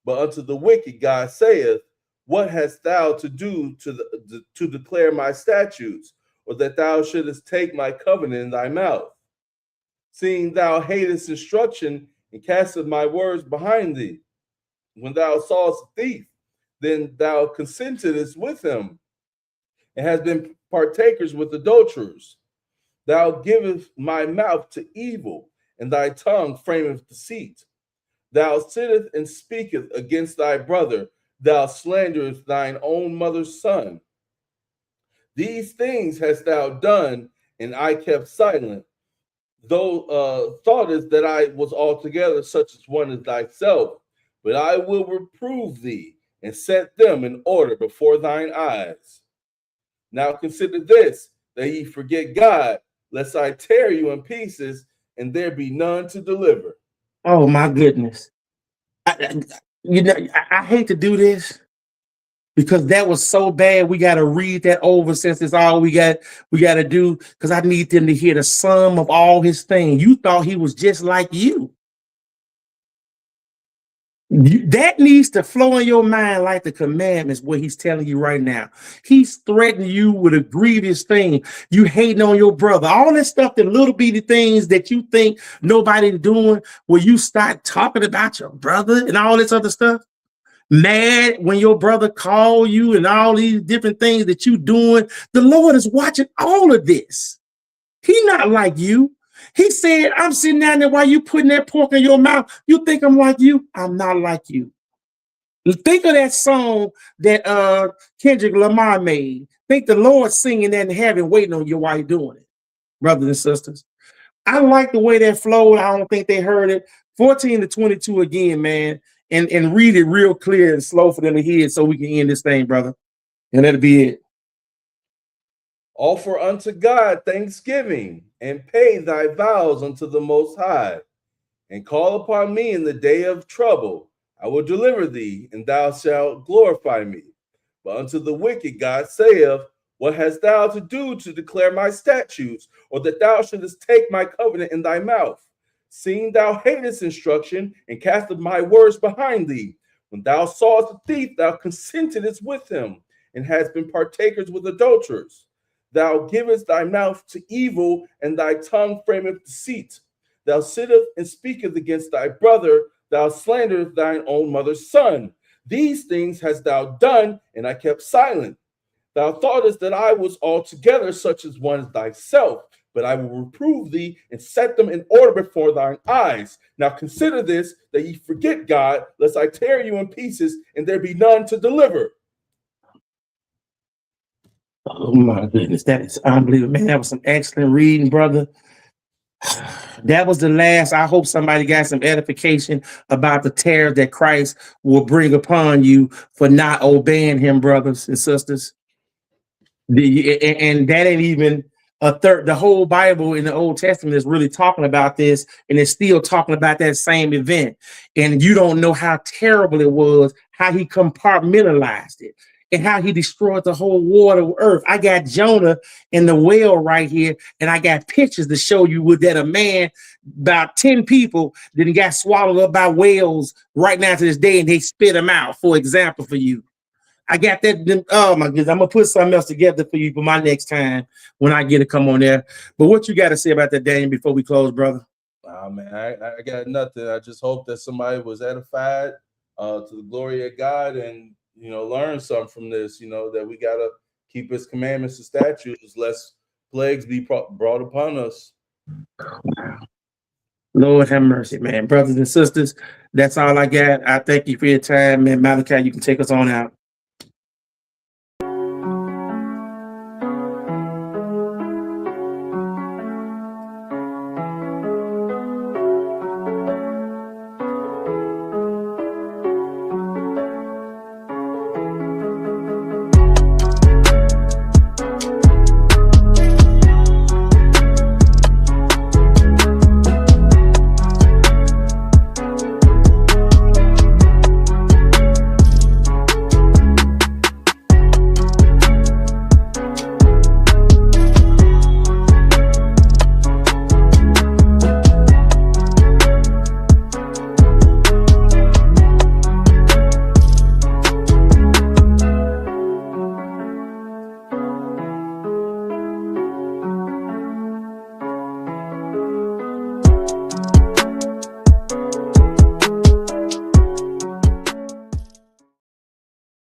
But unto the wicked God saith, what hast thou to do to declare my statutes, or that thou shouldest take my covenant in thy mouth? Seeing thou hatest instruction, and castest my words behind thee. When thou sawest a thief, then thou consentedst with him, and hast been partakers with adulterers. Thou givest my mouth to evil, and thy tongue frameth deceit. Thou sittest and speakest against thy brother, thou slanderest thine own mother's son. These things hast thou done, and I kept silent, though thoughtest that I was altogether such as one as thyself. But I will reprove thee, and set them in order before thine eyes. Now consider this, that ye forget God, lest I tear you in pieces, and there be none to deliver. Oh my goodness. I hate to do this because that was so bad. We got to read that over since it's all we got to do, because I need them to hear the sum of all his things. You thought he was just like you. That needs to flow in your mind like the commandments, what he's telling you right now. He's threatening you with a grievous thing. You hating on your brother. All that stuff, the little bitty things that you think nobody's doing, where you start talking about your brother and all this other stuff. Mad when your brother call you and all these different things that you doing. The Lord is watching all of this. He not like you. He said, I'm sitting down there while you putting that pork in your mouth. You think I'm like you? I'm not like you. Think of that song that Kendrick Lamar made. Think the Lord singing that in heaven, waiting on you while you're doing it, brothers and sisters. I like the way that flowed. I don't think they heard it. 14-22 again, man, and read it real clear and slow for them to hear it so we can end this thing, brother. And that'll be it. Offer unto God thanksgiving, and pay thy vows unto the Most High, and call upon me in the day of trouble. I will deliver thee, and thou shalt glorify me. But unto the wicked God saith, what hast thou to do to declare my statutes, or that thou shouldest take my covenant in thy mouth? Seeing thou hatest instruction, and castest my words behind thee. When thou sawest a thief, thou consentedst with him, and hast been partakers with adulterers. Thou givest thy mouth to evil, and thy tongue frameth deceit. Thou sittest and speakest against thy brother, thou slanderest thine own mother's son. These things hast thou done, and I kept silent. Thou thoughtest that I was altogether such as one as thyself, but I will reprove thee and set them in order before thine eyes. Now consider this, that ye forget God, lest I tear you in pieces, and there be none to deliver. Oh my goodness, that is unbelievable, man. That was some excellent reading, brother. That was the last. I hope somebody got some edification about the terror that Christ will bring upon you for not obeying him, brothers and sisters. And that ain't even a third. The whole Bible in the Old Testament is really talking about this, and it's still talking about that same event. And you don't know how terrible it was, how he compartmentalized it, and how he destroyed the whole water earth. I got Jonah in the whale right here, and I got pictures to show you with that a man, about 10 people, then got swallowed up by whales right now to this day, and they spit them out, for example, for you. I got that. Oh my goodness, I'm gonna put something else together for you for my next time when I get to come on there. But what you got to say about that, Daniel, before we close, brother? Man, I got nothing. I just hope that somebody was edified to the glory of God, and learn something from this. That we gotta keep His commandments and statutes, lest plagues be brought upon us. Lord have mercy, man. Brothers and sisters, that's all I got. I thank you for your time, man. Malachi, you can take us on out.